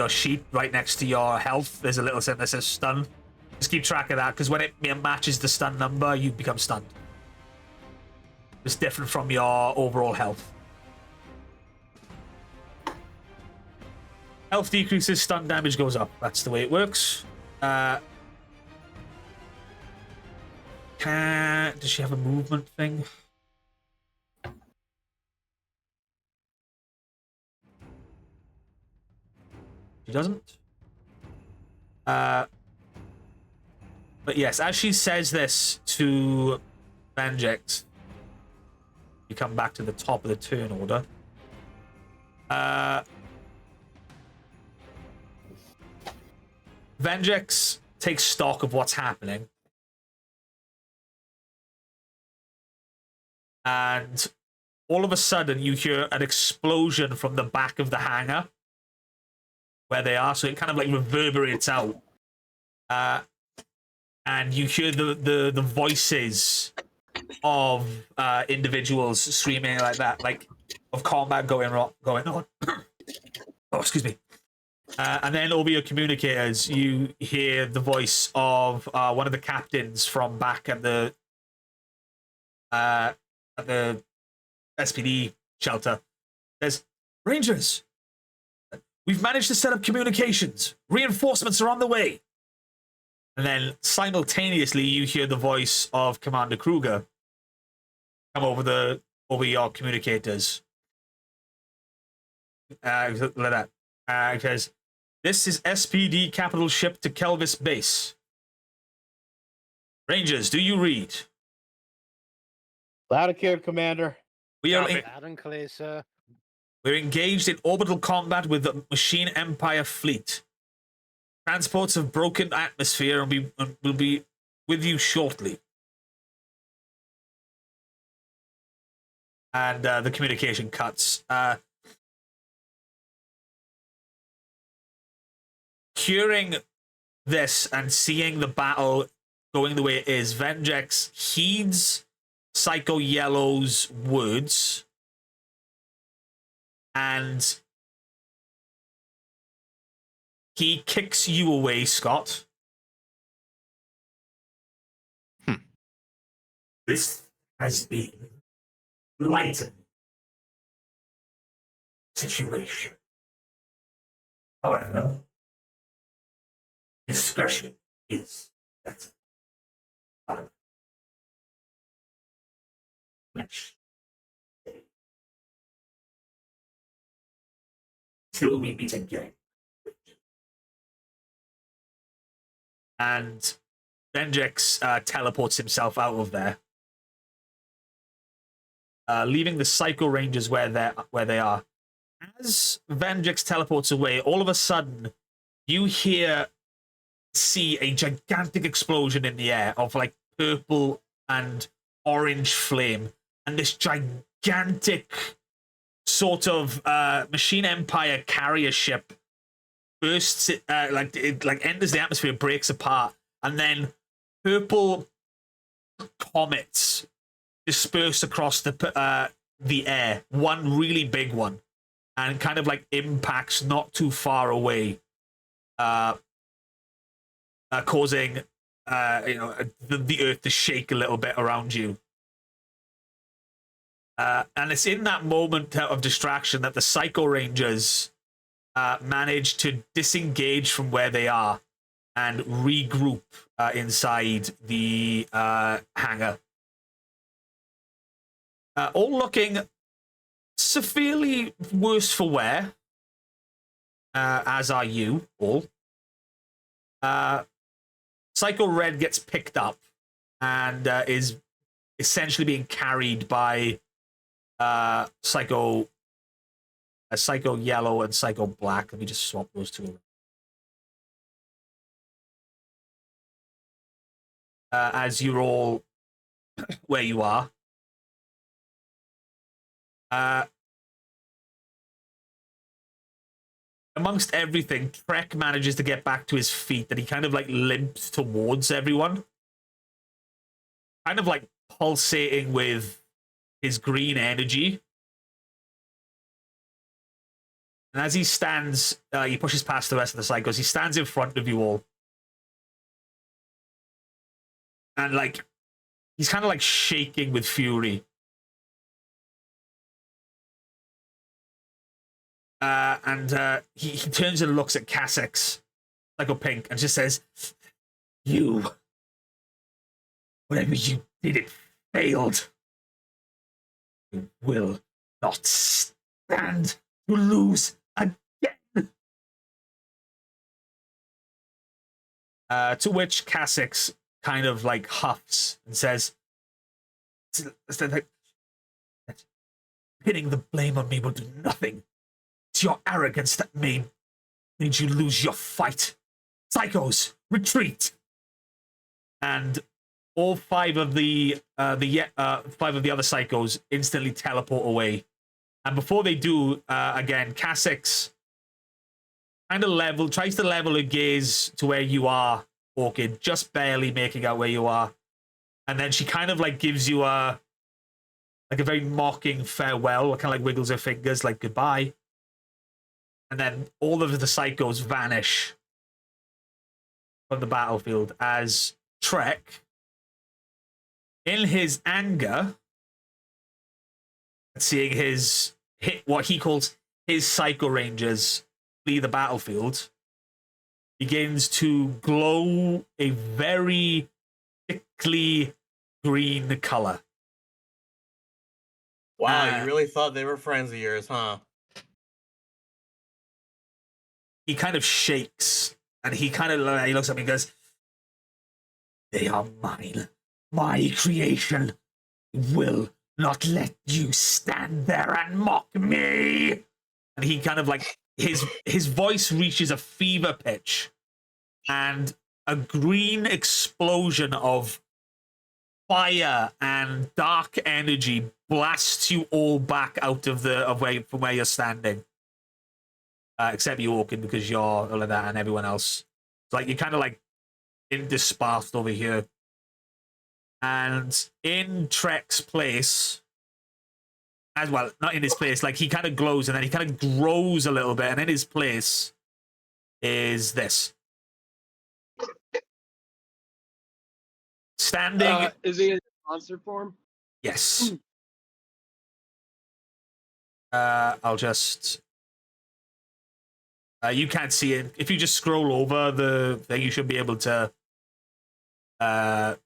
sheet, right next to your health, there's a little thing that says stun. Just keep track of that, because when it matches the stun number, you become stunned. It's different from your overall health. Health decreases, stun damage goes up. That's the way it works. Does she have a movement thing? She doesn't. But yes, as she says this to Banjex, you come back to the top of the turn order. Vengex takes stock of what's happening. And all of a sudden, you hear an explosion from the back of the hangar where they are. So it kind of like reverberates out. And you hear the voices of individuals screaming like that, like of combat going on. Oh, excuse me. And then over your communicators, you hear the voice of one of the captains from back at the SPD shelter. Says, "Rangers, we've managed to set up communications. Reinforcements are on the way." And then simultaneously, you hear the voice of Commander Kruger come over your communicators. Like that. Because this is SPD capital ship to Kelvis base. Rangers, do you read? Loud and clear, Commander. Loud and clear, sir. We're engaged in orbital combat with the Machine Empire fleet. Transports have broken atmosphere and will be with you shortly. And the communication cuts. Hearing this and seeing the battle going the way it is, Vengex heeds Psycho Yellow's words and he kicks you away, Scott. This has been enlightening situation. However, discretion is better. Till we meet again. And Vengex teleports himself out of there, leaving the Psycho Rangers where they are. As Vengex teleports away, all of a sudden, you see a gigantic explosion in the air of like purple and orange flame, and this gigantic sort of Machine Empire carrier ship bursts it enters the atmosphere, breaks apart, and then purple comets disperse across the air, one really big one, and kind of like impacts not too far away, causing the earth to shake a little bit around you. And it's in that moment of distraction that the Psycho Rangers manage to disengage from where they are and regroup inside the hangar. All looking severely worse for wear, as are you all. Psycho Red gets picked up and is essentially being carried by Psycho Yellow and Psycho Black. Let me just swap those two around. As you're all where you are. Amongst everything, Trek manages to get back to his feet, and he kind of like limps towards everyone. Kind of like pulsating with his green energy. And as he stands, he pushes past the rest of the Psychos. He stands in front of you all. And like, he's kind of like shaking with fury. He turns and looks at Cassex, Psycho Pink, and just says, whatever you did, it failed. You will not stand to lose again. To which Cassex kind of like huffs and says, pinning the blame on me will do nothing. It's your arrogance that made you lose your fight. Psychos, retreat! And all five of the other psychos instantly teleport away. And before they do, again, Kasix kind of tries to level her gaze to where you are, Orchid, just barely making out where you are. And then she kind of like gives you a very mocking farewell, kind of like wiggles her fingers like goodbye. And then all of the psychos vanish from the battlefield as Trek, in his anger at seeing what he calls his Psycho Rangers flee the battlefield, begins to glow a very thickly green color. Wow, you really thought they were friends of yours, huh? He kind of shakes, and he looks at me and goes, "They are mine. My creation. Will not let you stand there and mock me." And he kind of like his voice reaches a fever pitch, and a green explosion of fire and dark energy blasts you all back out of from where you're standing. Except you, Orkin, because you're all of that, and everyone else. It's like you're kind of like dispersed over here. And in Trek's place, as well, not in his place, like he kind of glows and then he kind of grows a little bit, and in his place is this. Standing. Is he in monster form? Yes. I'll just. You can't see it. If you just scroll over the thing, you should be able to get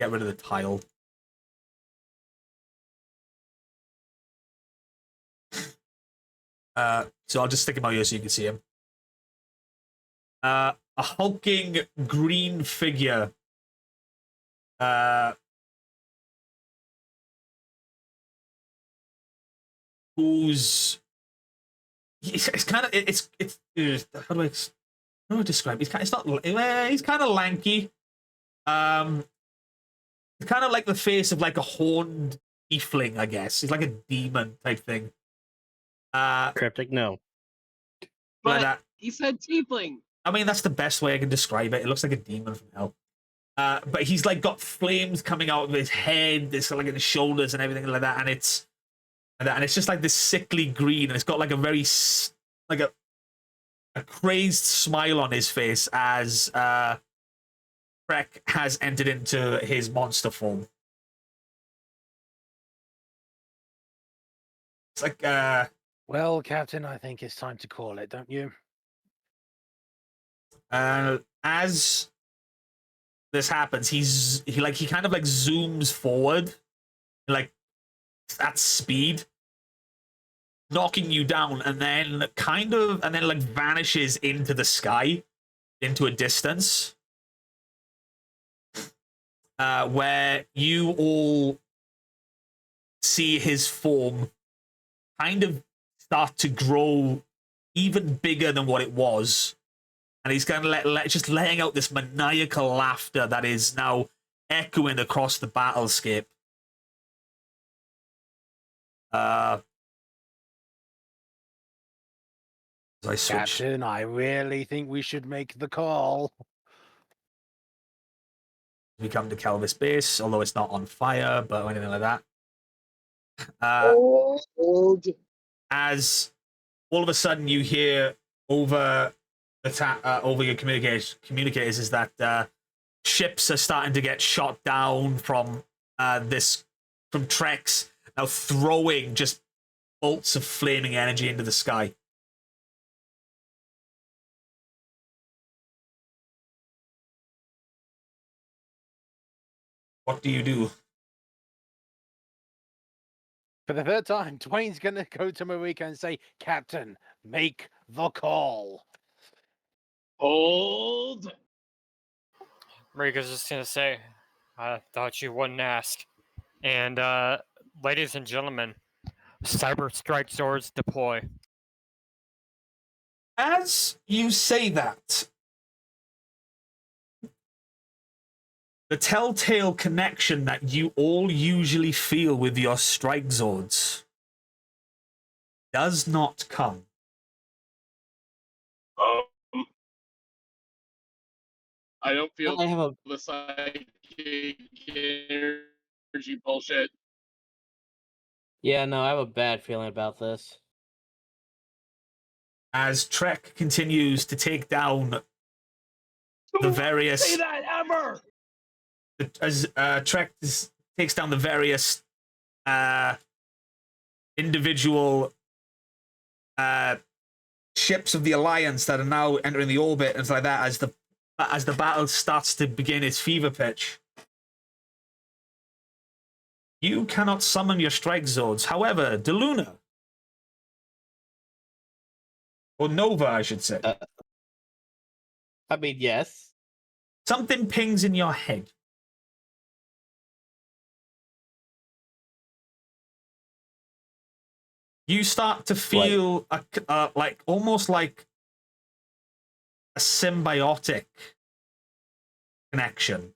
rid of the tile. So I'll just stick him out here so you can see him. A hulking green figure. Who's it's kind of it's how do I describe it? He's kind of lanky. It's kind of like the face of like a horned tiefling, I guess. He's like a demon type thing. Cryptic, no. But he said tiefling. I mean, that's the best way I can describe it. It looks like a demon from hell. But he's like got flames coming out of his head, this like in his shoulders and everything like that, and it's just like this sickly green, and it's got like a very like a crazed smile on his face as Trek has entered into his monster form. It's like well, Captain, I think it's time to call it, don't you? As this happens, he kind of like zooms forward, like at speed, knocking you down, and then like vanishes into the sky, into a distance, where you all see his form kind of start to grow even bigger than what it was. And he's kind of just letting out this maniacal laughter that is now echoing across the battlescape. Captain, I really think we should make the call. We come to Kelvis base, although it's not on fire, but anything like that. As all of a sudden you hear over over your communicators is that ships are starting to get shot down from Trex, now throwing just bolts of flaming energy into the sky. What do you do? For the third time, Dwayne's going to go to Marika and say, Captain, make the call. Hold. Marika's just going to say, I thought you wouldn't ask. And, ladies and gentlemen, CyberStrike swords deploy. As you say that, the telltale connection that you all usually feel with your strike zords does not come. I don't feel I have a the psychic energy bullshit. Yeah, no, I have a bad feeling about this. As Trek continues to take down the various... Say that ever! As Trek takes down the various individual ships of the Alliance that are now entering the orbit and stuff like that, as the battle starts to begin its fever pitch. You cannot summon your strike zords. However, DeLuna, or Nova, I should say. I mean, yes. Something pings in your head. You start to feel like almost like a symbiotic connection.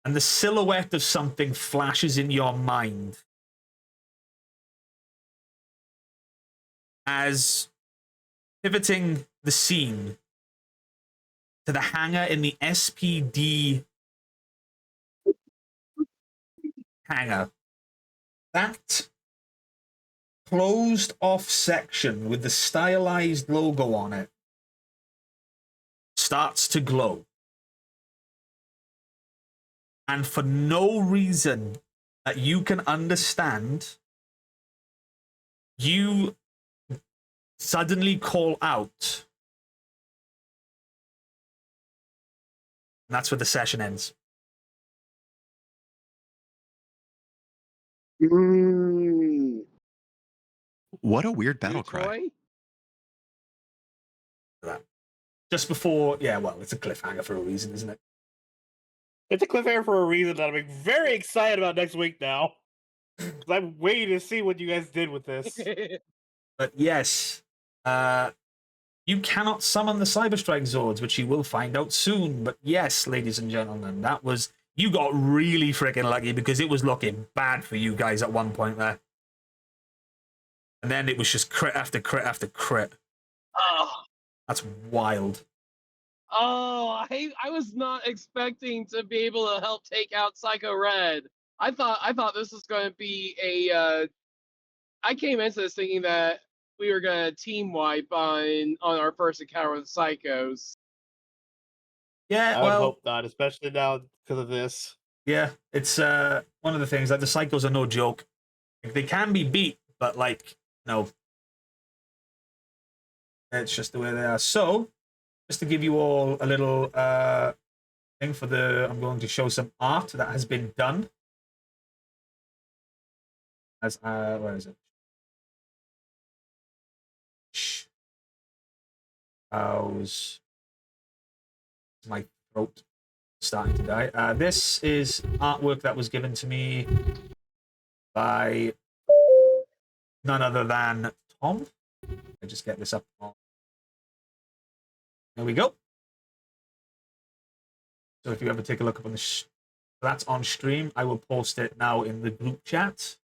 And the silhouette of something flashes in your mind as pivoting the scene to the hangar in the SPD hangar. That closed off section with the stylized logo on it starts to glow. And for no reason that you can understand, you suddenly call out. And that's where the session ends. What a weird battle cry. Just before, yeah, well, it's a cliffhanger for a reason, isn't it? It's a cliffhanger for a reason that I'm very excited about next week now. I'm waiting to see what you guys did with this. But yes, you cannot summon the CyberStrike Zords, which you will find out soon. But yes, ladies and gentlemen, that was... You got really freaking lucky because it was looking bad for you guys at one point there. And then it was just crit after crit after crit. Oh, That's wild. I was not expecting to be able to help take out Psycho Red. I thought this was going to be a. I came into this thinking that we were going to team wipe on our first encounter with Psychos. Yeah, I would well, hope not, especially now because of this. yeah, it's one of the things that the Psychos are no joke. They can be beat, but like, no. It's just the way they are. So, just to give you all a little thing for the... I'm going to show some art that has been done. As, where is it? How's my throat starting to die? This is artwork that was given to me by none other than Tom. I just get this up. There we go. So if you ever take a look up on the... that's on stream. I will post it now in the group chat.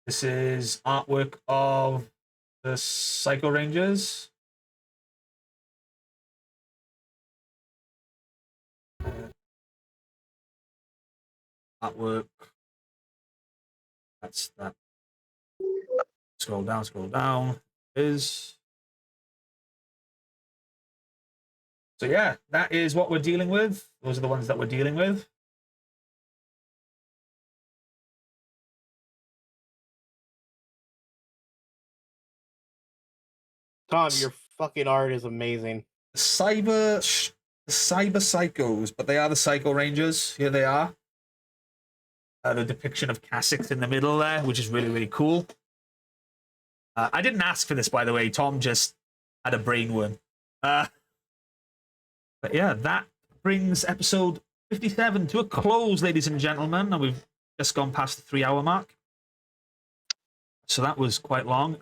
This is artwork of the Psycho Rangers. Artwork. That's that. Scroll down, scroll down. Is... So yeah, that is what we're dealing with. Those are the ones that we're dealing with. Tom, your fucking art is amazing. Cyber Psychos, but they are the Psycho Rangers. Here they are. The depiction of Cassix in the middle there, which is really, really cool. I didn't ask for this, by the way. Tom just had a brain worm. But yeah, that brings episode 57 to a close, ladies and gentlemen. And we've just gone past the 3-hour mark. So that was quite long.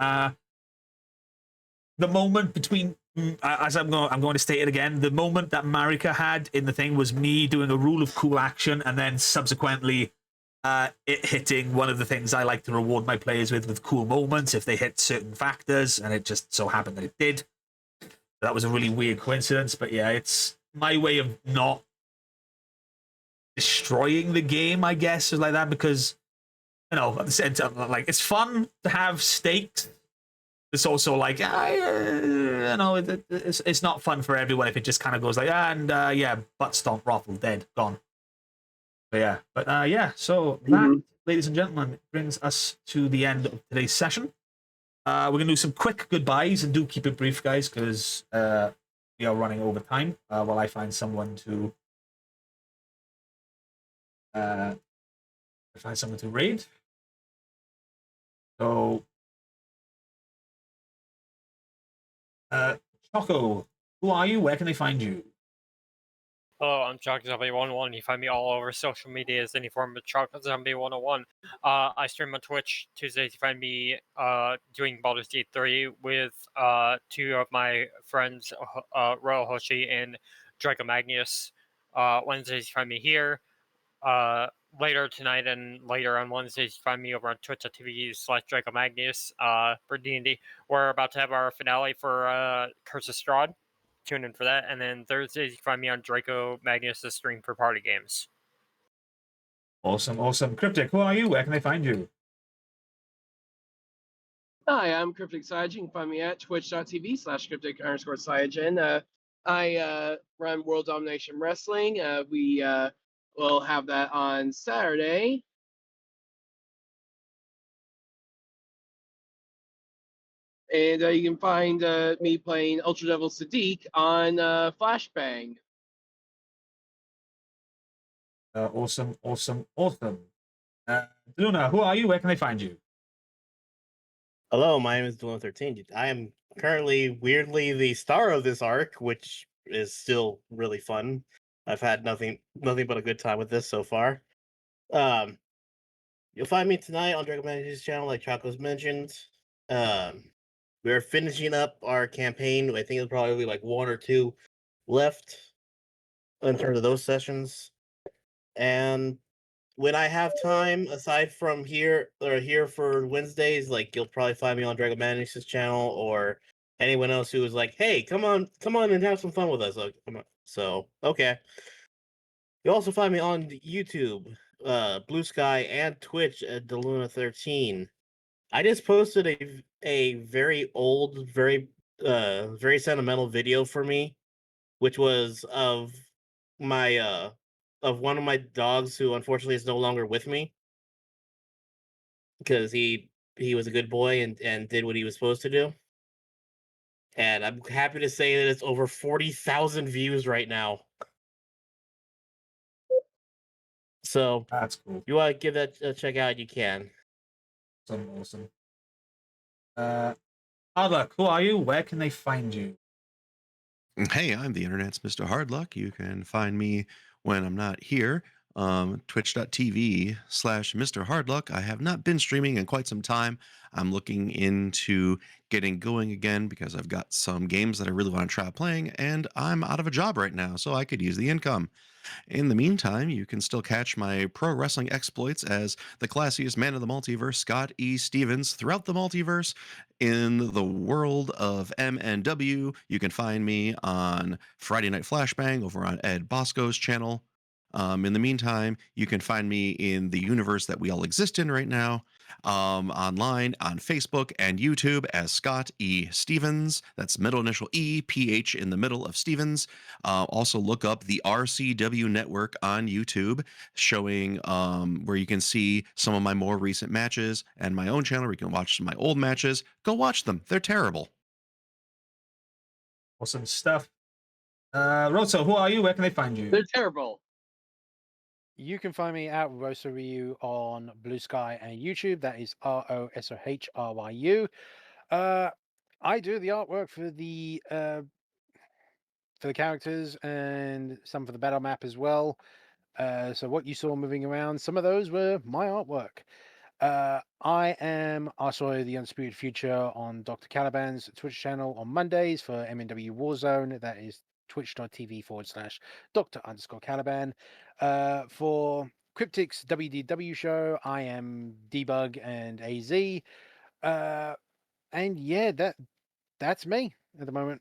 The moment between, as I'm going to state it again, the moment that Marika had in the thing was me doing a rule of cool action, and then subsequently it hitting one of the things I like to reward my players with cool moments if they hit certain factors, and it just so happened that it did. That was a really weird coincidence, but yeah, it's my way of not destroying the game, I guess, is like that, because at the same time, like, it's fun to have stakes. It's also like, it's not fun for everyone if it just kind of goes like, yeah, butt stomp, Rothel, dead, gone. But yeah, so that, ladies and gentlemen, brings us to the end of today's session. We're going to do some quick goodbyes, and do keep it brief, guys, because we are running over time while I find someone to raid. So, Choco, who are you? Where can they find you? Hello, I'm ChalkZombie101. You find me all over social media as any form of ChalkZombie101. I stream on Twitch Tuesdays. You find me doing Baldur's Gate 3 with two of my friends, Royal Hoshi and Draco Magnus. Wednesdays, you find me here. Later tonight and later on Wednesdays, you find me over on twitch.tv/Draco Magnus for D&D. We're about to have our finale for Curse of Strahd. Tune in for that. And then Thursdays, you can find me on Draco Magnus' stream for party games. Awesome. Cryptic, who are you? Where can they find you? Hi, I'm Cryptic Cyanogen. You can find me at twitch.tv/cryptic_Cyanogen. I run World Domination Wrestling. We will have that on Saturday. And you can find me playing Ultra Devil Sadiq on Flashbang. Awesome. Luna, who are you? Where can they find you? Hello, my name is Dylan13. I am currently weirdly the star of this arc, which is still really fun. I've had nothing but a good time with this so far. You'll find me tonight on Dragon Manager's channel, like Chaco's mentioned. We're finishing up our campaign. I think there's probably like one or two left in terms of those sessions. And when I have time, aside from here for Wednesdays, like, you'll probably find me on Dragon Manager's channel, or anyone else who is like, "Hey, come on and have some fun with us." Like, come on. So, okay. You'll also find me on YouTube, Blue Sky, and Twitch at Deluna13. I just posted a very old, very sentimental video for me, which was of my of one of my dogs who unfortunately is no longer with me, because he was a good boy and did what he was supposed to do. And I'm happy to say that it's over 40,000 views right now. So that's cool. If you want to give that a check out, you can. Awesome. Hardluck, who are you? Where can they find you? Hey, I'm the internet's Mr. Hardluck. You can find me when I'm not here. Twitch.tv/Mr. Hardluck. I have not been streaming in quite some time. I'm looking into getting going again because I've got some games that I really want to try playing, and I'm out of a job right now, so I could use the income. In the meantime, you can still catch my pro wrestling exploits as the classiest man of the multiverse, Scott E. Stevens, throughout the multiverse in the world of MNW. You can find me on Friday Night Flashbang over on Ed Bosco's channel. In the meantime, you can find me in the universe that we all exist in right now, online on Facebook and YouTube as Scott E. Stevens. That's middle initial E, PH in the middle of Stevens. Also look up the RCW Network on YouTube, showing where you can see some of my more recent matches, and my own channel where you can watch some of my old matches. Go watch them. They're terrible. Awesome stuff. Rosso, who are you? Where can they find you? They're terrible. You can find me at Rosaryu on Blue Sky and YouTube. That is ROSOHRYU. I do the artwork for the characters and some for the battle map as well. So what you saw moving around, some of those were my artwork. I am also the Undisputed Future on Dr. Caliban's Twitch channel on Mondays for MNW Warzone. That is twitch.tv/Dr_Caliban. For Cryptic's WDW show, I am Debug and AZ. And yeah, that's me at the moment.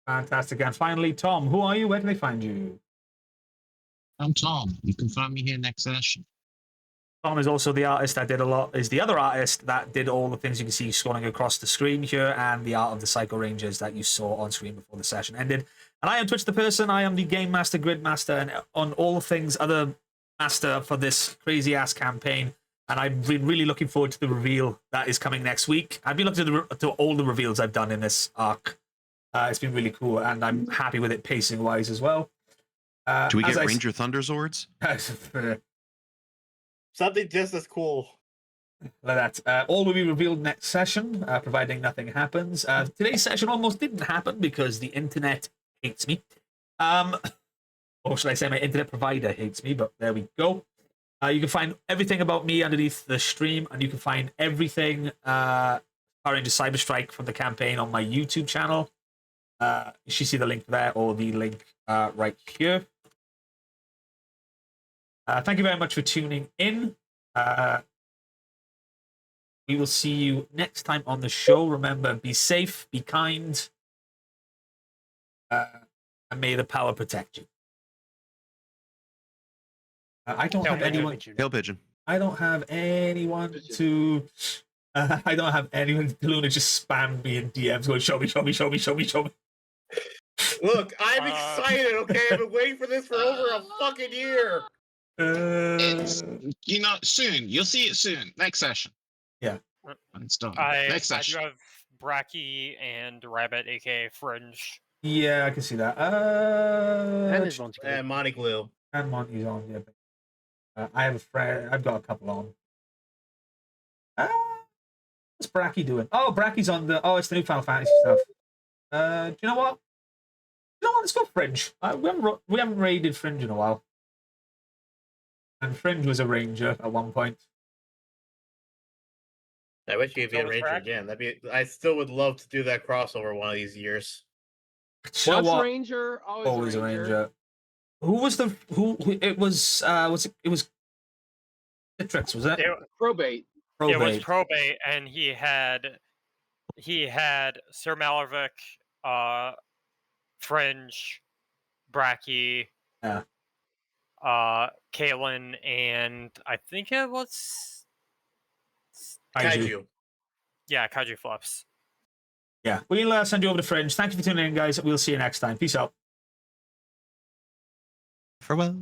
Fantastic. And finally, Tom, who are you? Where can they find you? I'm Tom. You can find me here next session. Tom is also the artist that did a lot, is the other artist that did all the things you can see scrolling across the screen here, and the art of the Psycho Rangers that you saw on screen before the session ended. And I am Twitch the Person. I am the Game Master, Grid Master, and on all things other master for this crazy ass campaign. And I've been really looking forward to the reveal that is coming next week. I've been looking to all the reveals I've done in this arc. It's been really cool, and I'm happy with it pacing wise as well. Do we get Ranger Thunderzords? Something just as cool. Like that. All will be revealed next session, providing nothing happens. Today's session almost didn't happen because the internet hates me. Or should I say my internet provider hates me, but there we go. You can find everything about me underneath the stream, and you can find everything referring to CyberStrike from the campaign on my YouTube channel. You should see the link there, or the link right here. Thank you very much for tuning in. We will see you next time on the show. Remember, be safe, be kind, and may the power protect you. I don't have anyone. Hail Pigeon. I don't have anyone to. I don't have anyone to just spam me in DMs going, show me, show me, show me, show me, show me. Look, I'm excited, okay? I've been waiting for this for over a fucking year. It's, soon. You'll see it soon. Next session. Yeah. It's done. I Next do session. have Bracky and Rabbit, aka Fringe. Yeah, I can see that. And Monty Glue. And Monty's on, yeah. I have a friend. I've got a couple on. What's Bracky doing? Oh, Bracky's on the. Oh, it's the new Final Fantasy stuff. Do you know what? Let's go Fringe. We haven't raided Fringe in a while. And Fringe was a ranger at one point. I wish you'd be a ranger again. I still would love to do that crossover one of these years. You know what? Ranger, always a ranger. Who was the who? It was it was Citrix, was it? Probate. It was Probate, and he had Sir Malavik, Fringe, Bracky, yeah, Caitlin, and I think it was Kaiju. Yeah, Kaiju Flops. Yeah, we'll send you over to Fringe. Thank you for tuning in, guys. We'll see you next time. Peace out. Farewell.